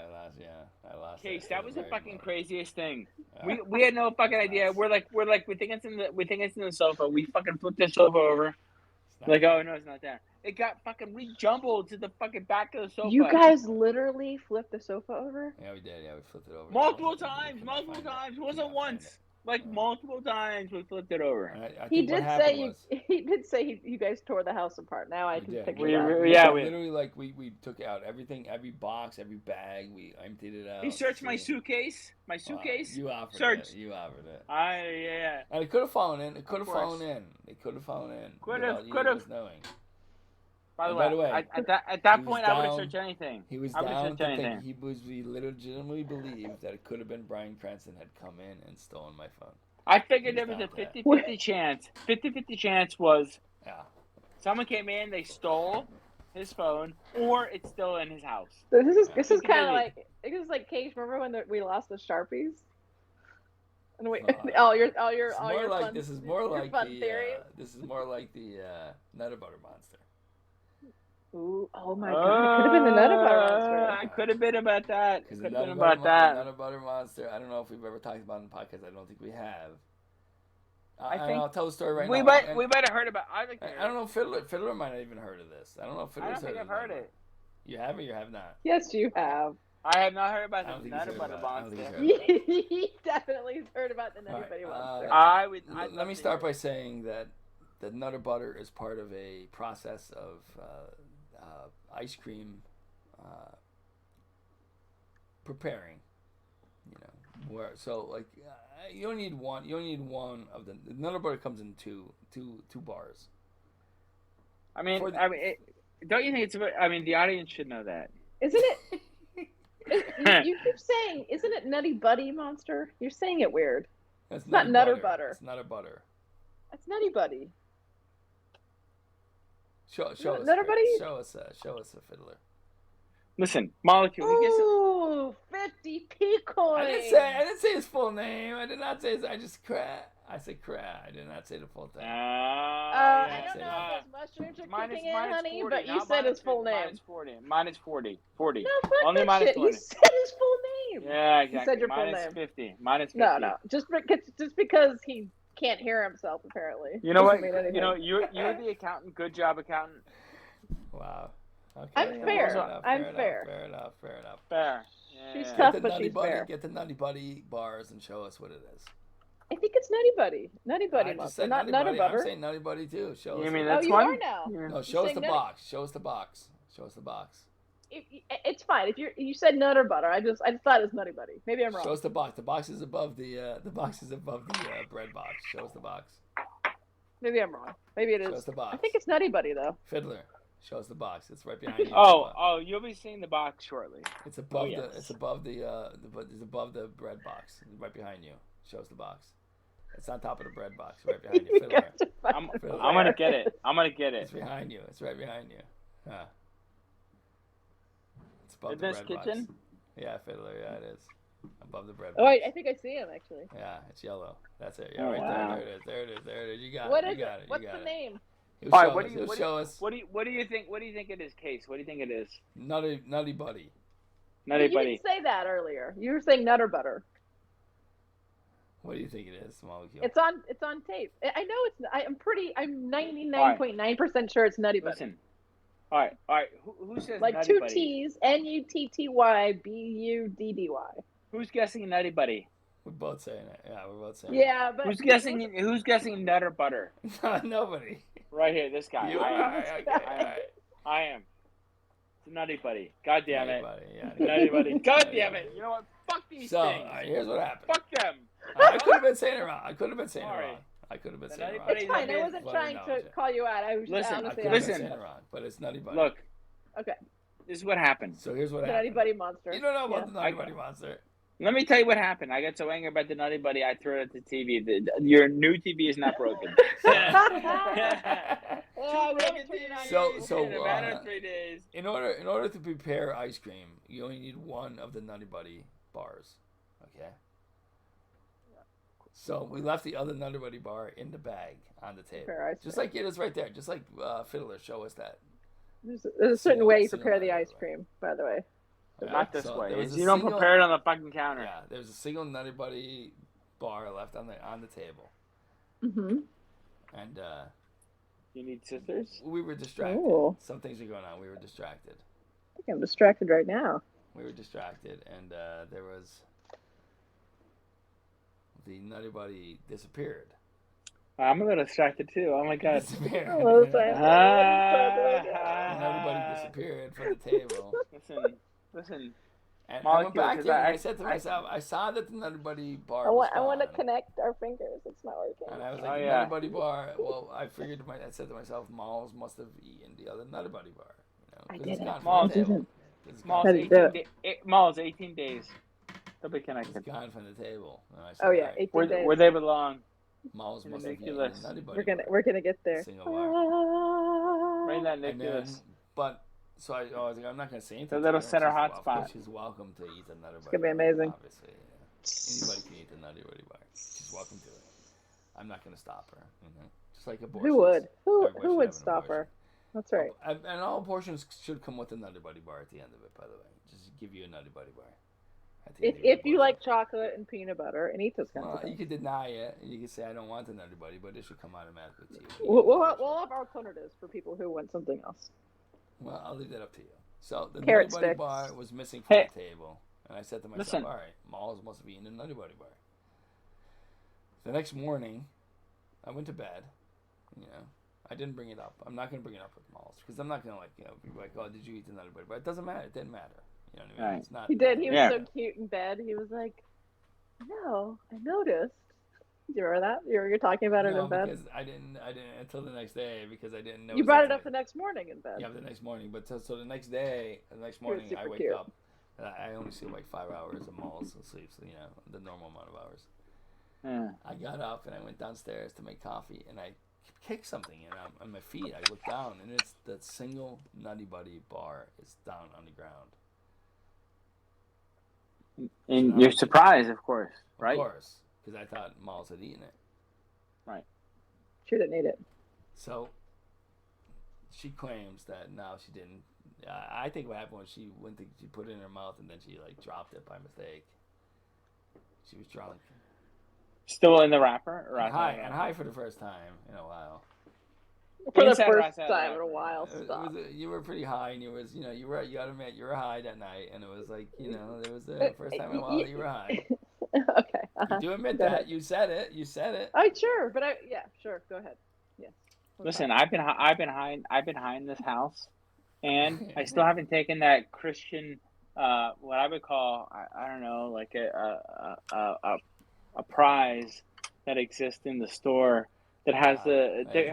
I lost. Case, it. that was the Very fucking much. craziest thing. Yeah. We had no fucking idea. We're like we think it's in the sofa. We fucking flipped the sofa over. It's not Like, good. oh no, it's not there. It got fucking rejumbled to the fucking back of the sofa. You guys literally flipped the sofa over? Yeah, we did. Yeah, we flipped it over. multiple We times. couldn't find It We wasn't could not find once. it. Like multiple times we flipped it over. And I He think what did happened say was, you guys tore the house apart. Now I We can did. picture We- that. we- yeah, literally like we took out everything, every box, every bag. We emptied it out. He searched my So- suitcase. My Wow, suitcase. You offered Searched. it. You offered it. Yeah. And it could have fallen in. It could have course. fallen in. It could have fallen in. Could've, without could've. us knowing. By the And by the way, way, at that he point was I would have down- searched anything. He was I would've down searched to think anything. we legitimately believed that it could have been Bryan Cranston had come in and stolen my phone. I figured He there was was a down for that. 50-50 chance. 50-50 chance was Yeah. someone came in, they stole his phone, or it's still in his house. This is kind of Completely. like Cage. Remember when we lost the Sharpies? And wait, Uh, all your It's all more your like fun, this is more your like fun the theories. this is more like the Nutter Butter Monster. Ooh, oh my god, it could have been the Nutter Butter Monster. I could have been about that. Because Could the have been about that. Nutter Butter Monster. I don't know if we've ever talked about it in the podcast. I don't think we have. I And think I'll tell the story right we now. might And we might have heard about. I think I don't know. Fiddler might not even heard of this. I don't know if I Fiddler's don't think I've of heard it. You have or you have not. Yes, you have. I have not heard I about don't the think he's Nutter heard Butter about it. I don't think he's Monster. heard about it. He definitely has heard about the Nutty Alright, Buddy Monster. I would. Let me start by saying that the Nutter Butter is part of a process of ice cream preparing. You know, where so like you only need one. You only need one of the Nutter Butter comes in two bars. I mean, For the- don't you think it's? I mean, the audience should know that. Isn't it? You keep saying, isn't it Nutty Buddy Monster? You're saying it weird. It's not Nutter Butter. It's Nutter Butter. That's Nutty Buddy. Show us. Nutter Buddy? Show us a fiddler. Listen, Molecule. He gets. Ooh, 50p coin. I didn't say his full name. I did not say his. I just I said I did not say the full thing. I don't know if those mushrooms are Minus- kicking in, minus honey, 40, but you not said minus his full 50, name. Minus 40. Minus 40. 40. No, fuck Only that minus shit. 20. You said his full name. Yeah, exactly. You said your full Minus name. 50. Minus 50. No. Just because he can't hear himself, apparently. You know what? Doesn't mean anything. You know, you're the accountant. Good job, accountant. Wow. Okay. I'm fair. Fair fair. enough. Fair. She's Yeah. tough. Get the but Nutty she's Buddy. fair. Get the Nutty Buddy bars and show us what it is. I think it's Nutty Buddy. Nutty Buddy I just Monster, said not Nutty Nutter Buddy. Butter. I'm saying Nutty Buddy too. Show You us. mean what it Oh, that's you one? are now. Yeah. No, show us saying the Nutty- box. Show us the box. Show us the box. It's fine. If you said Nutter Butter, I just thought it was Nutty Buddy. Maybe I'm wrong. Show us the box. The box is above the bread box. Show us the box. Maybe I'm wrong. Maybe it Show us is. the box. I think it's Nutty Buddy though. Fiddler. Show us the box. It's right behind you. Oh, you'll be seeing the box shortly. It's above yes. it's above it's above the bread box. Right behind you. Show us the box. It's on top of the bread box. Right behind you. You Fiddler. guys are I'm fucking gonna hilarious. get it. I'm gonna get It's it. behind you. It's right behind you. Huh. It's above In the this bread kitchen? box. Yeah, Fiddler. Yeah, it is. Above the bread box. Oh wait, I think I see him actually. Yeah, it's yellow. That's it. Yeah, Oh, right wow. there. There it is. There it is. You got What it. is You got it? it. What's You got the it. name? He'll All right, show what us. do you He'll what show us. do you think? What do you think it is, Case? What do you think it is? Nutty Buddy. Nutty You Buddy. didn't say that earlier. You were saying Nutter Butter. What do you think it is, Molecule? It's on tape. I know it's. I'm 99.9% sure it's Nutty Buddy. Listen. All right. Who says Like Nutty two Buddy? T's, NUTTYBUDDY. Who's guessing Nutty Buddy? We're both saying it. Yeah, we're both saying Yeah, but Who's guessing Nutter Butter? it. Nobody. Right here, this guy. You I am. are. Okay. All right. I am. It's Nutty Buddy. God damn Nutty it. Buddy. Yeah. Nutty Buddy. God Nutty damn Buddy. it. You know what? Fuck these So, things. all right, here's what happened. Fuck them. I could have been saying it wrong. I could have been saying it Sorry. wrong. I could have been The saying it Nutty wrong. Buddy- it's fine. I Amazing. wasn't Well, trying no, to Jay. call you out. I was Listen, I honestly could have been listen. saying it wrong, but it's Nutty Buddy. Look, Okay. this is what happened. So here's what The Nutty happened. Buddy Monster. You don't know about Yeah. the Nutty I- Buddy monster. Let me tell you what happened. I got so angry about the Nutty Buddy, I threw it at the TV. Your new TV is not broken. Yeah, we haven't turned it on So- yet. so, in a matter of 3 days. In order to prepare ice cream, you only need one of the Nutty Buddy bars. Okay. So we left the other Nutty Buddy bar in the bag on the table, Prepare ice just cream. like it is right there. Just like Fiddler, show us that. There's a certain way you prepare the ice cream, by the way. Not this So way. there was a You don't single- prepare it on the fucking counter. Yeah, there's a single Nutty Buddy bar left on the table, Mm-hmm. and You need scissors? we were distracted. Oh. Some things were going on. We were distracted. I think I'm distracted right now. We were distracted, and there was the Nutty Buddy disappeared. I'm a little distracted too. Oh my god. Disappeared. Hello, Sam. The Nutty Buddy disappeared from the table. Listen. And I went Molecule, back 'cause there and I- I said to myself, I saw that the Nutty Buddy bar I was want to gone. connect our fingers. It's not working. And I was Oh, like, yeah. Nutty Buddy bar. Well, I said to myself, Malls must have eaten the other Nutty Buddy bar. You know, I 'cause it's didn't. gone from Malls the table. didn't. It's Malls gone, How did you do 18 Malls 18 days. They'll be it's connected. gone from the table. And I said, Oh yeah, "Alright, 18 days. Where they belong. Malls must have eaten the Ridiculous. Nutty Buddy We're bar. gonna get there. Single wire. Right in that And then, ridiculous. but so I was like, I'm not gonna say anything. The little to her. Center She's hotspot. She's welcome to eat the Nutty Buddy. gonna be amazing. Obviously. Anybody can eat the Nutty Buddy bar. She's welcome to it. I'm not going to stop her. Just like abortions. Who would? Everybody Who should would have an stop abortion. her? That's right. And all abortions should come with a Nutty Buddy bar at the end of it, by the way. Just give you a Nutty Buddy bar. If you like chocolate and peanut butter and eat those kinds of things. You could deny it. You could say, I don't want the Nutty Buddy, but it should come automatically to you. We'll have alternatives for people who want something else. Well, I'll leave that up to you. So the Carrot Nutty Buddy sticks. bar was missing from the table. And I said to myself, Listen. all right, Malls must have eaten a Nutty Buddy bar. The next morning, I went to bed. I didn't bring it up. I'm not going to bring it up with Malls because I'm not going to be like, oh, did you eat the Nutty Buddy bar? It doesn't matter. It didn't matter. You know what I mean? Right. It's not. He did. He was Yeah. so cute in bed. He was like, "No, I noticed." Do you remember that? You're talking about it No, in bed. because I didn't until the next day because I didn't know. You brought it up the next morning in bed. Yeah, the next morning. But so the next day, the next He was morning, I super wake cute. up. I only sleep like 5 hours of Malls sleep, so the normal amount of hours. Yeah. I got up and I went downstairs to make coffee, and I kicked something, and on my feet, I looked down, and it's the single Nutty Buddy bar is down on the ground. And you're surprised, of course, right? Of course, because I thought Malls had eaten it. She didn't eat it. So she claims that no, she didn't. I think what happened was she put it in her mouth and then she dropped it by mistake. She was drunk. Still in the wrapper? Or And high for the first time in a while. For the Inside or first outside? time in a while. Stop. You were pretty high, and you gotta admit you were high that night, and it was like it was the first time in a while that you were high. Okay. You do admit Go that ahead. you said it. Sure, but sure. Go ahead. Yes. Listen, I've been high in this house, and I still haven't taken that Christian, what I would call, I don't know, like a prize that exists in the store that has her I want you to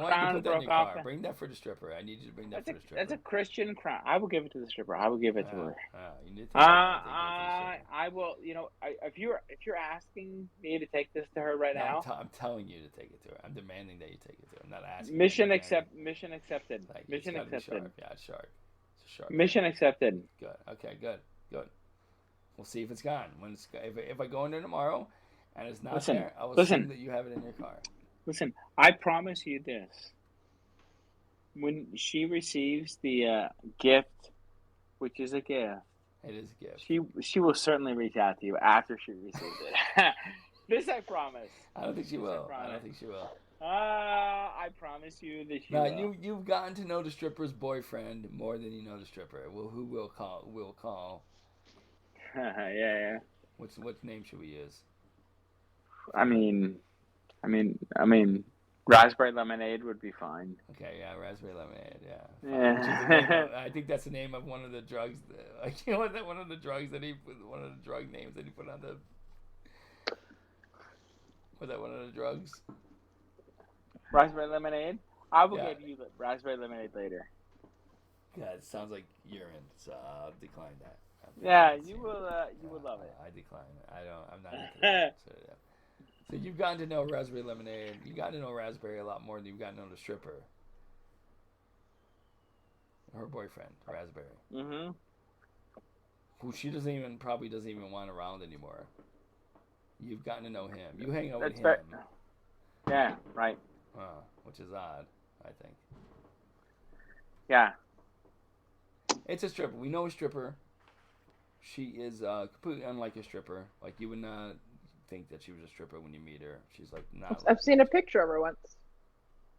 crown put that in broke your off. car. Bring that for the stripper. I need you to bring that for the stripper. That's a Christian crown. I will give it to the stripper. I will give it to her. You need to take it to the I will. If you're asking me to take this to her right stripper. now, No, I'm telling you to take it to her. I'm demanding that you take it to her. I'm not asking. mission you. accepted. Like, Mission it's accepted. sharp. Yeah, it's sharp. It's a sharp. Mission accepted. Good. Okay. Good. We'll see if it's gone. If I go in there tomorrow, and it's not there, I will assume that you have it in your car. Listen, I promise you this. When she receives the gift, which is a gift, It is a gift. she will certainly reach out to you after she receives it. This I promise. I don't think she will. promise. I don't think she will. I promise you that she Now will. you've gotten to know the stripper's boyfriend more than you know the stripper. Well, who will call? Yeah. What name should we use? I mean, raspberry lemonade would be fine. Okay, yeah, raspberry lemonade. Yeah. Yeah. I think that's the name of one of the drugs. One of the drug names that he put on the. Was that one of the drugs? Raspberry lemonade. I will Yeah. give you raspberry lemonade later. Yeah, it sounds like urine, so I'll decline that. Yeah, you will. You will love it. I decline it. I'm not into that. So you've gotten to know raspberry lemonade. You got to know raspberry a lot more than you've gotten to know the stripper. Her boyfriend, raspberry, Mm-hmm. who she probably doesn't even want around anymore. You've gotten to know him. You hang out That's with fair. him, Yeah. Right. which is odd, I think. Yeah. It's a stripper. We know a stripper. She is completely unlike a stripper. Like, you would not think that she was a stripper when you meet her. She's like not. I've seen a picture of her once.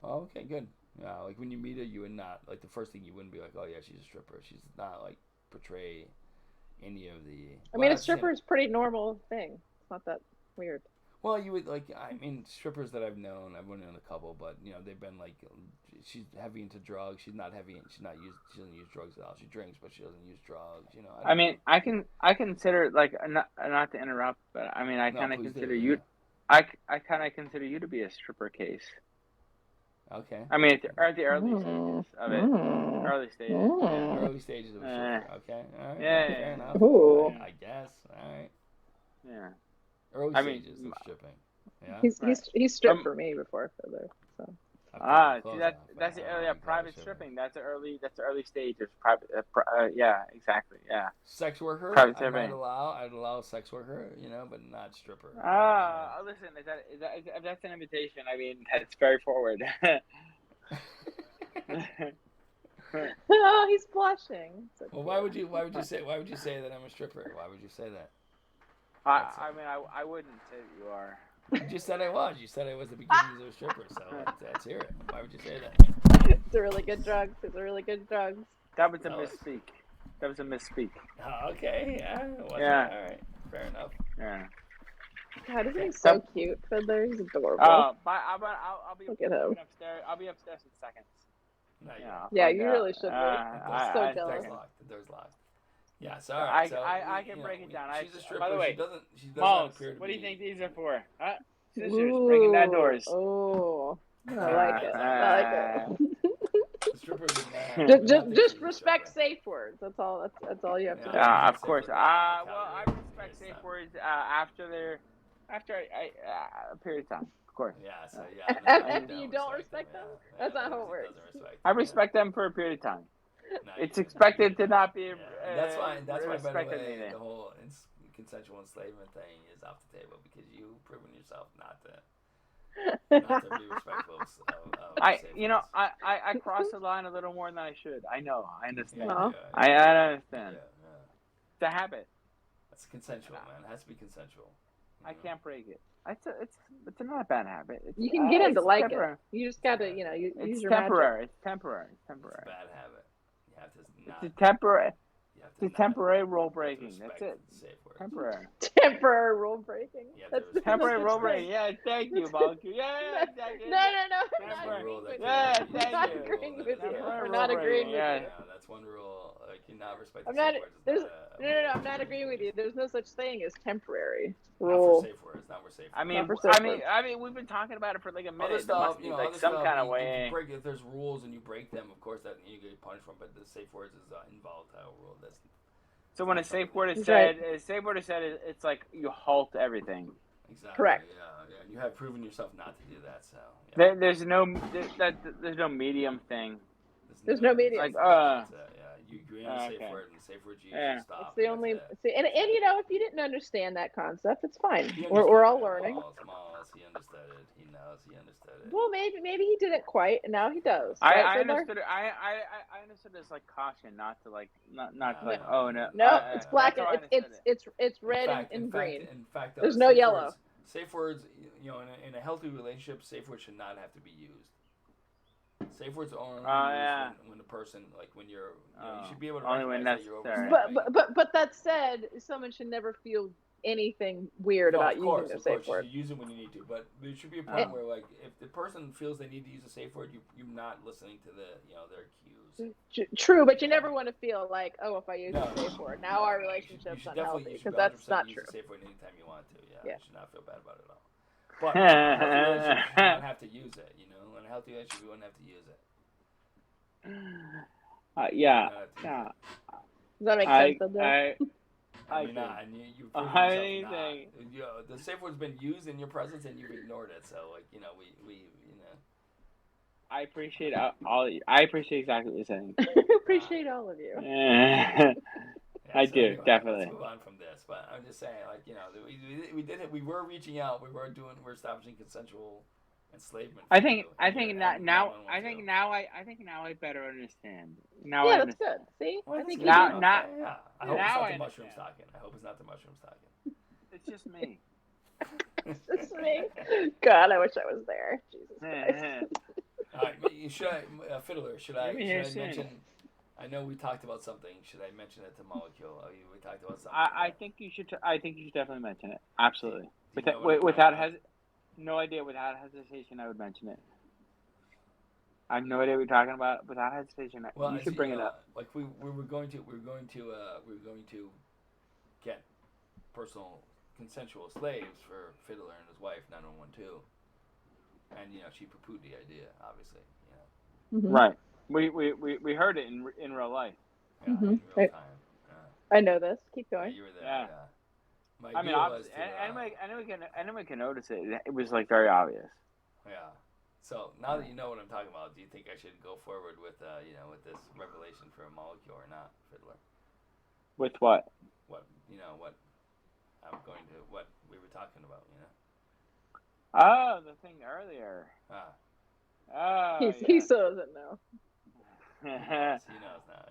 Oh, okay, good. Yeah, like when you meet her, you would not like the first thing you wouldn't be like, oh yeah, she's a stripper. She's not like portray any of the. I mean, a stripper is a pretty normal thing. It's not that weird. Well, you would like. I mean, strippers that I've known, I've known a couple, but they've been like, she's heavy into drugs. She's not heavy. She doesn't use drugs at all. She drinks, but she doesn't use drugs. I mean, I consider, like, not to interrupt, but I mean, I kind of consider you. I kind of consider you to be a stripper case. Okay. I mean, at the early stages of it. Early stages. Yeah. Early stages of a stripper. Okay. All right. Yeah. Fair enough. Ooh. I guess. All right. Yeah. Early I mean, stages of stripping. Yeah. He's stripped for me before, so. I've taken See clothes that's off, that's the but I early don't like private live stripping. That's the early stage of private. Yeah, exactly. Yeah, Sex worker, private I might stripping. I'd allow a sex worker, but not stripper. Listen, if that's an invitation, I mean, that's very forward. Oh, he's blushing. So Well, cute. why would you say that I'm a stripper? Why would you say that? I mean, I wouldn't say that you are. You just said I was. You said I was the beginnings of a stripper. So let's hear it. Why would you say that? It's a really good drug. It's a really good drugs. That was a No, it's- misspeak. That was a misspeak. Oh, okay. Yeah. It wasn't. Yeah. All right. Fair enough. Yeah. God, isn't he so cute, Fiddler? He's adorable. I'll be Look at him. upstairs. I'll be upstairs in seconds. No, Yeah, you really should be. I'm so the jealous. door's locked. The door's locked. Yeah. So all right. I can break it down. She's a stripper. By the way, she doesn't Moles, appear to what do you be- think these are for? Huh? Scissors, breaking down doors. Oh, I like it. I like The stripper would not- it. would not think Just she's a respect stripper. safe words. That's all. That's all you have to do. Yeah. Of course. Safe Well, word. I respect safe words after a period of time. Of course. Yeah. So And you don't respect them? That's not how it works. I respect them for a period of time. No, It's you- expected to not be. Yeah, and that's why. By the respected way, anything. the whole consensual enslavement thing is off the table because you've proven yourself not to be respectful of safe words. I crossed the line a little more than I should. I know. I understand. No. I understand. Yeah. It's a habit. It's consensual, man. It has to be consensual. I can't break it. It's not a bad habit. You can get him to like temporary. it. You just gotta, use It's your temporary. It's temporary. It's It's a temporary. bad habit. You have to not. It's a temporary. You have to It's a not- temporary you rule have to breaking. respect That's it. the safe words. Temporary. magic. Temporary rule breaking. Yeah, That's there was Temporary no rule such breaking. thing. Yeah, thank you, Volker. Yeah, thank you. No, I'm not Temporary agreeing rule with that you. Yeah, you- thank I'm not you. agreeing with you. Temporary I'm not rule agreeing breaking, with yeah. you. Yeah, that's one rule. Like you not respect I'm the not. safe words. It's There's not no. I'm not agreeing with you. There's no such thing as temporary Not rule. for safe words. Not for safe. I words. mean, Not for safe words. we've been talking about it for like a Other minute. There stuff, must be like other some stuff, kind of If way. you break, if there's rules and you break them, of course that you get punished from. But the safe words is an involatile rule. That's So when a safe word is That's said, right. it's like you halt everything. exactly Correct. Yeah. And you have proven yourself not to do that. So yeah. There's no medium thing. There's no medium. Like, you agree on a safe okay. word, and the safe word you Yeah. should stop. It's the only. And if you didn't understand that concept, it's fine. He We're all understood it. learning. Smalls, he understood it. He knows. He understood it. Well, maybe he didn't quite, and now he does. I Right, Fiddler? understood it. I understood it as like caution, not to like not to like No. oh no. No, it's black that's how I and understood it's In red fact- and in green. Fact, in fact, There's no safe yellow. Words, safe words, in a healthy relationship, safe words should not have to be used. Safe words are only yeah. used when the person, like when you're, you Oh. should be able to Only when recognize that you're necessary. overstepping. But that said, someone should never feel anything weird No, about of course, using a of safe course, word. you should use it when you need to, but there should be a point Oh. where, like, if the person feels they need to use a safe word, you're not listening to their cues. True, but you never want to feel like, oh, if I use No. a safe word, now our You relationship's should unhealthy, definitely- you because should that's 100% not use true. a safe word anytime you want to. Yeah, Yeah. you should not feel bad about it at all. But in a healthy relationship, you should not have to use it. In a healthy relationship, you wouldn't have to use it. Yeah. You don't have to use Yeah. Does that make sense? Fiddler? I you're not, and you've I proven yourself think- not. The safe word's been used in your presence, and you've ignored it. So, like, I appreciate all. I appreciate exactly what you're saying. I appreciate all of you. Yeah. I so do, anyway, definitely. Let's move on from this, but I'm just saying, like, we did it. We were reaching out. We're establishing consensual enslavement. I for think you, I and think you're now not now one I to. think now I better understand. Now Yeah, I that's understand. good. See, Well, I think that's you good. do. Now- Okay, yeah. I hope now it's not I the mushroom understand. stocking. I hope it's not the mushroom stocking. It's just me. It's me. God, I wish I was there. Jesus Christ. All right, Fiddler? Should I Let me hear mention? soon. I know we talked about something. Should I mention it to Molecule? We talked about something. I think you should. I think you should definitely mention it. Absolutely. Do you know what I'm Without talking about? no idea. Without hesitation, I would mention it. I have no idea what you're talking about. Without hesitation, Well, you as should bring it up. Like we were going to get personal consensual slaves for Fiddler and his wife 9112, and she poo-pooed the idea, obviously. Mhm. Right. We heard it in real life. Yeah, Mhm. in real Right. time. I know this. Keep Yeah, going. you were there. Yeah. My I mean, deal was obviously, to, anyone can notice it. It was like very obvious. yeah. So now that you know what I'm talking about, do you think I should go forward with with this revelation for a molecule or not, Fiddler? With what? What what we were talking about, Oh, the thing earlier. Oh, He still doesn't know. He knows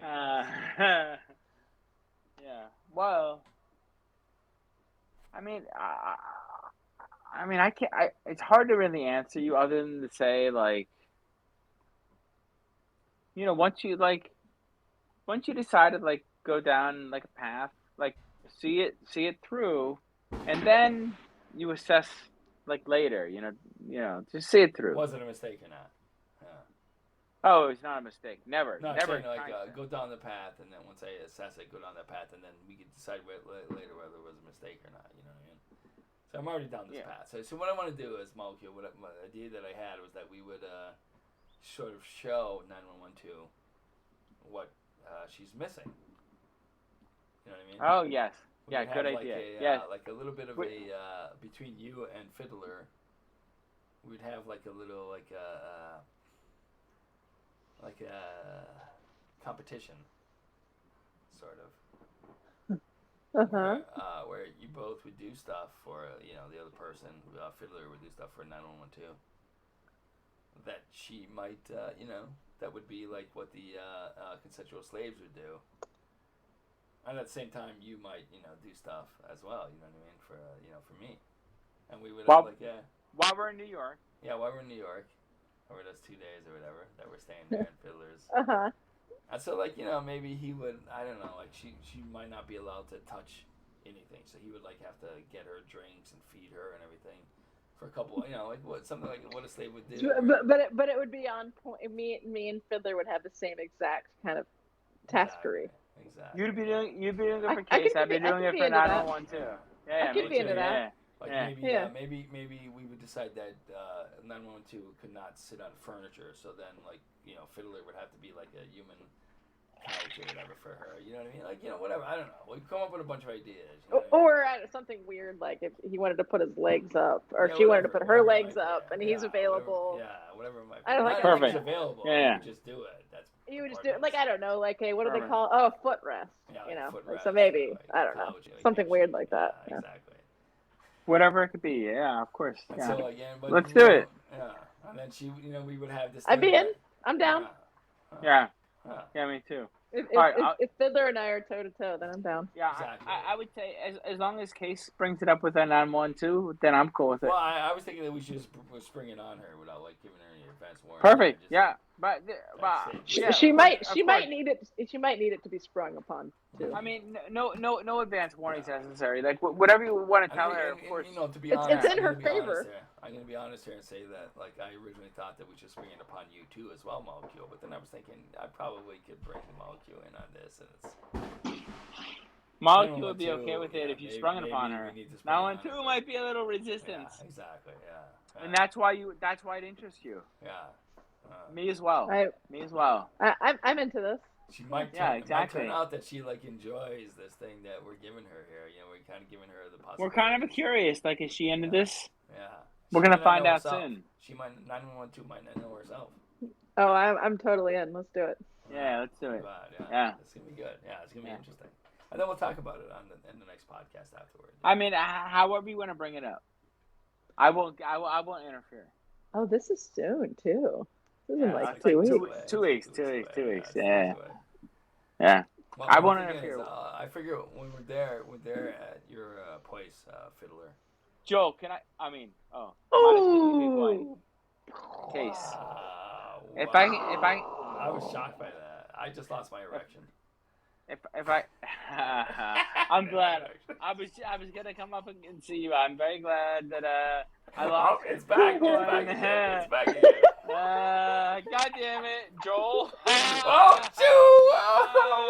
now. Yeah. Well, I mean, I can't. It's hard to really answer you other than to say like, once you decide to like go down like a path, like see it through, and then you assess like later. Just see it through. Was it a mistake or not? Oh, it's not a mistake. Never. No, I'm Never. saying, like, go down the path, and then once I assess it, go down that path, and then we can decide later whether it was a mistake or not. You know what I mean? So I'm already down this path. So what I want to do is molecule. The idea that I had was that we would sort of show 9112 what she's missing. You know what I mean? Oh yes. We Good have idea. Yes. Like a little bit of between you and Fiddler. We'd have like a little like a competition, sort of. Where you both would do stuff for the other person. Fiddler would do stuff for 9112. That she might that would be like what the consensual slaves would do. And at the same time, you might do stuff as well. You know what I mean for me. And we would have while we're in New York. Yeah, while we're in New York, over those 2 days or whatever that we're staying there in Fiddler's. And so maybe he would, I don't know, like she might not be allowed to touch anything, so he would like have to get her drinks and feed her and everything for a couple, like something like what a slave would do. But it would be on point. Me and Fiddler would have the same exact kind of taskery. Exactly. You'd be doing it for Case. I'd be doing it for 911 too. Yeah, I could be into that. Maybe we would decide that 912 could not sit on furniture, so then Fiddler would have to be like a human couch or whatever for her. You know what I mean? Like whatever. I don't know. We come up with a bunch of ideas. Or something weird like if he wanted to put his legs up, or if she wanted to put her legs up, and he's available. Whatever it might be. I don't like. Perfect. He's available. Yeah. You just do it. That's. You would just do it like I don't know, like a what do they call? Oh, footrest. Yeah, footrest, so maybe like I don't know, something weird like that. Yeah, exactly. Whatever it could be, yeah, of course. Yeah. So again, but, let's do it. Yeah, and then we would have this. I'd be in. I'm down. Yeah, me too. If Fiddler and I are toe to toe, then I'm down. Yeah, exactly. I would say as long as Case brings it up with a 912, then I'm cool with it. Well, I was thinking that we should just spring it on her without like giving her any advance warning. Perfect. Yeah, but she might need it. She might need it to be sprung upon too. I mean, no advance warnings necessary. Like whatever you want to tell her, of course. To be honest, it's in her favor. I'm going to be honest here and say that, like, I originally thought that we should spring it upon you too as well, Molecule. But then I was thinking I probably could bring Molecule in on this, and it's. Molecule would be okay with it if you sprung it upon her. 912 might be a little resistance. Yeah, exactly. Yeah. And that's why it interests you. Yeah. Me as well. Me as well. I'm into this. She might turn out that she like enjoys this thing that we're giving her here. We're kind of giving her the possibility. We're kind of curious. Like, is she into this? Yeah. We're gonna find out soon. She might 912 might not know herself. Oh, I'm totally in. Let's do it. Yeah, let's do it. Yeah. It's gonna be good. Yeah, it's gonna be interesting. And then we'll talk about it in the next podcast afterward. I mean, however you want to bring it up, I won't interfere. Oh, this is soon too. This is like 2 weeks. 2 weeks. 2 weeks. Yeah. Yeah. Well, I won't interfere. I figure when we're there at your place, Fiddler. Joe, can I? I mean, oh. Case. If I was shocked by that. I just lost my erection. If I, I'm glad. I was gonna come up and see you. I'm very glad that I lost. Oh, it's back. It's back again. God damn it, Joel. Oh, shoot!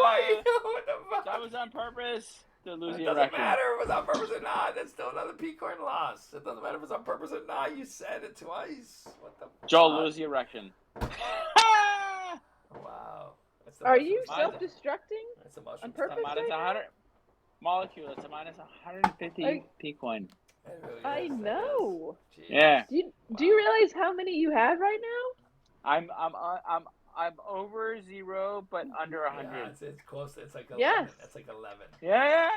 Why are you doing the fuck? That was on purpose. To lose It doesn't matter if it was on purpose or not. That's still another P-coin loss. It doesn't matter if it's on purpose or not. You said it twice. What the Joel, lose the erection. Wow. Are you self-destructing? That's a mushroom. On purpose? It's a minus 100 molecule. It's a minus 150 P-coin. It really I is, it know. is. Jeez. Yeah. Do you realize how many you have right now? I'm over 0, but under 100. Yeah, it's close. It's like 11. Yes. It's like 11. Yeah.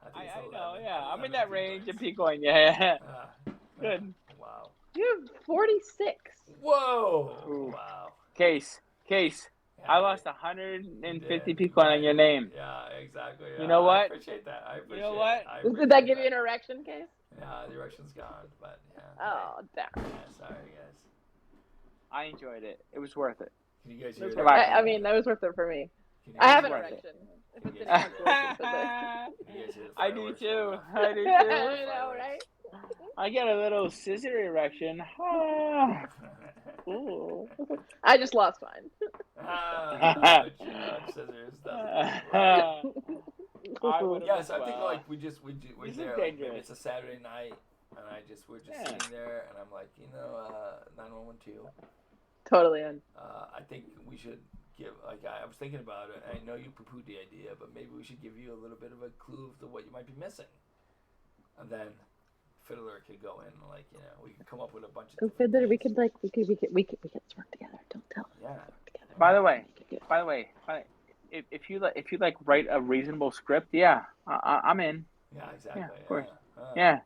I think it's I 11. know. Yeah, I'm in 11 that range of P-coins. P-coin. Yeah. Good. Wow. You have 46. Whoa. Ooh. Wow. Case. Yeah, I you lost did. 150 You did. P-coin on your name. Yeah, exactly. You know what? I appreciate that. You know what? Did that give you an erection, Case? Yeah, the erection's gone, but yeah. Oh, damn. Yeah, sorry, guys. I enjoyed it. It was worth it. Can you guys That hear was that? worth- I mean, that was worth it for me. Can you I guys have an hear worth that? erection. If Can it's you any guys hear consolation for Can you guys hear the I do fireworks too. going off? I do this. too. I know, right? I get a little scissor erection. Ah. Ooh. I just lost mine. Ouch, scissors. That's I would've yeah, as so I think well. like we're This is there. Like, maybe dangerous. it's a Saturday night, and we're just Yeah. sitting there, and I'm like, 9112. Totally in. I think we should give I was thinking about it. I know you poo-pooed the idea, but maybe we should give you a little bit of a clue to what you might be missing, and then Fiddler could go in, we could come up with a bunch of. Fiddler, we could work together. Don't tell. Yeah. Together. By the way, if you write a reasonable script, yeah, I'm in. Yeah, exactly. Yeah, of course. Yeah.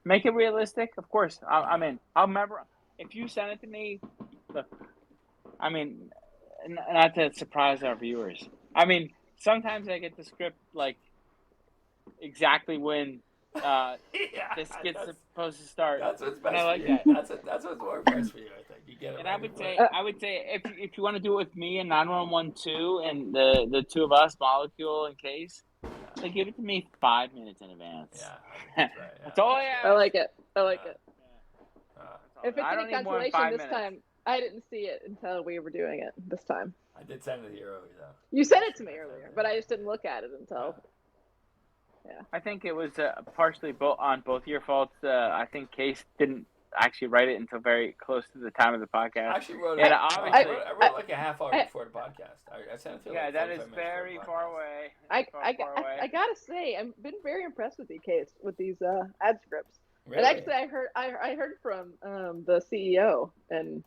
Make it realistic, of course. I'm in. I'll remember if you send it to me. Look, I mean, not to surprise our viewers. I mean, sometimes I get the script exactly when this gets supposed to start. That's what's best And I like for you. that. That's what's more best for you. I think you get it. And right I would say if you want to do it with me and 9112 and the two of us, Molecule and Case, they give it to me 5 minutes in advance. Yeah, that's right. Yeah. That's all I ask. I like it. That's If it's I don't any need more than consolation 5 this minutes. time, I didn't see it until we were doing it this time. I did send it to you earlier, though. You sent it to me earlier, but I just didn't look at it until. I think it was partially on both your faults. I think Case didn't actually write it until very close to the time of the I podcast. actually wrote Yeah, it. obviously- I wrote like a half hour before the podcast. I sent it to you. Yeah, like that is 45 minutes very before the far podcast. away. I gotta say, I've been very impressed with you, Case, with these ad scripts. Really? And actually, I heard from the CEO, and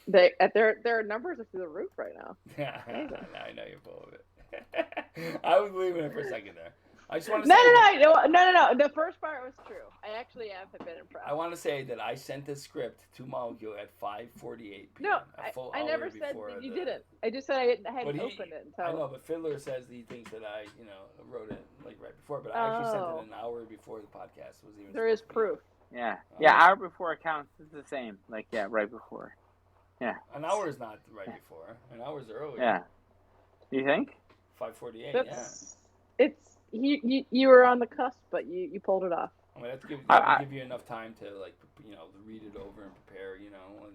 their numbers are through the roof right now. Yeah, I know you're full of it. I was believing it for a second there. I just want to No. say The first part was true. I actually have been impressed. I want to say that I sent the script to Molecule at 5:48 p.m. No, a full I hour never said before that you the- didn't. I just said I But hadn't he- opened it until. I know, but Fiddler says he thinks that I, wrote it like right before, but I actually sent Oh. it an hour before the podcast was even. There is supposed to be. proof. Yeah, hour before counts is the same. Right before. An hour is not right before. An hour is earlier. Yeah. You think? 5:48. That's it's you were on the cusp, but you pulled it off. I mean, that's give you enough time to read it over and prepare.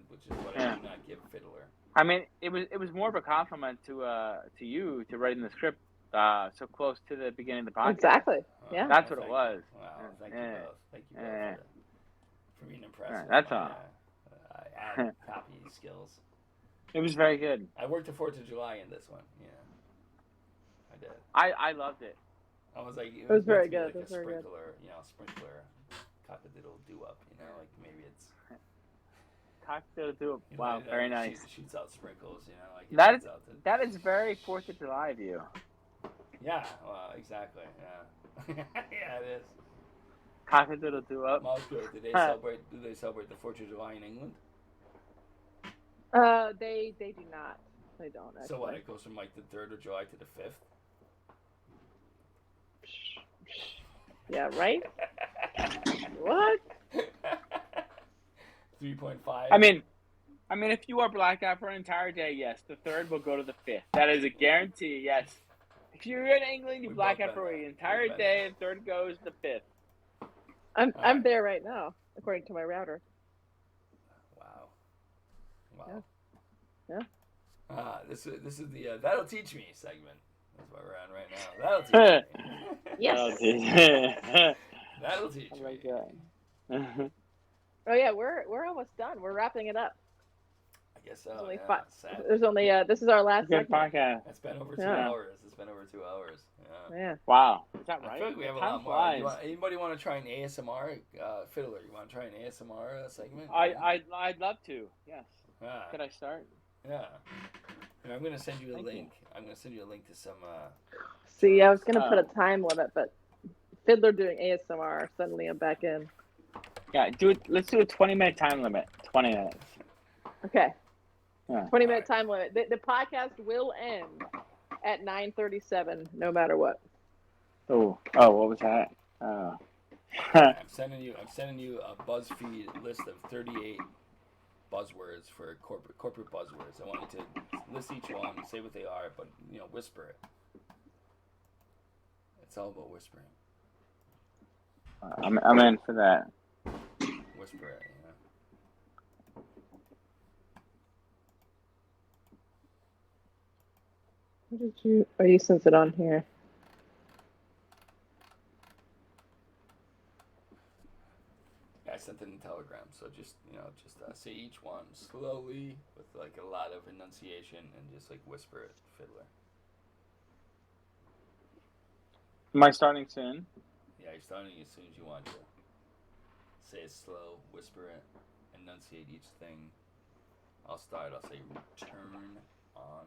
Which is what I do not give Fiddler. I mean, it was more of a compliment to you to writing the script so close to the beginning of the podcast. Exactly. Yeah. That's what thank it was. you. Wow, thank Yeah. you both. Thank you both for being impressed. Yeah, with that's my, all. ad copy skills. It was very good. I worked the 4th of July in this one. Yeah, I did. I loved it. I was like, it was very meant to be good. Like It was a very good. sprinkler, cock-a-doodle do-up. Like maybe it's. Wow, very nice. Shoots out sprinkles. Like it That shoots out the- That is very 4th of July of you. Yeah. Well, exactly. Yeah. Yeah, it is. Cock-a-doodle do up. Molecule, do they celebrate the 4th of July in England? They do not. They don't actually. So what? It goes from like the 3rd of July to the 5th. Yeah. Right. What? 3.5. I mean, if you are blacked out for an entire day, yes, the 3rd will go to the 5th. That is a guarantee. Yes. If you're in England, you We black both out for been an there. entire We've been day. The 3rd goes to the 5th. I'm Alright. there right now, according to my router. Wow. Yeah. This is the That'll Teach Me segment. That's what we're on right now. That'll teach me. Yes. That'll teach I me. like that. Oh yeah, we're almost done. We're wrapping it up. Guess so. There's only Yeah. five. Sad. There's only this is our last Good segment. podcast. It's been over 2 Yeah. hours. It's been over 2 hours. Yeah. Yeah. Wow, is that I right? feel like we have a Time lot more. flies. Anybody want to try an ASMR? Fiddler, you want to try an ASMR segment? I'd love to. Yes. Yeah. Could I start? Yeah. And I'm gonna send you a Thank link. I'm gonna send you a link to some. See, I was gonna put a Oh. time limit, but Fiddler doing ASMR. Suddenly, I'm back in. Yeah, do it. Let's do a 20-minute time limit. 20 minutes. Okay. Yeah. 20-minute time limit. The podcast will end at 9:37, no matter what. Oh, what was that? Oh. I'm sending you a BuzzFeed list of 38 buzzwords for corporate buzzwords. I want you to list each one, say what they are, but whisper it. It's all about whispering. I'm in for that. Whisper it. What did you? Oh, you sent it on here. Yeah, I sent it in Telegram, so just say each one slowly with like a lot of enunciation and just like whisper it, Fiddler. Am I starting soon? Yeah, you're starting as soon as you want to. Say it slow, whisper it, enunciate each thing. I'll start. I'll say return on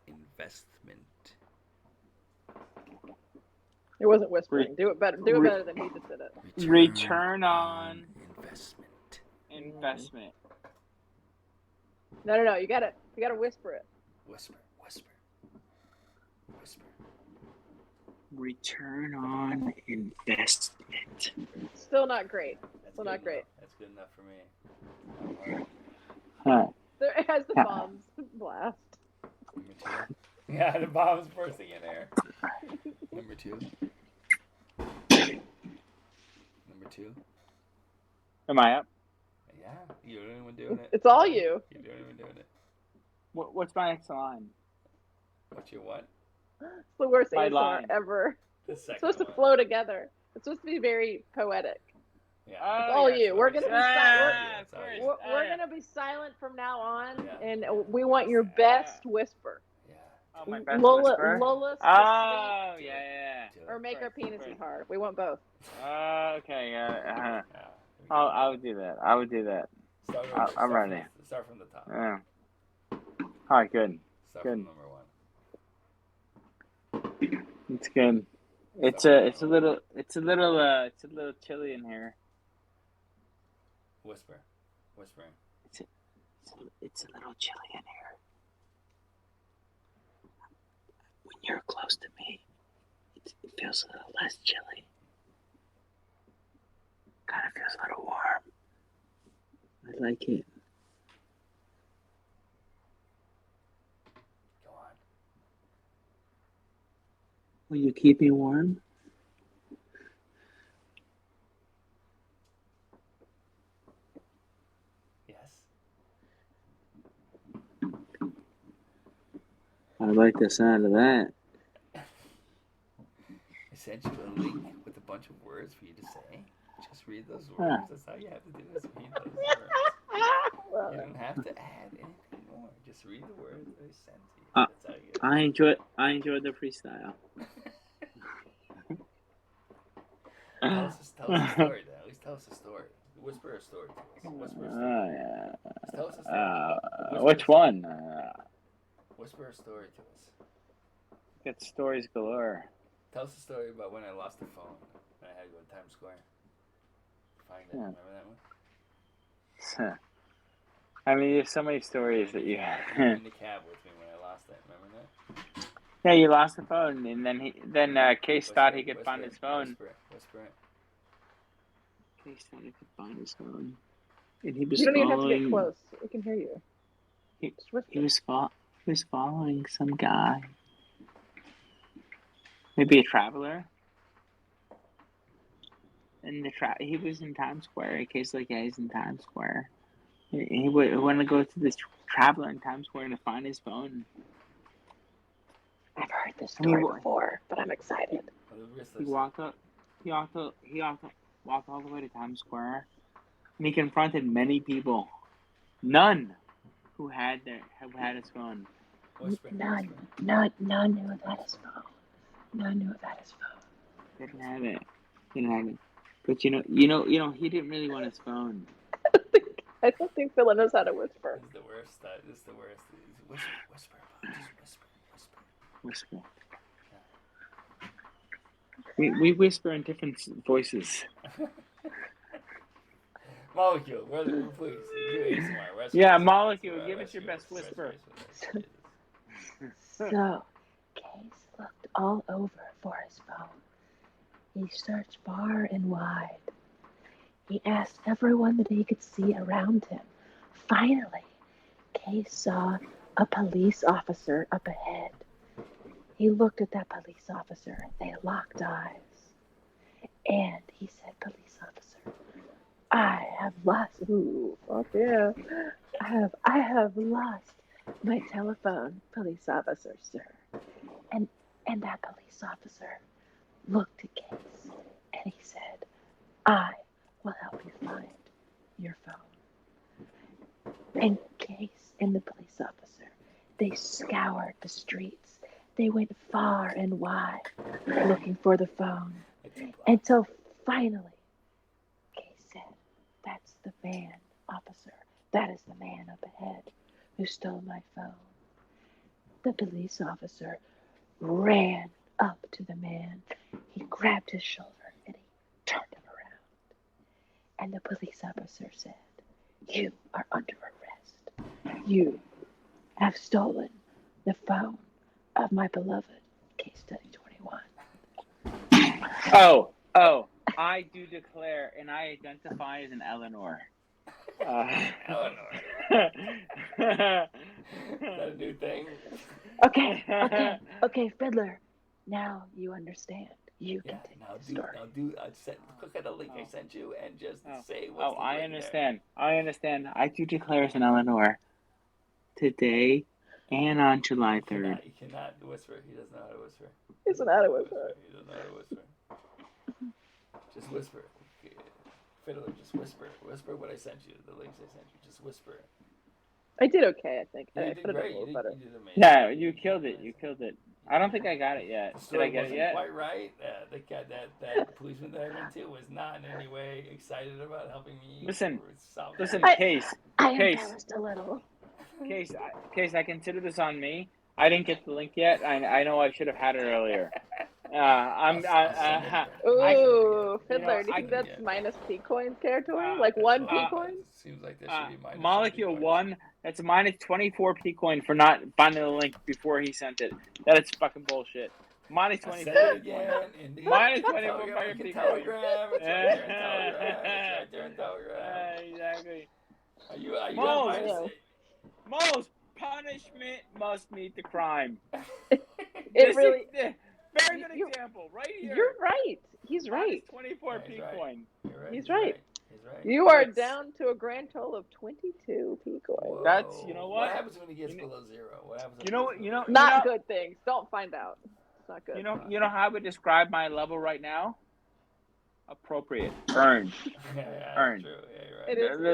investment. It wasn't whispering. Do it better. Do it better than he just did it. Return on investment. investment. No. You gotta whisper it. Whisper. Return on investment. Still not great. That's Still good not enough. great. That's good enough for me. Huh. There it has the bombs blast. Number 2. Yeah, the bomb's bursting in air. Number 2. Number 2. Am I up? Yeah, you're the only one doing it. It's all you. You're the only one doing it. What's my next line? What's your what? It's the worst My ASMR line. ever. The It's second supposed to one. flow together. It's supposed to be very poetic. Yeah. It's all you. We're gonna be silent. It's all you. We're gonna be silent from now on, Yeah. and we want your best whisper. Yeah. Oh, my best Lola, whisper? Lola's Oh, to yeah. sleep, or make our Right, penises right. hard. We want both. Okay, Yeah. I would do that. I would do that. Start I'm ready. Start from the top. Yeah. All right, good. Start Good. from number 1. It's good. It's a little chilly in here. Whispering. It's a little chilly in here. When you're close to me, it feels a little less chilly. Kind of feels a little warm. I like it. Go on. Will you keep me warm? Yes. I like the sound of that. I sent you a link with a bunch of words for you to say. Just read those words. That's all you have to do is read those words. You don't have to add anything more. Just read the words they sent to you. That's all you gotta I enjoyed the freestyle. Tell us a story, then. At least tell us a story. Whisper a story to us. Whisper a story. Yeah. Just tell us a story. Whisper Which a story. one? Whisper a story to us. Got stories galore. Tell us a story about when I lost the phone and I had to go to Times Square. Find it. Yeah. Remember that one? I mean, there's so many stories that you. You were in the cab with me when I lost it. Remember that? Yeah, you lost the phone, and then Case thought he could find his phone. Whisper it. Case thought he could find his phone, and he was You don't even have to following. get close. We can hear you. He- Just whisper. He was following some guy. Maybe a traveler. And he was in Times Square. In case he's in Times Square. He wanted to go to this traveler in Times Square to find his phone. I've heard this story wa- before, but I'm excited. He walked all the way to Times Square, and he confronted many people. None who had his phone. Whisper. None knew about his phone. None knew about his phone. Didn't have it. But he didn't really want his phone. I don't think Philip knows how to whisper. This is the worst. This is the worst. Whisper. Just whisper. We whisper in different voices. Molecule, please do ASMR. Yeah, Molecule, give us your best whisper. So, Case looked all over for his phone. He searched far and wide. He asked everyone that he could see around him. Finally, Case saw a police officer up ahead. He looked at that police officer. They locked eyes. And he said, "Police officer, I have lost. Ooh, fuck yeah! I have lost my telephone, police officer, sir." And that police officer looked at Case and he said, "I will help you find your phone." And Case and the police officer, they scoured the streets. They went far and wide looking for the phone until finally Case said, "That's the man, officer. That is the man up ahead who stole my phone." The police officer ran up to the man. He grabbed his shoulder and he turned him around. And the police officer said, "You are under arrest. You have stolen the phone of my beloved Case Study 21. Oh, I do declare, and I identify as an Eleanor. Eleanor. Is that a new thing? Okay, Fiddler. Now you understand. You Yeah. continue Now the story. click on the link I sent you and just say what's Oh, the I word understand. I understand. I do declare as an Eleanor. Today and on July 3rd. You cannot whisper. He doesn't know how to whisper. He doesn't know how to whisper. He doesn't know how to whisper. Just whisper. Fiddler, just whisper. Whisper what I sent you. The links I sent you. Just whisper it. I did okay, I think. You I did put it great. a little better. You did amazing. Yeah, you killed it. You killed it. I don't think I got it yet. The Did story I get it wasn't yet? quite right. The guy, that policeman that I went to was not in any way excited about helping me. Listen, solve Listen, that. Case. I Case. embellished a little. Case, I consider this on me. I didn't get the link yet. I know I should have had it earlier. Ooh, Fiddler, do you think that's minus P coins territory? Like one P coin? Seems like there should be minus Molecule 50 1, that's minus 24 P coin for not finding the link before he sent it. That is fucking bullshit. Minus I 24 said it P coin. again. Minus 24 Telegram, P coin. Telegram. It's right there in Telegram. Exactly. Are you on Moles. minus? Most punishment must meet the crime. It really. Very good example, right here. You're right. He's right. 24 P coin. You're right. He's right. He's right. You are down to a grand total of 22 P coins. Whoa. That's, you know what? What happens when he gets below zero? What happens? Not good things. Don't find out. It's not good. You know how I would describe my level right now? Appropriate. Earned. Earned. True. Yeah, you're right.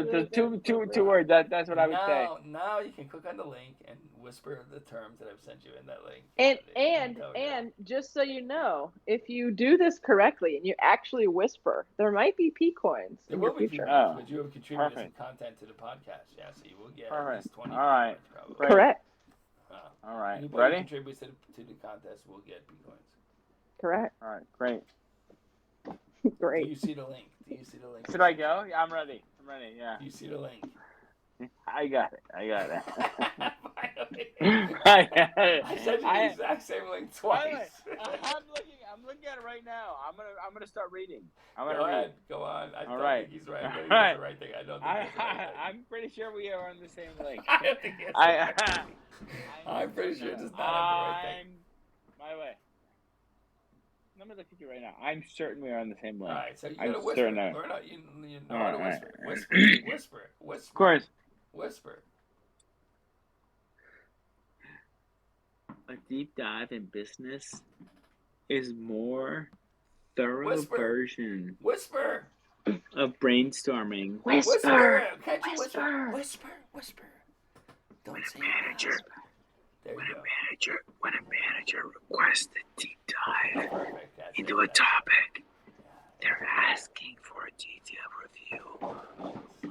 It is two words. That's what I would say. Now you can click on the link and whisper the terms that I've sent you in that link. And just so you know, if you do this correctly and you actually whisper, there might be P coins in your future. But you have contributed some content to the podcast. Yeah, so you will get at least 20 All right. probably. Correct. All right. Anybody Ready? who contributes to the contest will get P coins. Correct. All right. Great. Great. Do you see the link? Should I go? Yeah, I'm ready. Yeah. Do you see the link? I got it. Finally. I got it. I sent you the exact same link twice. I'm looking at it right now. I'm gonna start reading. Go on. I All don't right. think he's right. I think that's the right thing. I don't think that's the right thing. I'm pretty sure we are on the same link. I think it's I'm pretty sure it's just not the right thing. My way. Let me look at you right now. I'm certain we are on the same link. All right, so you I'm gotta whisper. certain Or not, you know how to whisper. Whisper. Of course. Whisper. A deep dive in business is more thorough Whisper. version Whisper. of brainstorming. Whisper. Can't you whisper? Whisper. Whisper. Don't say it. There you go. When a manager requests a deep dive Perfect. That's into a topic, they're asking for a detailed review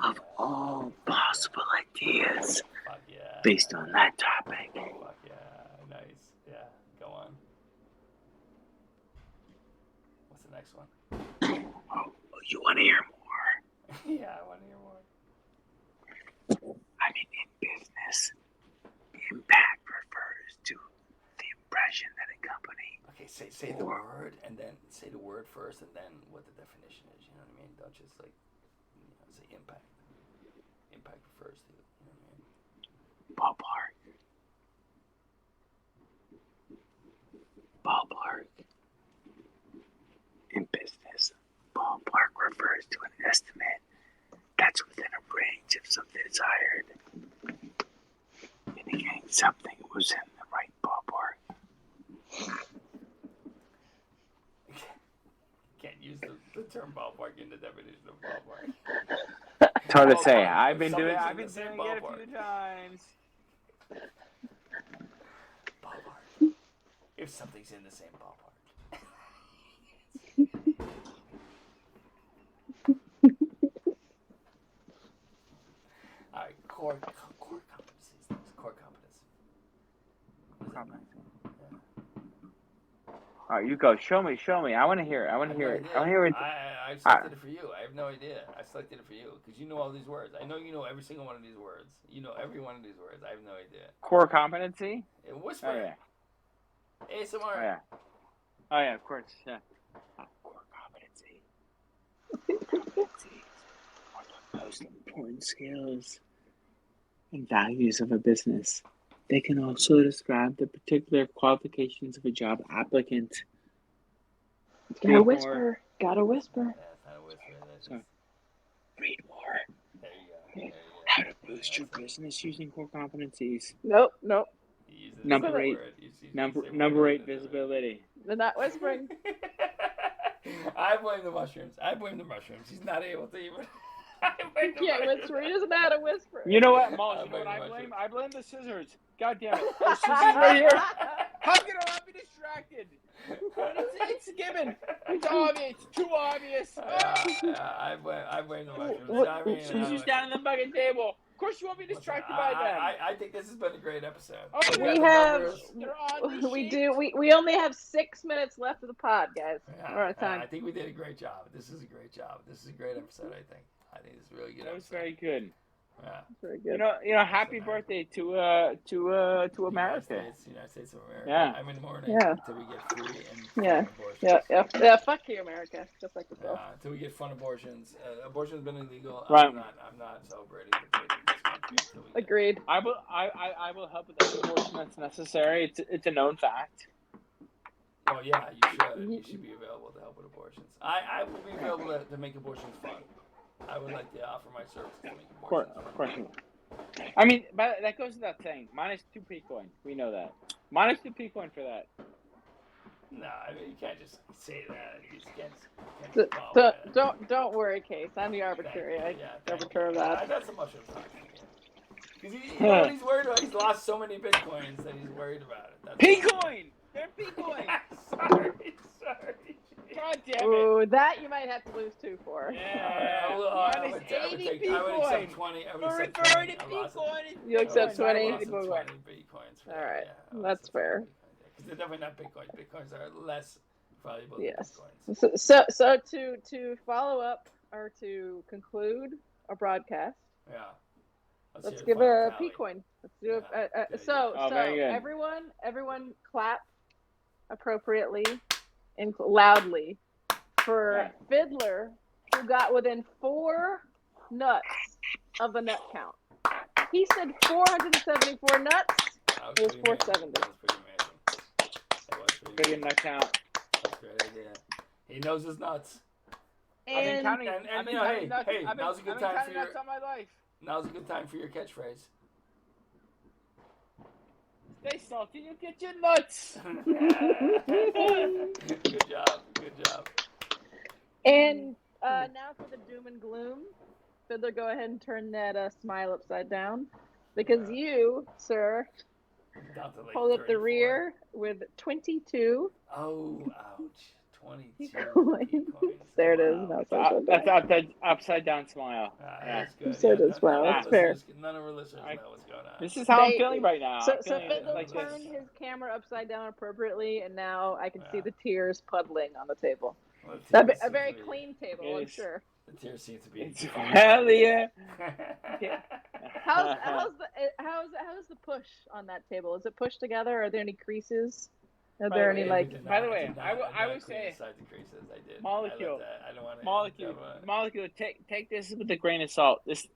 of all possible ideas Fuck yeah. based on that topic. Fuck yeah. Nice. Yeah. Go on. What's the next one? Oh, you want to hear more? Yeah, I want to hear more. I mean, in business, impact refers to the impression that a company. Okay, say the word and then say the word first and then what the definition is. You know what I mean? Don't just like say impact. Impact refers to. You know what I mean? Ballpark. In business, ballpark refers to an estimate that's within a range of something desired, indicating something was in the right ballpark. Can't use the term ballpark in the definition of ballpark. It's hard to say. Ballpark. I've been Something's doing in the same it a ballpark. few times. Ballpark. If something's in the same ballpark. All right, core competencies. Core competence. What does that mean? All right, you go. Show me. I want to hear it. I want to hear it. I selected it for you. I have no idea. I selected it for you because you know all these words. I know you know every single one of these words. You know every one of these words. I have no idea. Core competency? Whisper. Oh, yeah. ASMR. Oh, yeah, of course. Yeah. Core competency. Competencies are the most important skills and values of a business. They can also describe the particular qualifications of a job applicant. Gotta whisper. Gotta whisper. Yeah, it's not a whisper. That's Sorry. just, Read more. there you go. How to boost your business using core competencies. Nope. You use the Number same 8. word. You use the same Number word. 8, visibility. They're not whispering. I blame the mushrooms. He's not able to even. He can't whisper. He doesn't know how to whisper. You know what, Mulls? I You know what I blame blame? the I blame the scissors. God damn it. The scissors right here. How can I not be distracted? It's given. It's obvious. It's too obvious. I blame the mushrooms. I mean, Scissors down on the fucking table. Of course you won't be distracted by them. I think this has been a great episode. Oh, We we got the have. numbers. They're oddly We shaped. do. We only have 6 minutes left of the pod, guys. We're out of time. I think we did a great job. This is a great job. This is a great episode. I think this is a really good. That was episode. very good. Yeah. Very good. You know, happy birthday to America. United States of America. Yeah. I'm in mourning Yeah. until we get free and Yeah. fun abortions. Yeah. Fuck you, America. Just like yourself. Until we get fun abortions. Abortion's been illegal. Right. I'm not celebrating the freedom of this country until we get- Agreed. I will help with any abortion that's necessary. It's a known fact. Oh yeah, you should. You should be available to help with abortions. I will be available to make abortions fun. I would like to offer my services to make abortions fun. Of course. I mean, but that goes without saying. -2 Bitcoin. We know that. -2 Bitcoin for that. No, I mean you can't just say that. You just can't just follow that. Don't worry, Case. I'm the arbitrary. Thank you. Arbiter of that. That's a mushroom talking. Because you know what he's worried about? He's lost so many bitcoins that he's worried about it. That's Bitcoin! They're Bitcoin! sorry. God damn it! Ooh, that you might have to lose 2 for. Yeah. I would accept 20. I would accept 20. I lost it. You accept 20? I lost 20 bitcoins. For All that, right. yeah, I That's lost fair. Because they're definitely not bitcoins. Bitcoins are less valuable than Yes. bitcoins. So to follow up or to conclude our broadcast, Yeah. let's hear give final a tally. P coin. Let's do Yeah. a so Oh, very good. everyone clap appropriately and loudly for Yeah. Fiddler, who got within 4 nuts of the nut count. He said 474 nuts. That It was pretty amazing. 470. That was pretty amazing. That was pretty Pretty amazing. nut count. That's a great idea. He knows his nuts. I've been And counting. and, I've been you know, counting nuts. hey, I've been now's a good counting time for your nuts all my life. now's a good time for your catchphrase. Stay salty, you get your nuts. Good job. and now for the doom and gloom. Fiddler, go ahead and turn that smile upside down, because you, sir, Down to like hold up the 34. rear with 22 Oh, ouch. 22 coins. coins. There it is. Wow. Now it's That's upside down. upside down smile. Yeah. That's good. So Yeah, does smile. That's fair. None of our listeners know what's going on. This is how I'm They- feeling right now. So I'm feeling Fiddler like this. turned his camera upside down appropriately, and now I can see Yeah. the tears puddling on the table. Well, the tears A seem very to be- clean table, It I'm is. sure. The tears seem to be. It's hell yeah. How's the push on that table? Is it pushed together? Are there any creases? Are By there the any way, like? By the way, I would clean say- inside the creases. I did. Molecule. I don't want to. Molecule. Take this with a grain of salt. This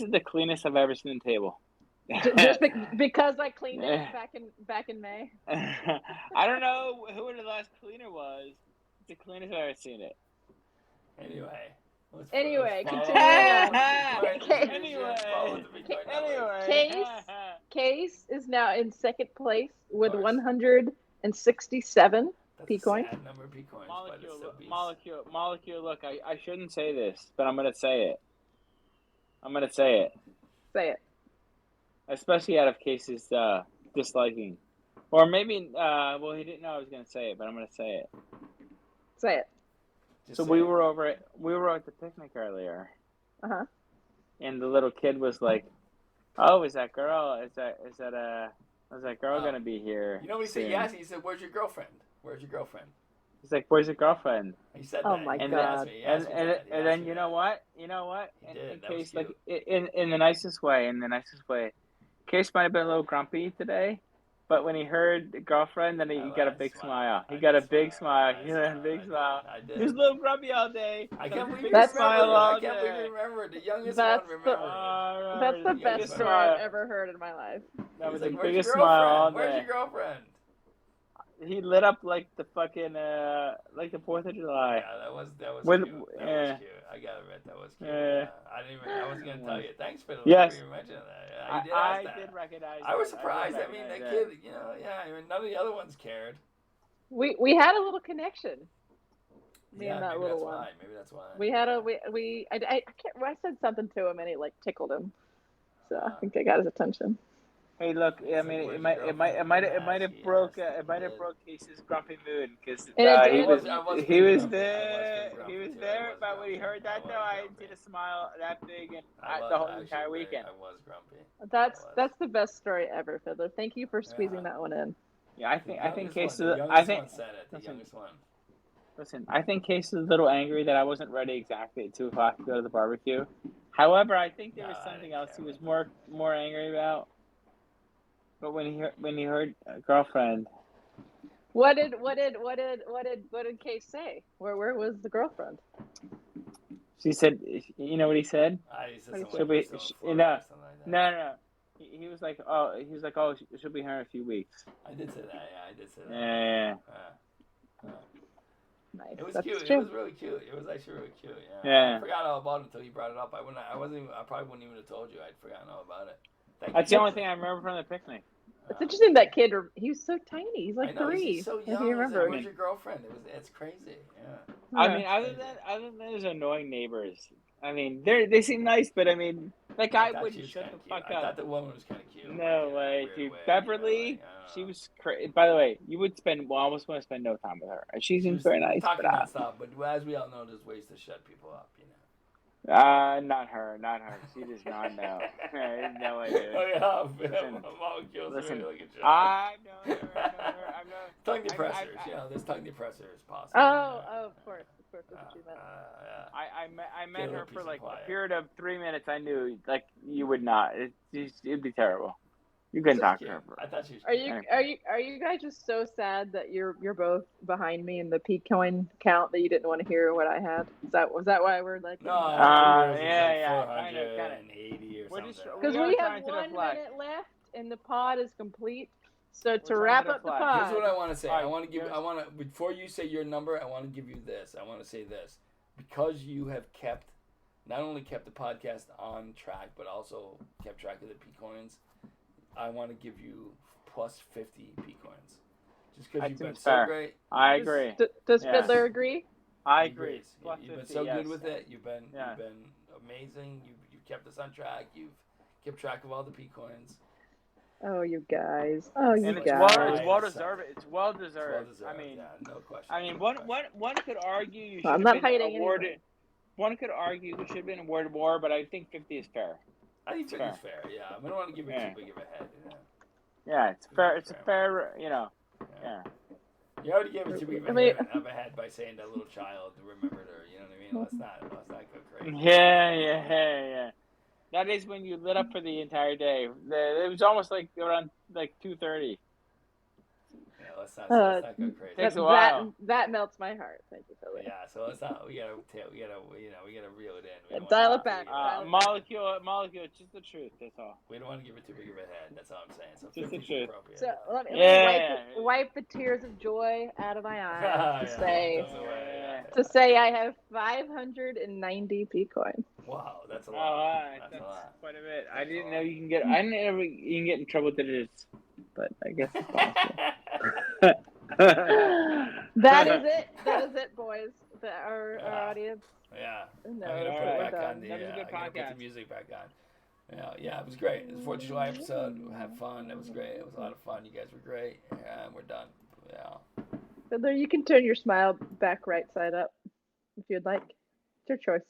is the cleanest I've ever seen the table. Just because I cleaned it back in May. I don't know who the last cleaner was. It's the cleanest I've ever seen it. Anyway, let's continuing follow on. the Bitcoin numbers. Case is now in second place with course. 167 That's P a coins. sad number of P coins, but it's so beast. Molecule. Look, I shouldn't say this, but I'm gonna say it. Say it. Especially out of Case's disliking, or maybe well, he didn't know I was gonna say it, but I'm gonna say it. Say it. Just So say we it. were at the picnic earlier, Uh-huh. and the little kid was like, "Oh, is that girl? Is that girl gonna be here?" You know what he said? soon?" He asked me. He said, "Where's your girlfriend? Where's your girlfriend?" He's like, "Where's your girlfriend?" He said Oh that. my He And God. asked me. He And asked me that. He asked then me you that. know what? He In did. That was Case, like cute. in the nicest way. Case might have been a little grumpy today, but when he heard girlfriend, then he got a big smile. He got a big smile. He got a big smile. I did. He was a little grumpy all day. I can't believe you That's- remembered. smile all I can't believe day. you remembered. The youngest That's one remembered. That's the You best just story smile. I've ever heard in my life. That was He's the like, "Where's biggest your smile all girlfriend? Where's day. your girlfriend?" He lit up like the fucking like the 4th of July. Yeah, that was With- cute. That yeah. was cute. I gotta admit that was cute. Yeah. Yeah. I wasn't gonna tell you. Thanks for Yes. mentioning that. Yeah, I you did ask that. did recognize. I was that. surprised. did I mean, that recognize kid. You know, yeah. I mean, none of the other ones cared. We had a little connection. Me Yeah, and that maybe little that's one. why. Maybe that's why. We had a I can't. I said something to him and it like tickled him, so I think I got his attention. Hey, look. I It's mean, like, it where's your might girlfriend? have He broke asked. Case's grumpy mood because And it he did. was I was he feeling was grumpy. I was there. feeling He was grumpy, too. there, I was but when he grumpy. heard that I though, was I didn't see grumpy. the smile that big and I was the whole actually entire very- weekend. I was grumpy. That's the best story ever, Fiddler. Thank you for squeezing Yeah. that one in. Yeah, I think Case The is. youngest I think. one said it. The listen. youngest one. Listen, I think Case is a little angry that I wasn't ready exactly at 2:00 to go to the barbecue. However, I think there was No, I something didn't else he care was about more angry about. But when he heard girlfriend, What did Case say? Where was the girlfriend? she said, you know what he said? I said Should something we- like Brazil, sh- Florida no, or something like that. No. He was like, oh, she'll be here in a few weeks. I did say that. Yeah, I did say that. Yeah. Nice. It was That's cute. true. It was really cute. It was actually really cute. Yeah. Yeah. I forgot all about it until you brought it up. I probably wouldn't even have told you. I'd forgotten all about it. That's the only thing I remember from the picnic. It's interesting that kid. He was so tiny. He's I like know, 3. He's just so If young. you He's like, remember. where's your girlfriend? It's crazy. Yeah. I Yeah. mean, other than those annoying neighbors, I mean, they seem nice, but I mean, that guy I thought she wouldn't was shut kinda the cute. fuck I up. thought the woman was kind of cute. No like, in a way, weird dude. way, Beverly, you know, like, I don't she know. was crazy. By the way, you would almost want to spend no time with her. She She seems was very nice, talking but nonstop, but as we all know, there's ways to shut people up, you know. not her. She does not know. There's no way, dude. Oh yeah, Listen, molecules listen, really good job. I've known her. I've known. Tongue depressors, you know, there's tongue depressors possible. Oh, of course, that's what you meant. Yeah. I met Get her her for peace like and quiet. a period of 3 minutes. I knew like you would not. It'd be terrible. You couldn't talk to her. I thought she was. Are you guys just so sad that you're both behind me in the P-coin count that you didn't want to hear what I had? Was that why we're like? No, yeah, kinda. 480 or We're something. just- Because We are we have trying to 1 deflect. minute left and the pod is complete. So to trying wrap to up the deflect. pod, Here's what I want to say. All right, I want to give. yes. I want to before you say your number. I want to give you this. I want to say this because you have not only kept the podcast on track, but also kept track of the P coins. I want to give you plus 50 P coins, just because That you've been seems so fair. great. I Just- agree. Does Yeah. Fiddler agree? I He agree. agrees. Plus You've been 50, so yes. good with it. You've been amazing. You've kept us on track. You've kept track of all the P coins. Oh, you guys. Oh, you And it's guys. well deserved. It's well deserved. Well deserved. I mean, yeah, no question. I mean, no question. one could argue you should I'm have not been hiding awarded. anything. One could argue we should have been awarded more, but I think 50 is fair. I think 50 is fair. Yeah, I don't want to give it too big of a head. Yeah, it's fair. It's a fair. Yeah. You already gave it too big of a head by saying that little child remembered her. You know what I mean? Let's not go crazy. Yeah. That is when you lit up for the entire day. It was almost like around 2:30. Yeah, let's not go crazy. Takes a while. That melts my heart. Thank you, Philly. Yeah, so let's not. We gotta reel it in. We don't Dial wanna- it back. Molecule. It's just the truth. That's all. We don't want to give it too big of a head. That's all I'm saying. So Just the 50 is truth. appropriate. So let me Yeah. wipe the tears of joy out of my eyes to Yeah. say I have 590 P coins. Wow, that's a Oh, lot. that's a lot. quite a bit. I didn't know you can get. I didn't know you can get in trouble with it, but I guess it's possible. That is it. That is it, boys. Our audience. Yeah. No, I'm gonna we're put it back done. on the. That was a good I'm gonna put podcast. the music back on. Yeah, it was great. It was the 4th of July episode. We had fun. It was great. It was a lot of fun. You guys were great. And we're done. Yeah. But there, you can turn your smile back right side up if you'd like. It's your choice.